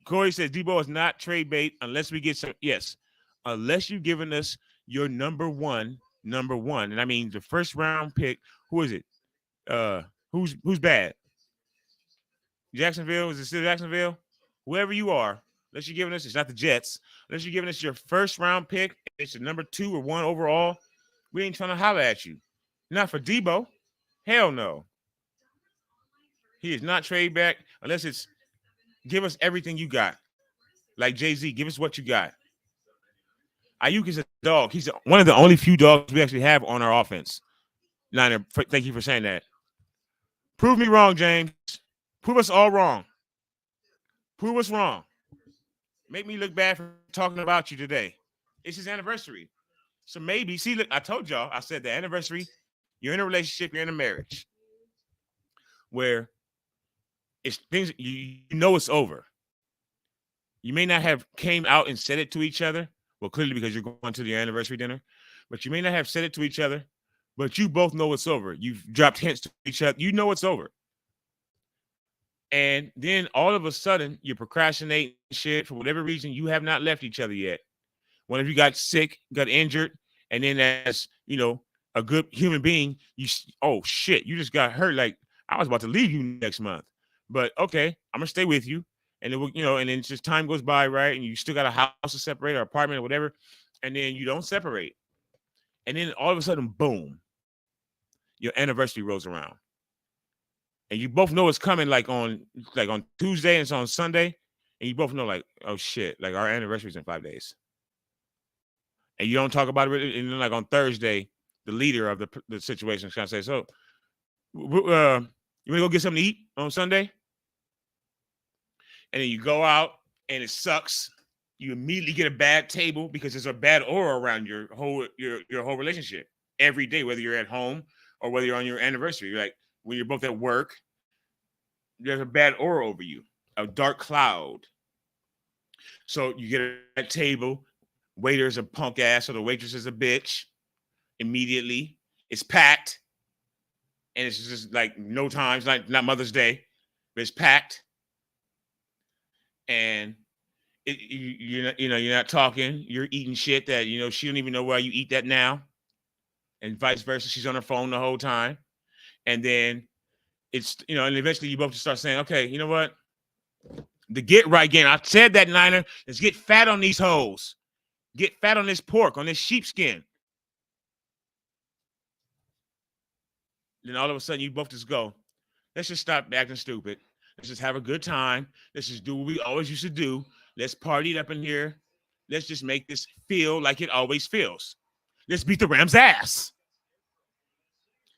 Corey says Debo is not trade bait unless we get some. Yes, unless you're giving us your number one, and I mean the first round pick. Who is it? Who's bad? Jacksonville? Is it still Jacksonville? Whoever you are, unless you're giving us, it's not the Jets. Unless you're giving us your first round pick, it's your number 2 or 1 overall. We ain't trying to holler at you. Not for Debo. Hell no. He is not trade back unless it's give us everything you got. Like Jay-Z, give us what you got. Ayuk is a dog. He's one of the only few dogs we actually have on our offense. Niner, thank you for saying that. Prove me wrong, James. Prove us all wrong. Prove us wrong. Make me look bad for talking about you today. It's his anniversary. So maybe, see, look, I told y'all, I said the anniversary, you're in a relationship, you're in a marriage where it's things you know it's over. You may not have came out and said it to each other. Well, clearly because you're going to the anniversary dinner, but you may not have said it to each other, but you both know it's over. You've dropped hints to each other. You know it's over. And then all of a sudden, you're procrastinating shit for whatever reason. You have not left each other yet. One of you got sick, got injured, and then as a good human being, oh shit, you just got hurt. Like I was about to leave you next month, but okay, I'm gonna stay with you. And then and then just time goes by, right? And you still got a house to separate, or apartment, or whatever, and then you don't separate. And then all of a sudden, boom, your anniversary rolls around. And you both know it's coming like on Tuesday and it's on Sunday. And you both know like, oh shit, like our anniversary's in 5 days. And you don't talk about it. And then like on Thursday, the leader of the situation is going to say, so you want to go get something to eat on Sunday? And then you go out and it sucks. You immediately get a bad table because there's a bad aura around your whole relationship every day, whether you're at home or whether you're on your anniversary. Like when you're both at work, there's a bad aura over you, a dark cloud. So you get a table, waiter's a punk ass, or the waitress is a bitch. Immediately, it's packed, and it's just like no times, like not Mother's Day, but it's packed, and you're not talking. You're eating shit that she don't even know why you eat that now, and vice versa. She's on her phone the whole time, and then it's and eventually you both just start saying, okay, you know what? The get right game. I said that, Niner. Let's get fat on these hoes. Get fat on this pork, on this sheepskin. Then all of a sudden you both just go, let's just stop acting stupid. Let's just have a good time. Let's just do what we always used to do. Let's party it up in here. Let's just make this feel like it always feels. Let's beat the Rams' ass.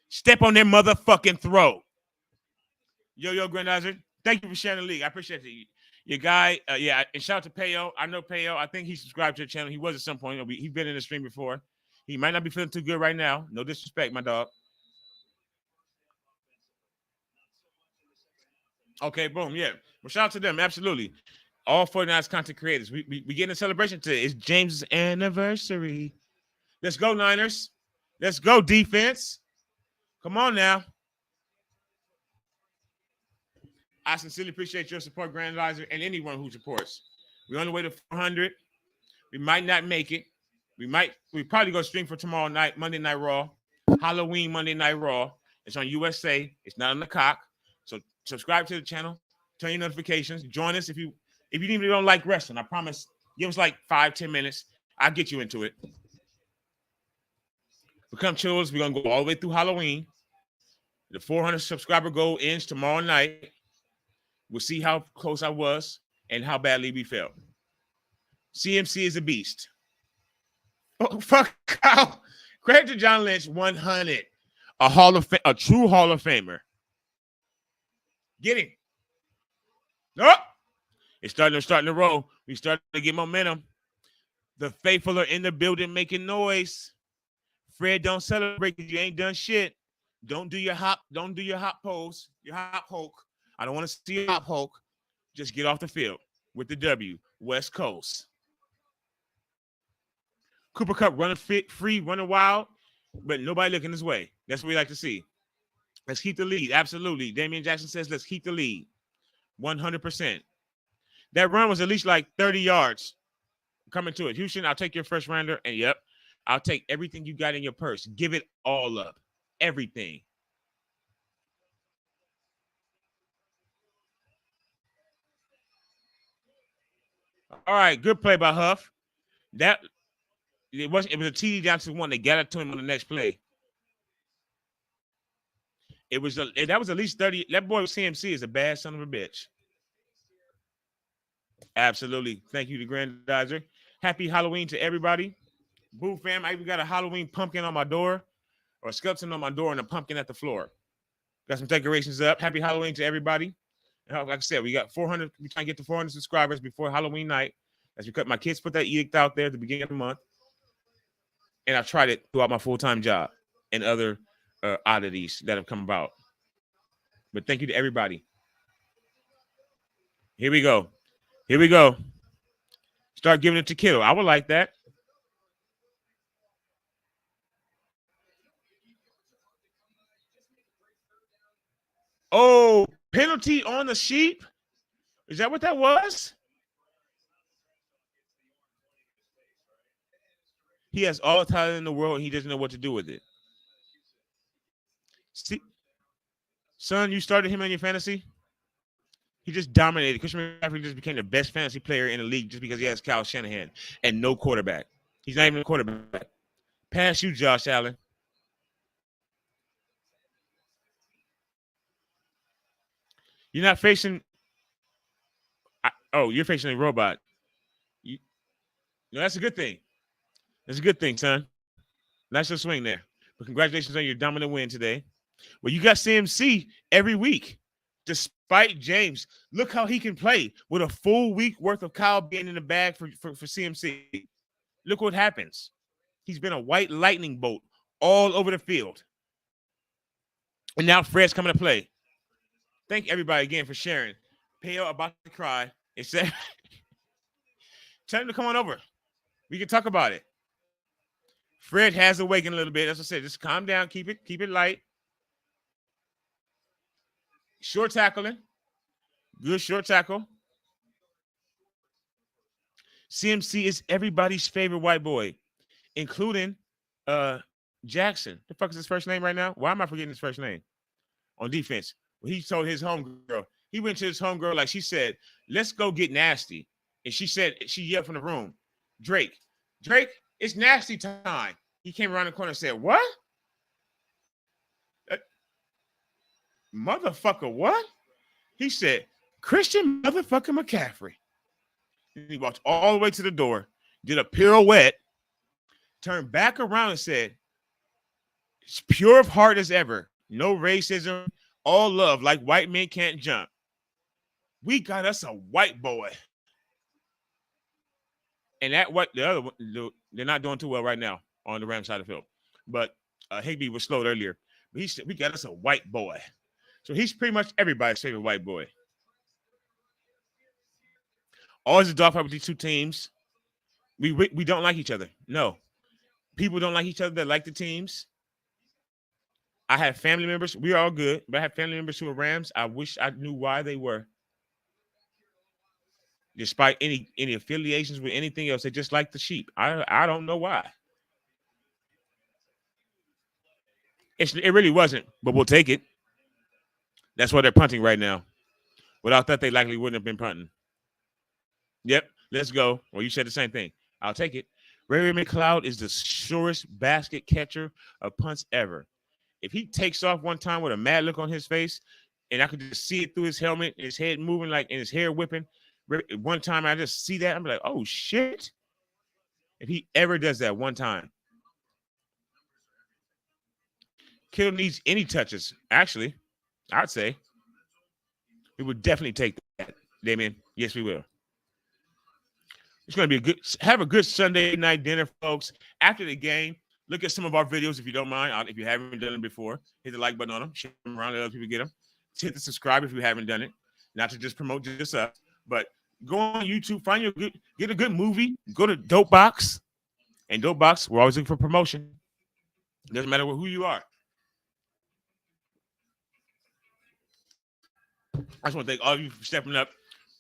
Step on their motherfucking throat. Yo, Grandizer, thank you for sharing the league. I appreciate it. Your guy, and shout out to Payo. I know Payo. I think he subscribed to the channel. He was at some point. He's been in the stream before. He might not be feeling too good right now. No disrespect, my dog. Okay, boom, yeah. Well, shout out to them, absolutely. All 49ers content creators. We getting a celebration today. It's James' anniversary. Let's go, Niners. Let's go, defense. Come on now. I sincerely appreciate your support, Grand Riser, and anyone who supports. We're on the way to 400. We might not make it. We probably go stream for tomorrow night, Monday Night Raw, Halloween Monday Night Raw. It's on USA. It's not on the cock. So subscribe to the channel, turn your notifications, join us if you even don't like wrestling. I promise. Give us like 5-10 minutes. I'll get you into it. Become chills. We're gonna go all the way through Halloween. The 400 subscriber goal ends tomorrow night. We'll see how close I was and how badly we felt. CMC is a beast. Oh, fuck out. Credit to John Lynch, 100. A true Hall of Famer. Get him. Nope. It's starting to roll. We starting to get momentum. The faithful are in the building making noise. Fred, don't celebrate because you ain't done shit. Don't do your hop pose, your hop Hulk. I don't want to see a hop Hulk. Just get off the field with the W. West Coast. Cooper Kupp running free, running wild, but nobody looking his way. That's what we like to see. Let's keep the lead. Absolutely. Damian Jackson says, let's keep the lead. 100%. That run was at least like 30 yards coming to it. Houston, I'll take your first rounder. And yep, I'll take everything you got in your purse. Give it all up. Everything. All right, good play by Huff. It was a TD down to one. They got it to him on the next play. That was at least 30. That boy CMC is a bad son of a bitch. Absolutely. Thank you to Grandizer. Happy Halloween to everybody. Boo fam, I even got a Halloween pumpkin on my door, or a skeleton on my door and a pumpkin at the floor. Got some decorations up. Happy Halloween to everybody. And like I said, we got 400. We trying to get to 400 subscribers before Halloween night. As we cut, my kids put that edict out there at the beginning of the month, and I've tried it throughout my full-time job and other oddities that have come about. But thank you to everybody. Here we go. Here we go. Start giving it to Kittle. I would like that. Oh, penalty on the sheep? Is that what that was? He has all the talent in the world, and he doesn't know what to do with it. See, son, you started him in your fantasy? He just dominated. Christian McCaffrey just became the best fantasy player in the league just because he has Kyle Shanahan and no quarterback. He's not even a quarterback. Pass you, Josh Allen. You're not facing. You're facing a robot. That's a good thing. That's a good thing, son. Nice little swing there. But congratulations on your dominant win today. Well, you got CMC every week. Despite James, look how he can play with a full week worth of Kyle being in the bag for CMC. Look what happens. He's been a white lightning bolt all over the field. And now Fred's coming to play. Thank everybody again for sharing. Pale about to cry. It said, tell him to come on over. We can talk about it. Fred has awakened a little bit. As I said, just calm down. Keep it light. Short tackling. Good short tackle. CMC is everybody's favorite white boy, including Jackson. The fuck is his first name right now? Why am I forgetting his first name? On defense. Well, he told his homegirl. He went to his homegirl, like she said, let's go get nasty. And she yelled from the room, Drake, it's nasty time. He came around the corner and said, what? Motherfucker, what? He said, Christian motherfucker McCaffrey. And he walked all the way to the door, did a pirouette, turned back around and said, it's pure of heart as ever. No racism, all love, like white men can't jump. We got us a white boy. And that what the other one, they're not doing too well right now on the Rams side of the field. But Higbee was slowed earlier. But he said, we got us a white boy. So he's pretty much everybody's favorite white boy. Always a dogfight with these two teams. We don't like each other. No. People don't like each other that like the teams. I have family members. We're all good. But I have family members who are Rams. I wish I knew why they were. Despite any affiliations with anything else, they just like the sheep. I don't know why. It really wasn't, but we'll take it. That's why they're punting right now. Without that, they likely wouldn't have been punting. Yep, let's go. Well, you said the same thing. I'll take it. Ray McLeod is the surest basket catcher of punts ever. If he takes off one time with a mad look on his face, and I could just see it through his helmet, his head moving like, and his hair whipping. One time I just see that, I'm like, oh shit. If he ever does that one time. Kittle needs any touches. Actually, I'd say we would definitely take that, Damien. Yes, we will. It's going to be have a good Sunday night dinner, folks. After the game, look at some of our videos if you don't mind. If you haven't done it before, hit the like button on them, share them around, let other people get them. Hit the subscribe if you haven't done it. Not to just promote just us, but go on YouTube, get a good movie, go to Dope Box. And Dope Box, we're always looking for promotion. It doesn't matter who you are. I just want to thank all of you for stepping up.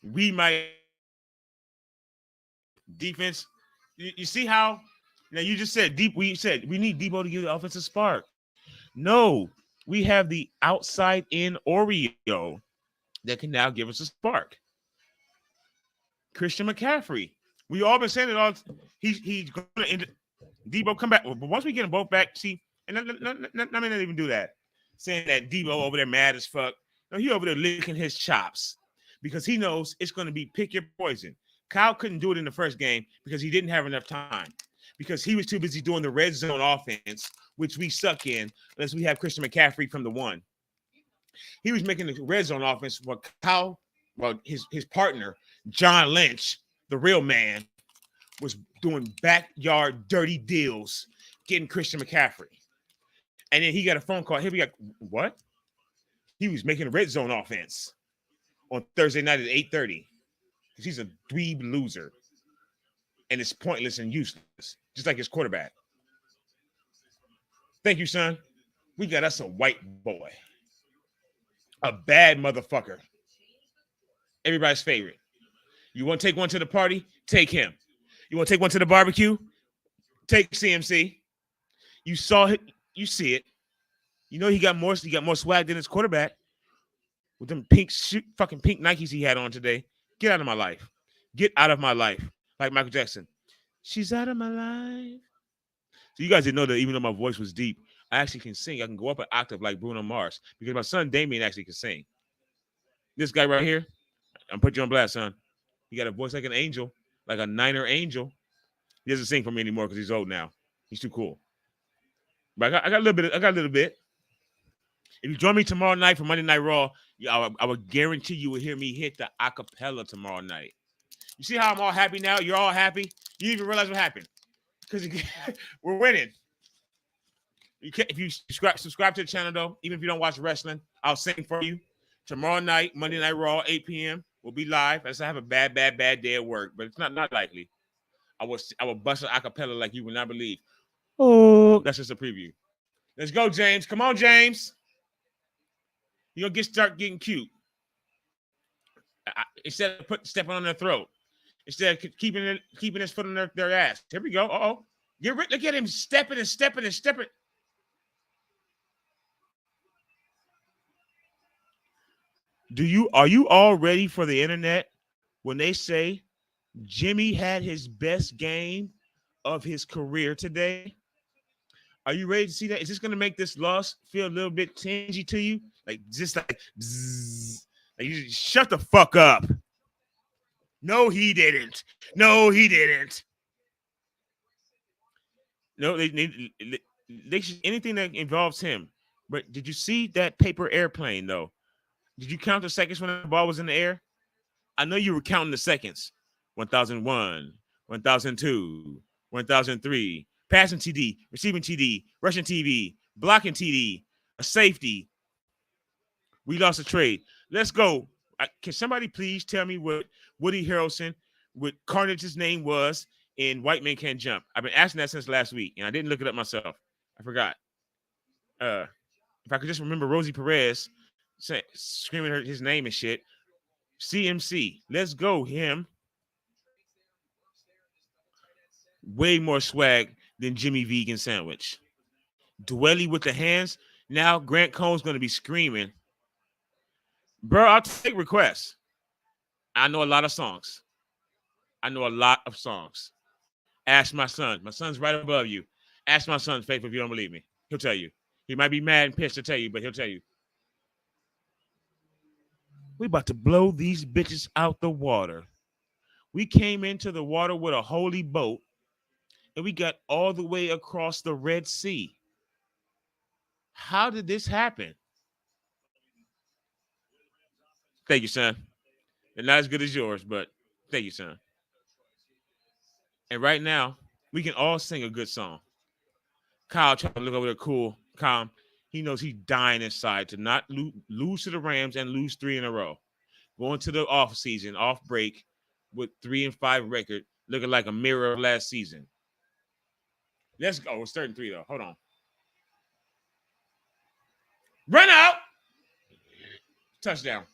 We might defense. You see how now you just said deep. We said we need Debo to give the offensive spark. No, we have the outside in Oreo that can now give us a spark. Christian McCaffrey. We all been saying it all. He's going to end. Debo come back, but once we get them both back, see, and let me not even do that. saying that Debo over there mad as fuck. No, he over there licking his chops because he knows it's going to be pick your poison. Kyle couldn't do it in the first game because he didn't have enough time because he was too busy doing the red zone offense, which we suck in unless we have Christian McCaffrey from the one. He was making the red zone offense while Kyle, well, his partner, John Lynch, the real man, was doing backyard dirty deals, getting Christian McCaffrey. And then he got a phone call. Here we got, what? He was making a red zone offense on Thursday night at 8:30. Because he's a dweeb loser. And it's pointless and useless, just like his quarterback. Thank you, son. We got us a white boy. A bad motherfucker. Everybody's favorite. You want to take one to the party? Take him. You want to take one to the barbecue? Take CMC. You saw it. You see it. You know he got more swag than his quarterback with them fucking pink Nikes he had on today. Get out of my life. Get out of my life. Like Michael Jackson. She's out of my life. So you guys didn't know that even though my voice was deep, I actually can sing. I can go up an octave like Bruno Mars because my son Damien actually can sing. This guy right here, I'm putting you on blast, son. He got a voice like an angel, like a Niner angel. He doesn't sing for me anymore because he's old now. He's too cool. But I got a little bit. I got a little bit. If you join me tomorrow night for Monday Night Raw, I would guarantee you will hear me hit the acapella tomorrow night. You see how I'm all happy now? You're all happy. You didn't even realize what happened because we're winning. You can't, if you subscribe to the channel though, even if you don't watch wrestling, I'll sing for you tomorrow night. Monday Night Raw, 8 p.m. We'll be live. Unless I have a bad day at work, but it's not likely. I will bust an acapella like you would not believe. Oh, that's just a preview. Let's go, James. Come on, James. You're gonna start getting cute. Instead of stepping on their throat. Instead of keeping his foot on their ass. Here we go. Uh-oh. Look at him stepping. Are you all ready for the internet when they say Jimmy had his best game of his career today? Are you ready to see that? Is this going to make this loss feel a little bit tingy to you? Like, just like, bzzz. Like you just shut the fuck up. No, he didn't. No, they should, anything that involves him. But did you see that paper airplane, though? Did you count the seconds when the ball was in the air? I know you were counting the seconds. 1001, 1002, 1003. Passing TD, receiving TD, rushing TD, blocking TD, a safety. We lost a trade. Let's go. Can somebody please tell me what Woody Harrelson, what Carnage's name was in White Men Can't Jump? I've been asking that since last week, and I didn't look it up myself. I forgot. If I could just remember Rosie Perez screaming his name and shit. CMC. Let's go, him. Way more swag than Jimmy Vegan Sandwich. Dwelly with the hands. Now Grant Cohn's going to be screaming. Bro, I'll take requests. I know a lot of songs. Ask my son. My son's right above you. Ask my son, Faith, if you don't believe me. He'll tell you. He might be mad and pissed to tell you, but he'll tell you. We about to blow these bitches out the water. We came into the water with a holy boat, and we got all the way across the Red Sea. How did this happen? Thank you, son. And not as good as yours, but thank you, son. And right now, we can all sing a good song. Kyle trying to look over there cool, calm. He knows he's dying inside to not lose to the Rams and lose 3 in a row. Going to the off break with 3-5 record, looking like a mirror of last season. Let's go. It's 3rd-3 though. Hold on. Run out. Touchdown.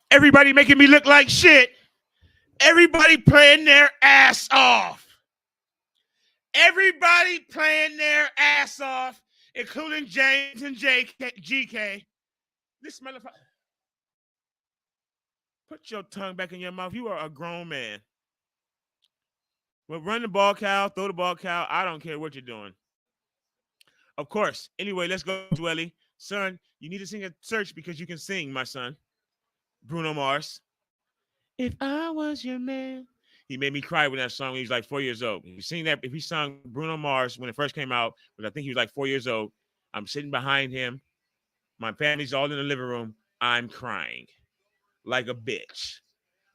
Everybody making me look like shit. Everybody playing their ass off. Everybody playing their ass off, including James and GK. This motherfucker. Put your tongue back in your mouth. You are a grown man. Well, run the ball, Cal. Throw the ball, Cal. I don't care what you're doing. Of course. Anyway, let's go, Dwelly. Son, you need to sing a search because you can sing, my son. Bruno Mars. If I was your man. He made me cry with that song when he was like 4 years old. If you sing that, if he sung Bruno Mars when it first came out, but I think he was like 4 years old, I'm sitting behind him. My family's all in the living room. I'm crying like a bitch.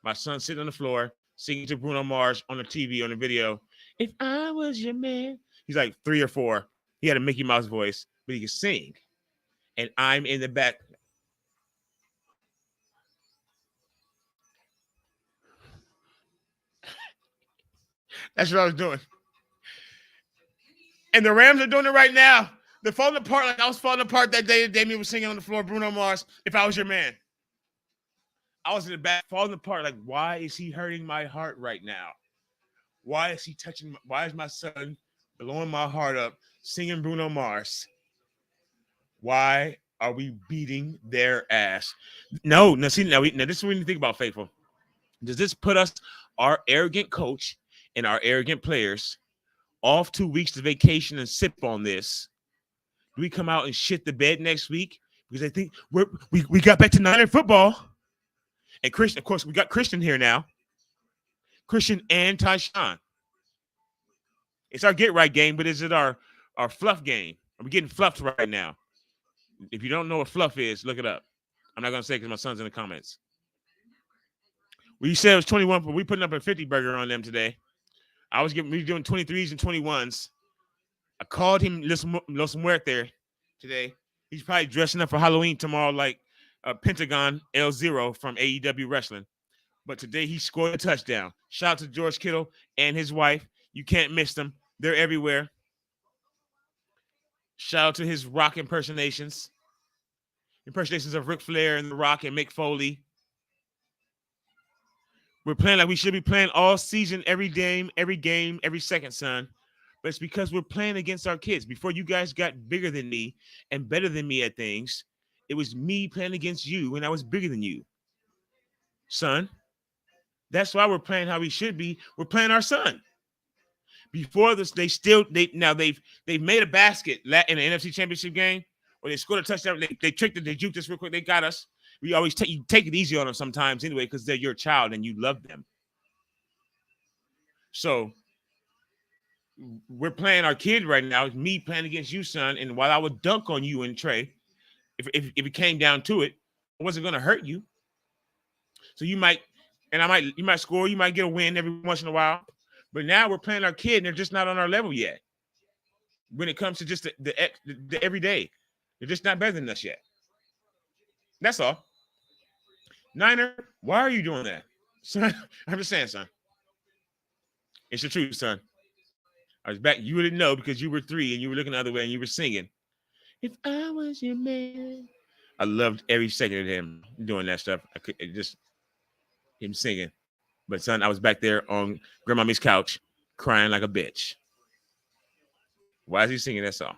My son's sitting on the floor singing to Bruno Mars on the TV on the video. If I was your man. He's like 3 or 4. He had a Mickey Mouse voice, but he could sing. And I'm in the back. That's what I was doing. And the Rams are doing it right now. They're falling apart like I was falling apart that day that Damien was singing on the floor, Bruno Mars, If I Was Your Man. I was in the back falling apart like, why is he hurting my heart right now? Why is he touching, why is my son blowing my heart up singing Bruno Mars? Why are we beating their ass? No, now see, now this is what we need to think about, Faithful. Does this put us, our arrogant coach and our arrogant players, off 2 weeks to vacation and sip on this? Do we come out and shit the bed next week because I think we got back to Niner football? And Christian, of course, we got Christian here now. Christian and Tyshawn. It's our get right game, but is it our fluff game? Are we getting fluffed right now? If you don't know what fluff is, look it up. I'm not gonna say because my son's in the comments. Well, you said it was 21, but we putting up a 50 burger on them today. We doing 23s and 21s. I called him Los Muertes today. He's probably dressing up for Halloween tomorrow like Pentagon L0 from AEW Wrestling. But today he scored a touchdown. Shout out to George Kittle and his wife. You can't miss them. They're everywhere. Shout out to his Rock impersonations. Impersonations of Ric Flair and The Rock and Mick Foley. We're playing like we should be playing all season, every game, every second, son. But it's because we're playing against our kids. Before you guys got bigger than me and better than me at things, it was me playing against you when I was bigger than you. Son, that's why we're playing how we should be. We're playing our son. Before this, they've made a basket in the NFC Championship game, or they scored a touchdown. They tricked it, they juked us real quick. They got us. We always take it easy on them sometimes anyway, because they're your child and you love them. So we're playing our kid right now. It's me playing against you, son. And while I would dunk on you and Trey, if it came down to it, I wasn't going to hurt you. So you might score, you might get a win every once in a while. But now we're playing our kid, and they're just not on our level yet. When it comes to just the everyday, they're just not better than us yet. That's all. Niner, why are you doing that? Son, I'm just saying, son. It's the truth, son. I was back. You didn't know because you were 3 and you were looking the other way and you were singing. If I was your man. I loved every second of him doing that stuff. Just him singing. But, son, I was back there on Grandmommy's couch crying like a bitch. Why is he singing that song?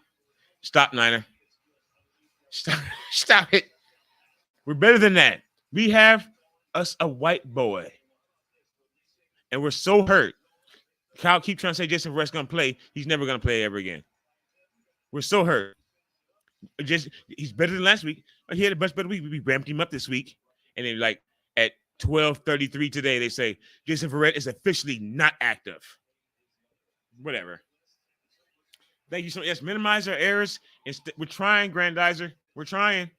Stop, Niner. Stop it. We're better than that. We have us a white boy. And we're so hurt. Kyle keep trying to say Jason Verrett's going to play. He's never going to play ever again. We're so hurt. He's better than last week. He had a much better week. We ramped him up this week. And then, like, at 12:33 today, they say Jason Verrett is officially not active. Whatever. Thank you so much. Yes, minimize our errors. We're trying, Grandizer. We're trying.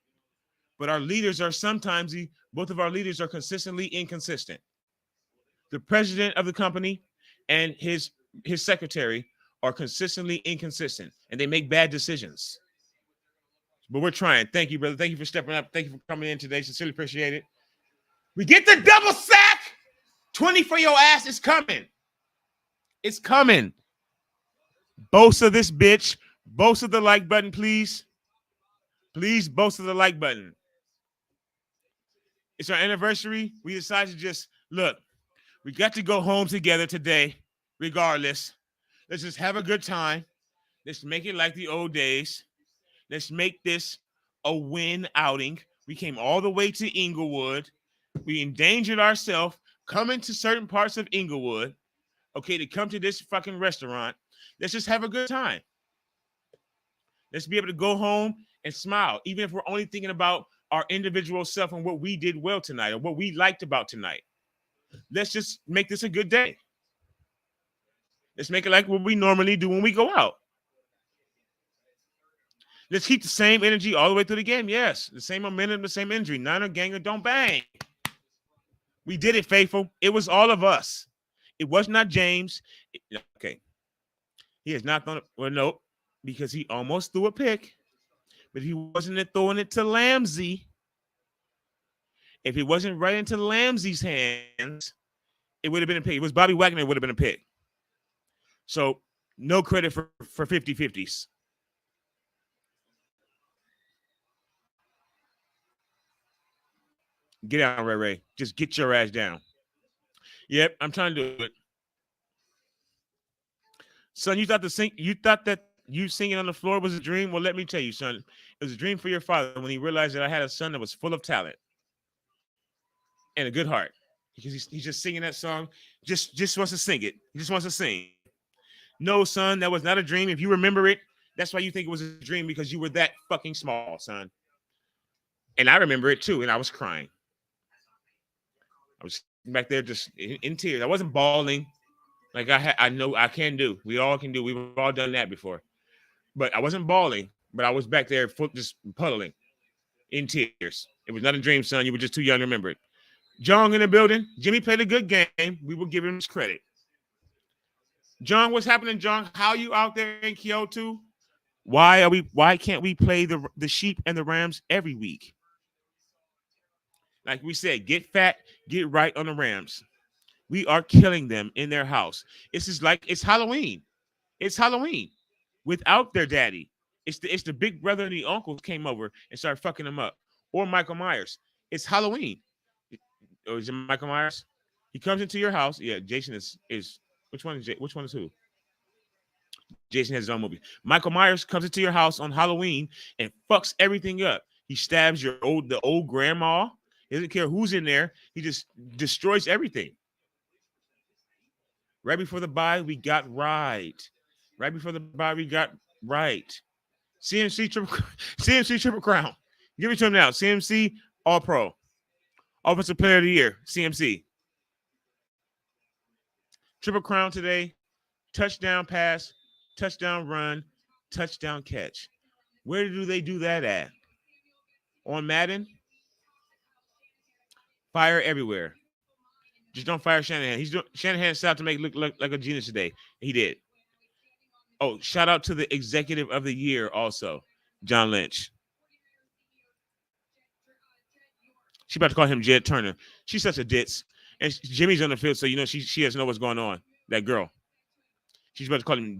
But our leaders are sometimes, both of our leaders are consistently inconsistent. The president of the company and his secretary are consistently inconsistent, and they make bad decisions. But we're trying. Thank you, brother. Thank you for stepping up. Thank you for coming in today. Sincerely appreciate it. We get the double sack. 20 for your ass is coming. It's coming. Boast of this bitch. Boast of the like button, please. Please boast of the like button. It's our anniversary. We decided to just, look, we got to go home together today, regardless. Let's just have a good time. Let's make it like the old days. Let's make this a win outing. We came all the way to Inglewood. We endangered ourselves coming to certain parts of Inglewood. okay, to come to this fucking restaurant. Let's just have a good time. Let's be able to go home and smile, even if we're only thinking about our individual self and what we did well tonight or what we liked about tonight. Let's just make this a good day. Let's make it like what we normally do when we go out. Let's keep the same energy all the way through the game. Yes, the same momentum, the same energy. Niner ganger, don't bang. We did it, faithful. It was all of us. It was not James. Okay. He has not thrown it. Well, no, because he almost threw a pick. But he wasn't throwing it to Lamsey. If he wasn't right into Lamsey's hands, it would have been a pick. It was Bobby Wagner, it would have been a pick. So no credit for 50-50s. Get down, Ray Ray. Just get your ass down. Yep, I'm trying to do it. Son, you thought that you singing on the floor was a dream? Well, let me tell you, son, it was a dream for your father when he realized that I had a son that was full of talent and a good heart. Because he's just singing that song, just wants to sing it. He just wants to sing. No, son, that was not a dream. If you remember it, that's why you think it was a dream, because you were that fucking small, son. And I remember it too, and I was crying. I was back there just in tears. I wasn't bawling like I know I can do. We all can do. We've all done that before. But I wasn't bawling, but I was back there just puddling in tears. It was not a dream, son. You were just too young to remember it. John in the building. Jimmy played a good game. We will give him his credit. John, what's happening, John? How you out there in Kyoto? Why can't we play the sheep and the Rams every week? Like we said, get fat, get right on the Rams. We are killing them in their house. It's just like it's Halloween. It's Halloween without their daddy. It's the big brother and the uncles came over and started fucking them up. Or Michael Myers. It's Halloween. Or is it Michael Myers? He comes into your house. Yeah, Jason is which one is who? Jason has his own movie. Michael Myers comes into your house on Halloween and fucks everything up. He stabs the old grandma. He doesn't care who's in there. He just destroys everything. Right before the bye, we got right. Right before the bye, we got right. CMC triple crown. Give it to him now. CMC All Pro, Offensive Player of the Year. CMC triple crown today. Touchdown pass, touchdown run, touchdown catch. Where do they do that at? On Madden? Fire everywhere. Just don't fire Shanahan. Shanahan set out to make it look like a genius today. He did. Oh, shout out to the executive of the year also, John Lynch. She about to call him Jed Turner. She's such a ditz. And Jimmy's on the field, so you know she doesn't know what's going on. That girl. She's about to call him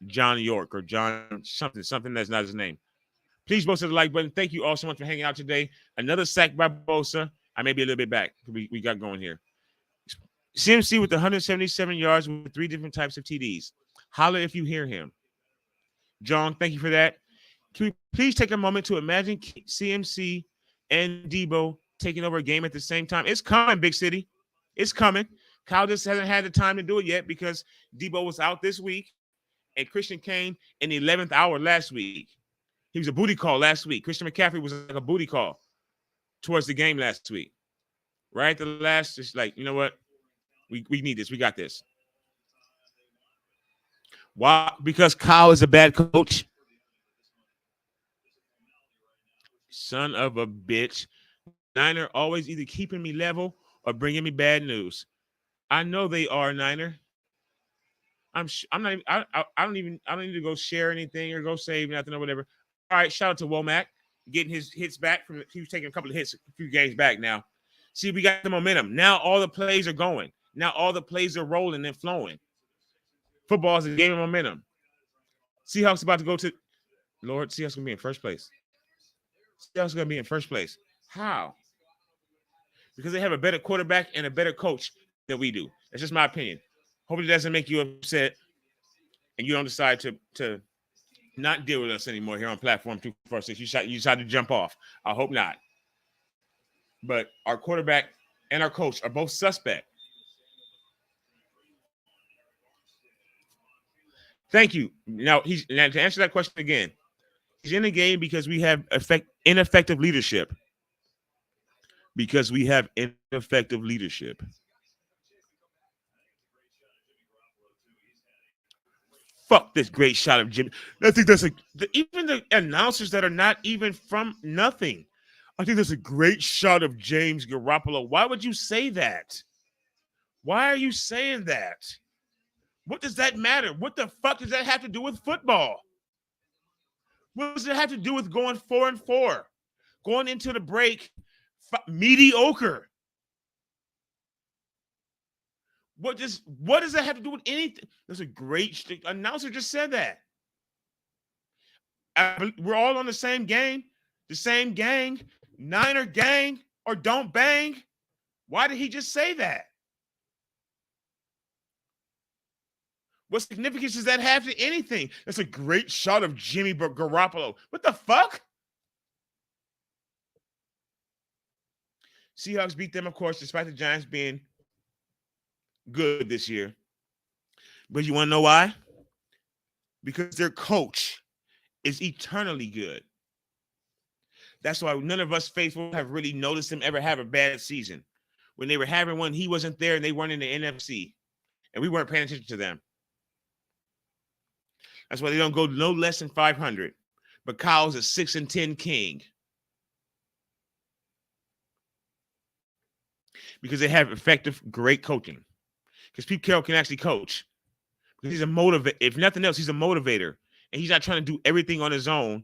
John York or John something that's not his name. Please both hit the like button. Thank you all so much for hanging out today. Another sack by Bosa. I may be a little bit back. We got going here. CMC with 177 yards with 3 different types of TDs. Holler if you hear him. John, thank you for that. Can we please take a moment to imagine CMC and Debo taking over a game at the same time? It's coming, Big City. It's coming. Kyle just hasn't had the time to do it yet because Debo was out this week and Christian came in the 11th hour last week. He was a booty call last week. Christian McCaffrey was like a booty call towards the game last week. Right? The last, just like, you know what? We need this. We got this. Why? Because Kyle is a bad coach. Son of a bitch. Niner always either keeping me level or bringing me bad news. I know they are, Niner. I'm not even, I don't need to go share anything or go save nothing or whatever. All right, shout out to Womack getting his hits back from he was taking a couple of hits a few games back now. See, we got the momentum. Now all the plays are going. Now all the plays are rolling and flowing. Football is a game of momentum. Seahawks about to go to Lord, Seahawks gonna be in first place. Seahawks gonna be in first place. How? Because they have a better quarterback and a better coach than we do. That's just my opinion. Hope it doesn't make you upset and you don't decide to not deal with us anymore here on Platform 246. You decide to jump off. I hope not. But our quarterback and our coach are both suspect. Thank you. Now to answer that question again. He's in the game because we have ineffective leadership. Because we have ineffective leadership. Fuck this great shot of Jimmy. I think even the announcers that are not even from nothing. I think that's a great shot of James Garoppolo. Why would you say that? Why are you saying that? What does that matter? What the fuck does that have to do with football? What does it have to do with going 4-4? Going into the break, mediocre. What does that have to do with anything? That's a great announcer just said that. We're all on the same game, the same gang, Niner gang, or don't bang. Why did he just say that? What significance does that have to anything? That's a great shot of Jimmy Garoppolo. What the fuck? Seahawks beat them, of course, despite the Giants being good this year. But you want to know why? Because their coach is eternally good. That's why none of us faithful have really noticed him ever have a bad season. When they were having one, he wasn't there and they weren't in the NFC. And we weren't paying attention to them. That's why they don't go no less than 500. But Kyle's a 6-10 king. Because they have effective, great coaching. Because Pete Carroll can actually coach. Because he's a motivator. If nothing else, he's a motivator. And he's not trying to do everything on his own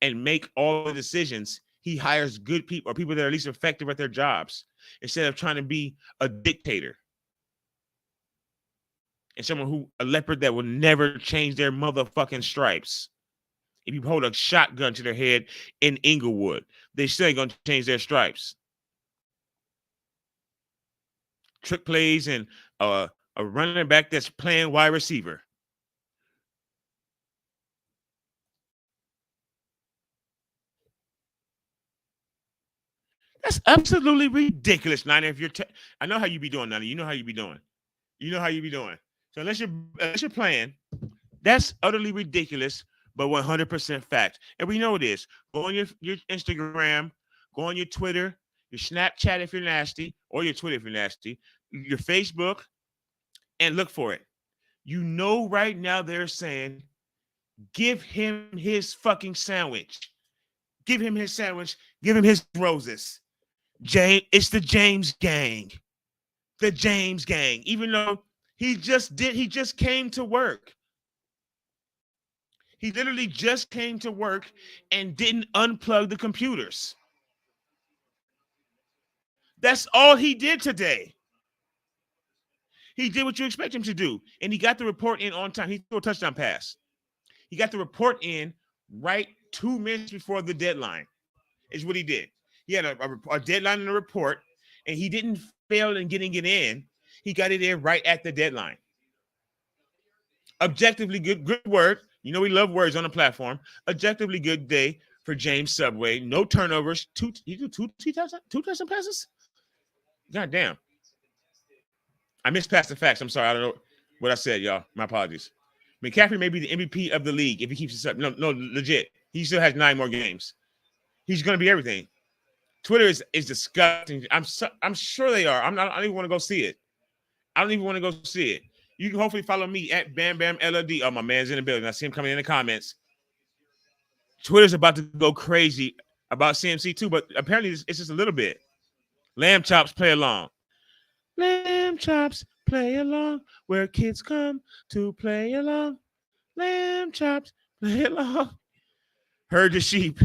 and make all the decisions. He hires good people or people that are at least effective at their jobs instead of trying to be a dictator. And a leopard that will never change their motherfucking stripes. If you hold a shotgun to their head in Inglewood, they still ain't going to change their stripes. Trick plays and a running back that's playing wide receiver. That's absolutely ridiculous, Niner. If you're, I know how you be doing, Niner. You know how you be doing. You know how you be doing. So unless you're playing, that's utterly ridiculous, but 100% fact. And we know it is. Go on your Instagram, go on your Twitter, your Snapchat if you're nasty, or your Twitter if you're nasty, your Facebook, and look for it. You know right now they're saying, give him his fucking sandwich. Give him his sandwich. Give him his roses. It's the James gang. The James gang. Even though he just came to work. He literally just came to work and didn't unplug the computers. That's all he did today. He did what you expect him to do. And he got the report in on time. He threw a touchdown pass. He got the report in right 2 minutes before the deadline, is what he did. He had a deadline in the report, and he didn't fail in getting it in. He got it in right at the deadline. Objectively good word. You know we love words on the platform. Objectively good day for James Subway. No turnovers. Two touchdown passes? God damn. I mispast the facts. I'm sorry. I don't know what I said, y'all. My apologies. McCaffrey may be the MVP of the league if he keeps this up. No, legit. He still has 9 more games. He's going to be everything. Twitter is disgusting. I'm sure they are. I don't even want to go see it. I don't even want to go see it. You can hopefully follow me at Bam Bam LLD. Oh, my man's in the building. I see him coming in the comments. Twitter's about to go crazy about CMC too, but apparently it's just a little bit. Lamb chops play along. Lamb chops play along where kids come to play along. Lamb chops play along. Herd the sheep.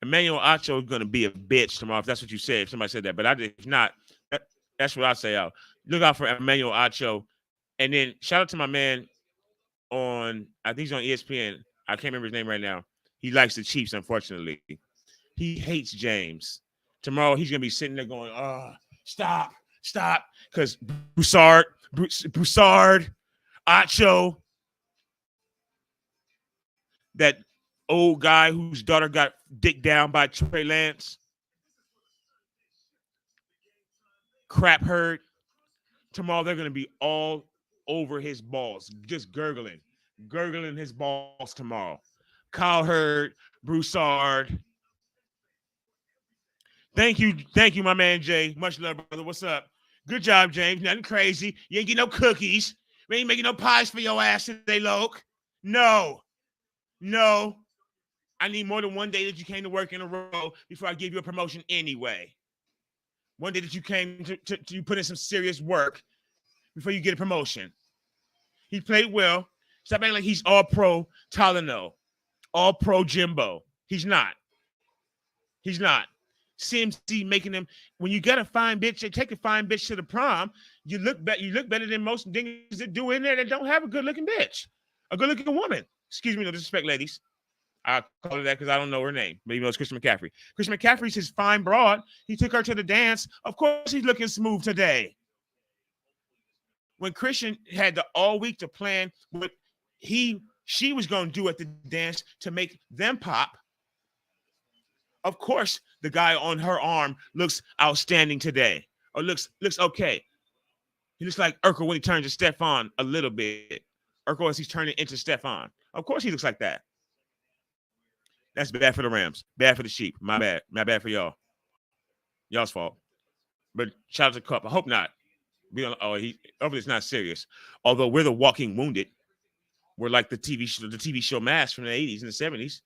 Emmanuel Acho is going to be a bitch tomorrow if that's what you said. If somebody said that, but if not, that's what I say out. Look out for Emmanuel Acho. And then shout out to my man I think he's on ESPN. I can't remember his name right now. He likes the Chiefs, unfortunately. He hates James. Tomorrow he's going to be sitting there going, stop. Because Broussard, Acho, that old guy whose daughter got dicked down by Trey Lance. Crap herd. Tomorrow they're going to be all over his balls, just gurgling his balls tomorrow. Kyle Hurd, Broussard. Thank you, my man Jay. Much love, brother. What's up? Good job, James. Nothing crazy. You ain't get no cookies. We ain't making no pies for your ass today, Loke. No. I need more than one day that you came to work in a row before I give you a promotion anyway. One day that you came to put in some serious work before you get a promotion. He played well. Stop acting like he's all pro Talano, all pro Jimbo. He's not. CMC making them, when you got a fine bitch, they take a fine bitch to the prom. You look better than most niggas that do in there that don't have a good looking bitch, a good looking woman. Excuse me, no disrespect, ladies. I call her that because I don't know her name, but even though it's Christian McCaffrey. Christian McCaffrey's his fine broad. He took her to the dance. Of course, he's looking smooth today. When Christian had the all week to plan what she was going to do at the dance to make them pop, of course, the guy on her arm looks outstanding today, or looks okay. He looks like Urkel when he turns to Stefan a little bit. Urkel as he's turning into Stefan. Of course, he looks like that. That's bad for the Rams. Bad for the sheep. My bad. My bad for y'all. Y'all's fault. But shout out to Cup. I hope not. Hopefully it's not serious. Although we're the walking wounded. We're like the TV show Mask from the 80s and the 70s.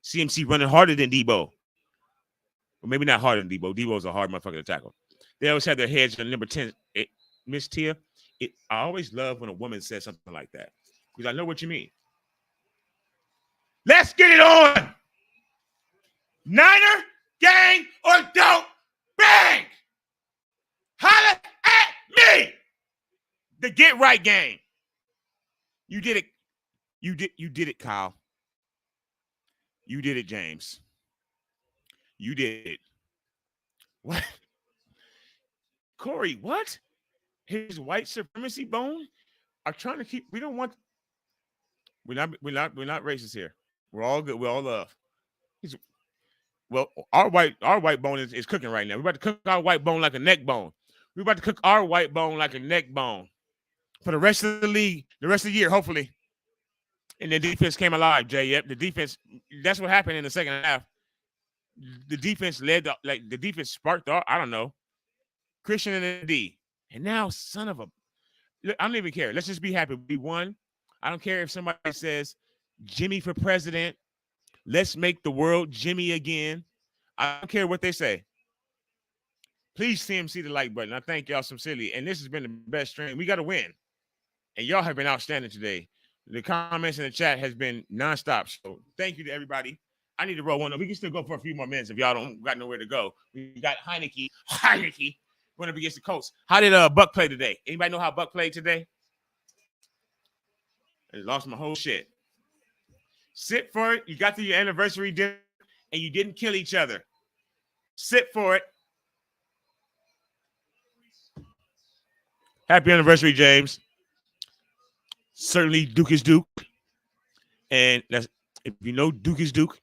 CMC running harder than Debo. Well, maybe not harder than Debo. Debo's a hard motherfucker to tackle. They always have their heads on number 10. Miss Tia, I always love when a woman says something like that. Because I know what you mean. Let's get it on. Niner, gang, or don't. Bang! Holla at me. The Get Right game. You did it. You did it, Kyle. You did it, James. You did it. What? Corey, what? His white supremacy bone are trying to keep. We don't want. We're not racist here. We're all good. We're all love. Our white bone is cooking right now. We're about to cook our white bone like a neck bone. We're about to cook our white bone like a neck bone for the rest of the league, the rest of the year, hopefully. And the defense came alive, Jay. Yep, the defense. That's what happened in the second half. The defense the defense sparked off. I don't know. Christian and the D. And now, son of a. I don't even care. Let's just be happy. We won. I don't care if somebody says Jimmy for president. Let's make the world Jimmy again. I don't care what they say. Please CMC the like button. I thank y'all sincerely. And this has been the best stream. We got to win. And y'all have been outstanding today. The comments in the chat has been nonstop. So thank you to everybody. I need to roll one up. We can still go for a few more minutes if y'all don't got nowhere to go. We got Heineke going up against the Colts. How did Buck play today? Anybody know how Buck played today? I lost my whole shit. Sit for it. You got to your anniversary dinner and you didn't kill each other. Sit for it. Happy anniversary, James. Certainly Duke is Duke. And that's if you know Duke is Duke,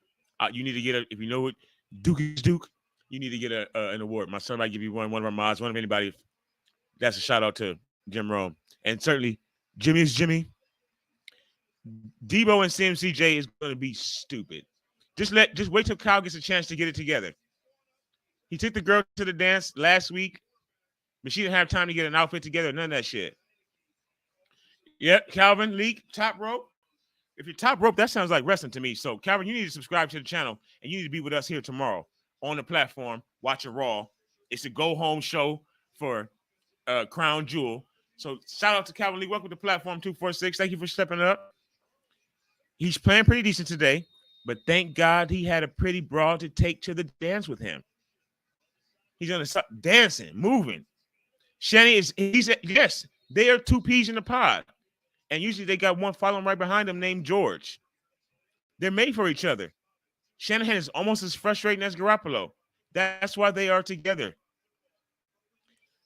you need to get if you know what Duke is Duke, you need to get an award. My son might give you one of our mods, one of anybody. That's a shout out to Jim Rome. And certainly Jimmy is Jimmy. Debo and CMCJ is going to be stupid. Just wait till Kyle gets a chance to get it together. He took the girl to the dance last week, but she didn't have time to get an outfit together. None of that shit. Yep, Calvin, Leak, top rope. If you're top rope, that sounds like wrestling to me. So, Calvin, you need to subscribe to the channel, and you need to be with us here tomorrow on the platform watching Raw. It's a go-home show for Crown Jewel. So, shout out to Calvin Lee. Welcome to Platform 246. Thank you for stepping up. He's playing pretty decent today, but thank God he had a pretty broad to take to the dance with him. He's going to start dancing, moving. Shanny yes, they are two peas in the pod. And usually they got one following right behind them named George. They're made for each other. Shanahan is almost as frustrating as Garoppolo. That's why they are together.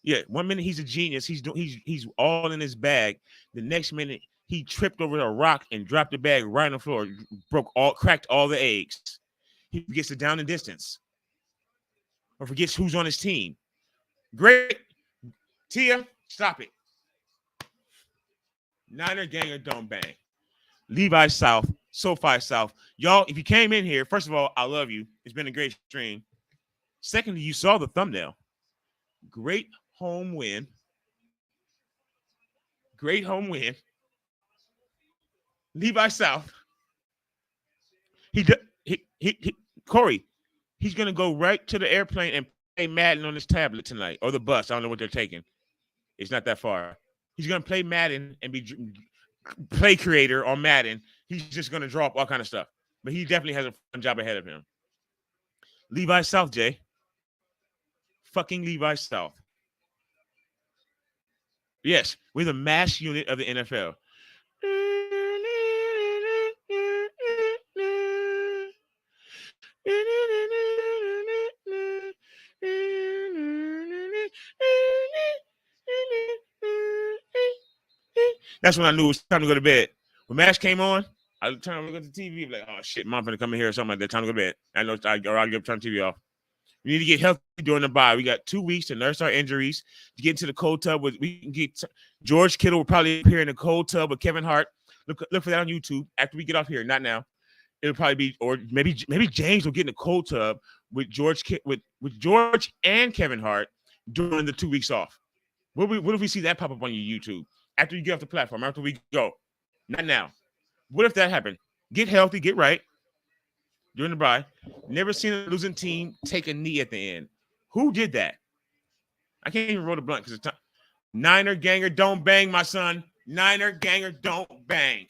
Yeah, 1 minute he's a genius. He's all in his bag. The next minute he tripped over a rock and dropped the bag right on the floor, cracked all the eggs. He forgets the down and distance, or forgets who's on his team. Great, Tia, stop it. Niner Ganger don't bang. Levi South, SoFi South. Y'all, if you came in here, first of all, I love you. It's been a great stream. Secondly, you saw the thumbnail. Great home win. Great home win. Levi South. Corey, he's gonna go right to the airplane and play Madden on his tablet tonight, or the bus. I don't know what they're taking. It's not that far. He's gonna play Madden and be play creator on Madden. He's just gonna draw up all kind of stuff. But he definitely has a fun job ahead of him. Levi South, Jay. Fucking Levi South. Yes, we're the mass unit of the NFL. That's when I knew it was time to go to bed. When MASH came on, I turned to look at the TV, like, oh shit, mom gonna come in here or something like that. Time to go to bed. I know I'll turn the TV off. We need to get healthy during the bye. We got 2 weeks to nurse our injuries, to get into the cold tub. We can get George Kittle will probably appear in the cold tub with Kevin Hart. Look for that on YouTube after we get off here. Not now. It'll probably be, or maybe James will get in the cold tub with George and Kevin Hart during the 2 weeks off. What if we see that pop up on your YouTube after you get off the platform? After we go, not now. What if that happened? Get healthy, get right during the bye. Never seen a losing team take a knee at the end. Who did that? I can't even roll the blunt because it's time. Niner Ganger don't bang, my son. Niner Ganger don't bang.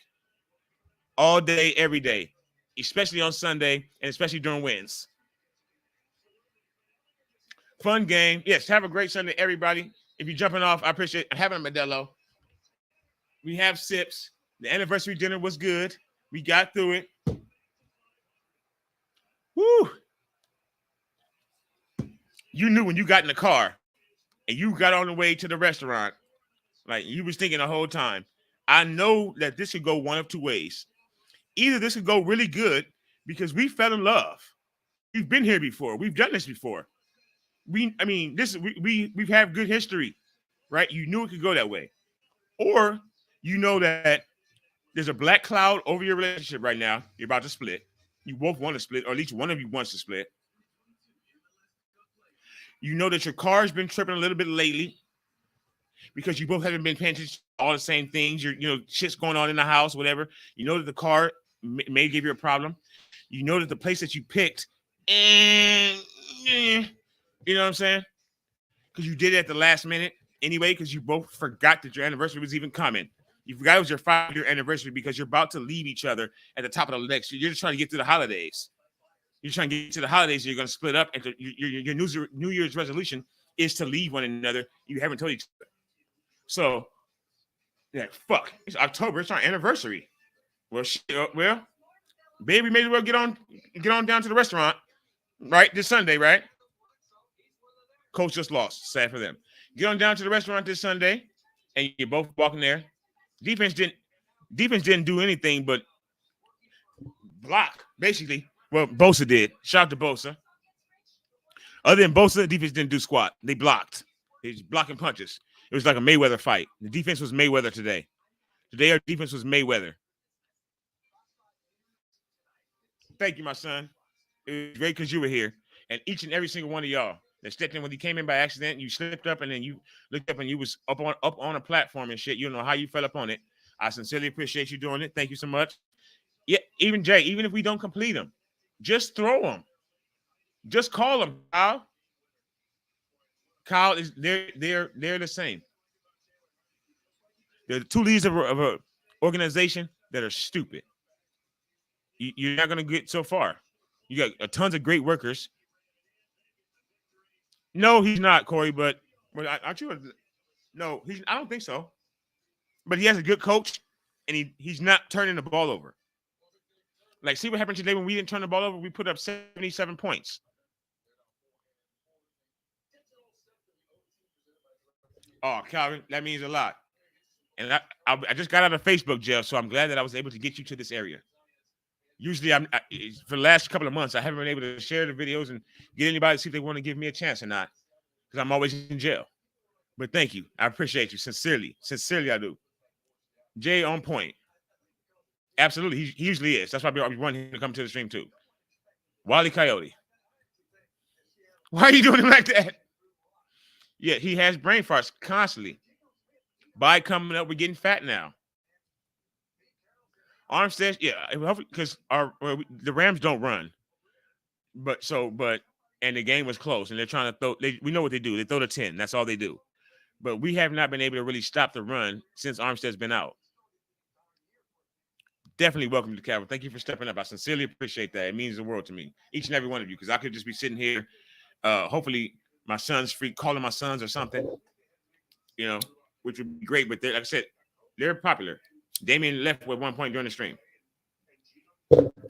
All day, every day, especially on Sunday and especially during wins. Fun game. Yes, have a great Sunday, everybody. If you're jumping off, I appreciate having a Modelo. We have sips. The anniversary dinner was good. We got through it. Woo! You knew when you got in the car and you got on the way to the restaurant, like you was thinking the whole time, I know that this could go one of two ways. Either this could go really good because we fell in love. We've been here before. We've done this before. We've had good history, right? You knew it could go that way. Or you know that there's a black cloud over your relationship right now. You're about to split. You both want to split, or at least one of you wants to split. You know that your car's been tripping a little bit lately because you both haven't been paying attention to all the same things. Shit's going on in the house, whatever. You know that the car may give you a problem. You know that the place that you picked, you know what I'm saying? Because you did it at the last minute anyway, because you both forgot that your anniversary was even coming. You forgot it was your 5-year anniversary because you're about to leave each other at the top of the next year. You're just trying to get through the holidays. You're trying to get to the holidays. You're going to split up. And your New Year's resolution is to leave one another. You haven't told each other. So, yeah, fuck. It's October. It's our anniversary. Well, baby, may as well get on down to the restaurant, right? This Sunday, right? Coach just lost. Sad for them. Get on down to the restaurant this Sunday, and you're both walking there. Defense didn't do anything but block, basically. Well, Bosa did. Shout out to Bosa. Other than Bosa, the defense didn't do squat. They blocked. They was blocking punches. It was like a Mayweather fight. The defense was Mayweather today. Today, our defense was Mayweather. Thank you, my son. It was great because you were here. And each and every single one of y'all that stepped in when you came in by accident, you slipped up and then you looked up and you was up on a platform and shit. You don't know how you fell up on it. I sincerely appreciate you doing it. Thank you so much. Yeah, even Jay, even if we don't complete them, just throw them. Just call them, Kyle. Kyle is they're the same. They're the two leaders of an organization that are stupid. You're not gonna get so far. You got tons of great workers. No, he's not, Corey. But aren't you? No, I don't think so. But he has a good coach, and he's not turning the ball over. Like, see what happened today when we didn't turn the ball over? We put up 77 points. Oh, Calvin, that means a lot. And I just got out of Facebook jail, so I'm glad that I was able to get you to this area. Usually, for the last couple of months, I haven't been able to share the videos and get anybody to see if they want to give me a chance or not, because I'm always in jail. But thank you. I appreciate you. Sincerely. Sincerely, I do. Jay on point. Absolutely. He usually is. That's why we want him to come to the stream too. Wally Coyote. Why are you doing him like that? Yeah, he has brain farts constantly. By coming up, we're getting fat now. Armstead, yeah, because the Rams don't run, and the game was close, and they're trying to throw. We know what they do. They throw the 10. That's all they do. But we have not been able to really stop the run since Armstead's been out. Definitely welcome to Calvin. Thank you for stepping up. I sincerely appreciate that. It means the world to me, each and every one of you, because I could just be sitting here. Hopefully, my son's free, calling my sons or something, which would be great. But like I said, they're popular. Damien left at one point during the stream. And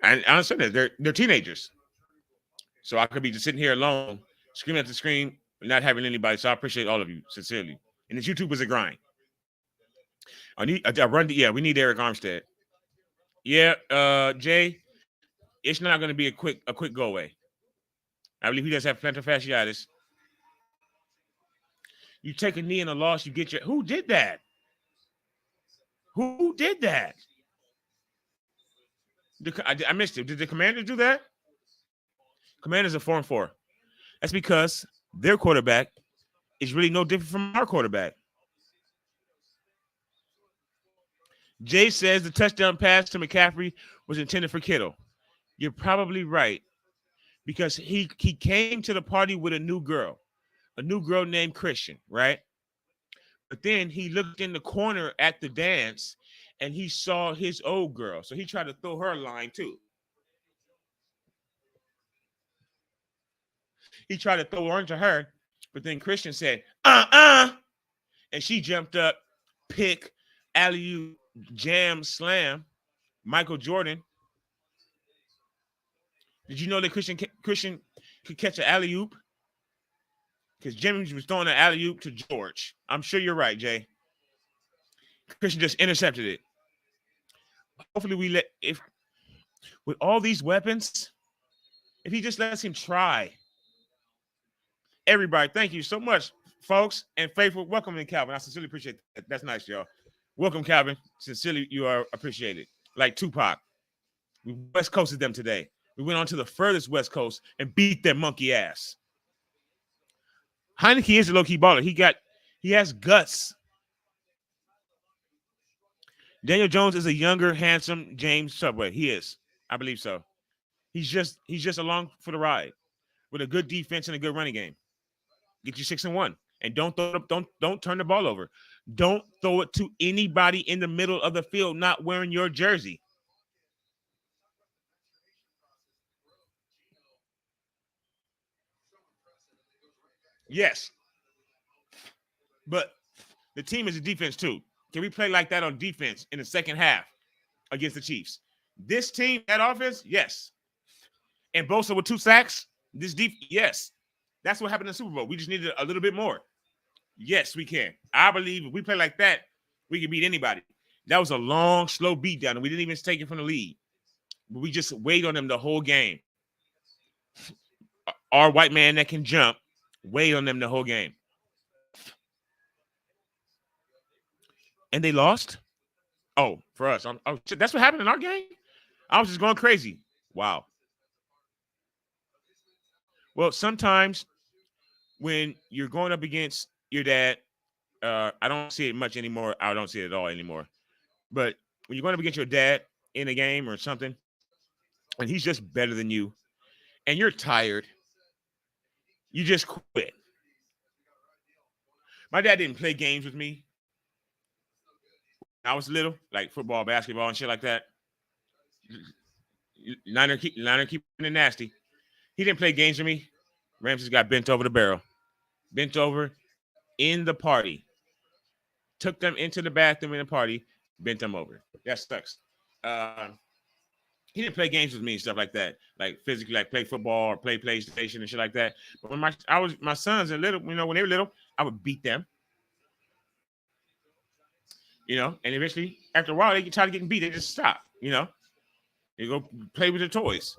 I understand that they're teenagers. So I could be just sitting here alone, screaming at the screen, not having anybody. So I appreciate all of you, sincerely. And this YouTube is a grind. We need Eric Armstead. Yeah, Jay, it's not going to be a quick go away. I believe he does have plantar fasciitis. You take a knee in a loss, you get your. Who did that? Who did that? I missed it. Did the Commanders do that? Commanders are 4-4. That's because their quarterback is really no different from our quarterback. Jay says the touchdown pass to McCaffrey was intended for Kittle. You're probably right, because he came to the party with a new girl named Christian, right? But then he looked in the corner at the dance and he saw his old girl. So he tried to throw her a line too. He tried to throw her into her, but then Christian said, and she jumped up, pick, alley-oop, jam, slam, Michael Jordan. Did you know that Christian could catch an alley-oop? Because Jimmy was throwing an alley-oop to George. I'm sure you're right, Jay. Christian just intercepted it. Hopefully with all these weapons, if he just lets him try. Everybody, thank you so much, folks, and faithful. Welcome in, Calvin. I sincerely appreciate that. That's nice, y'all. Welcome, Calvin. Sincerely, you are appreciated. Like Tupac. We West Coasted them today. We went on to the furthest West Coast and beat their monkey ass. Heineke is a low-key baller. He has guts. Daniel Jones is a younger, handsome James Subway. He is. I believe so. He's just along for the ride with a good defense and a good running game. Get you 6-1. And don't turn the ball over. Don't throw it to anybody in the middle of the field not wearing your jersey. Yes. But the team is a defense too. Can we play like that on defense in the second half against the Chiefs? This team, that offense, yes. And Bosa with 2 sacks, yes. That's what happened in the Super Bowl. We just needed a little bit more. Yes, we can. I believe if we play like that, we can beat anybody. That was a long, slow beatdown, and we didn't even take it from the lead. But we just wait on them the whole game. Our white man that can jump, wait on them the whole game. And they lost? Oh, for us. That's what happened in our game? I was just going crazy. Wow. Well, sometimes when you're going up against your dad, I don't see it much anymore. I don't see it at all anymore. But when you're going up against your dad in a game or something, and he's just better than you, and you're tired, you just quit. My dad didn't play games with me. I was little, like football, basketball, and shit like that. Niner keeping it nasty. He didn't play games with me. Ramses got bent over the barrel. Bent over in the party. Took them into the bathroom in the party. Bent them over. That sucks. He didn't play games with me and stuff like that. Like physically, like play football or play PlayStation and shit like that. But when my sons are little, when they were little, I would beat them. And eventually, after a while, they try to get beat. They just stop. They go play with their toys.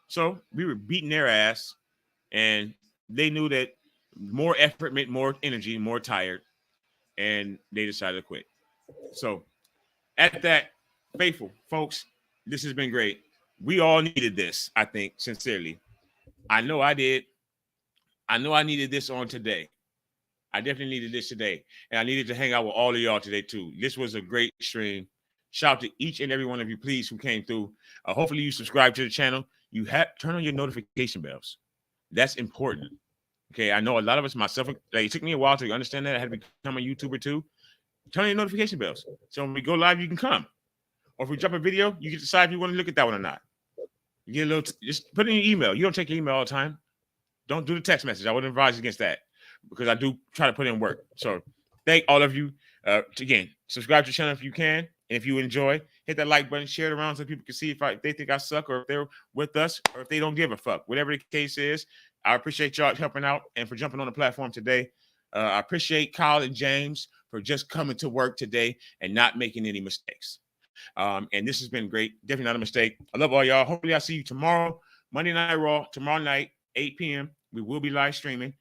So we were beating their ass, and they knew that more effort meant more energy, more tired. and they decided to quit. So at that, faithful folks, this has been great. We all needed this, I think, sincerely. I know I did. I know I needed this on today. I definitely needed this today. And I needed to hang out with all of y'all today, too. This was a great stream. Shout out to each and every one of you, please, who came through. Hopefully you subscribe to the channel. You have turn on your notification bells. That's important. Okay, I know a lot of us, myself, like, it took me a while to understand that. I had to become a YouTuber, too. Turn on your notification bells. So when we go live, you can come. Or if we drop a video, you can decide if you want to look at that one or not. You get a little, just put it in your email. You don't check your email all the time. Don't do the text message. I would advise against that because I do try to put in work. So thank all of you. Again, subscribe to the channel if you can. And if you enjoy, hit that like button, share it around so people can see if they think I suck or if they're with us or if they don't give a fuck. Whatever the case is, I appreciate y'all helping out and for jumping on the platform today. I appreciate Kyle and James for just coming to work today and not making any mistakes. And this has been great. Definitely not a mistake. I love all y'all. Hopefully I'll see you tomorrow, Monday Night Raw, tomorrow night, 8 p.m. We will be live streaming.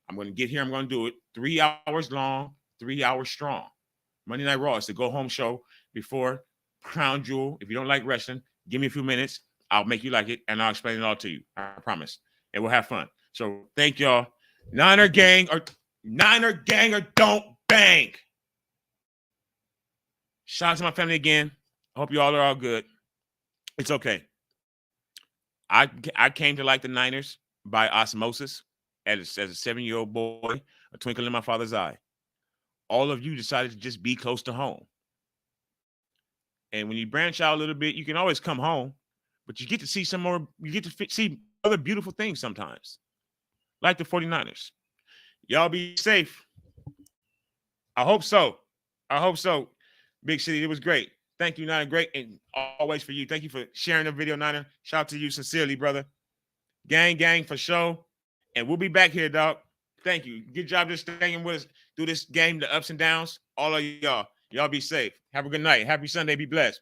I'm going to get here. I'm going to do it 3 hours long, 3 hours strong. Monday Night Raw is the go-home show before Crown Jewel. If you don't like wrestling, give me a few minutes. I'll make you like it, and I'll explain it all to you. I promise. And we'll have fun. So thank y'all. Niner gang or don't bang. Shout out to my family again. I hope you all are all good. It's okay. I came to like the Niners by osmosis as a 7-year-old boy, a twinkle in my father's eye. All of you decided to just be close to home. And when you branch out a little bit, you can always come home, but you get to see some more, you get to see other beautiful things sometimes, like the 49ers. Y'all be safe. I hope so. I hope so. Big City, it was great. Thank you, Niner. Great. And always for you. Thank you for sharing the video, Niner. Shout out to you sincerely, brother. Gang for show. And we'll be back here, dog. Thank you. Good job just staying with us through this game, the ups and downs. All of y'all. Y'all be safe. Have a good night. Happy Sunday. Be blessed.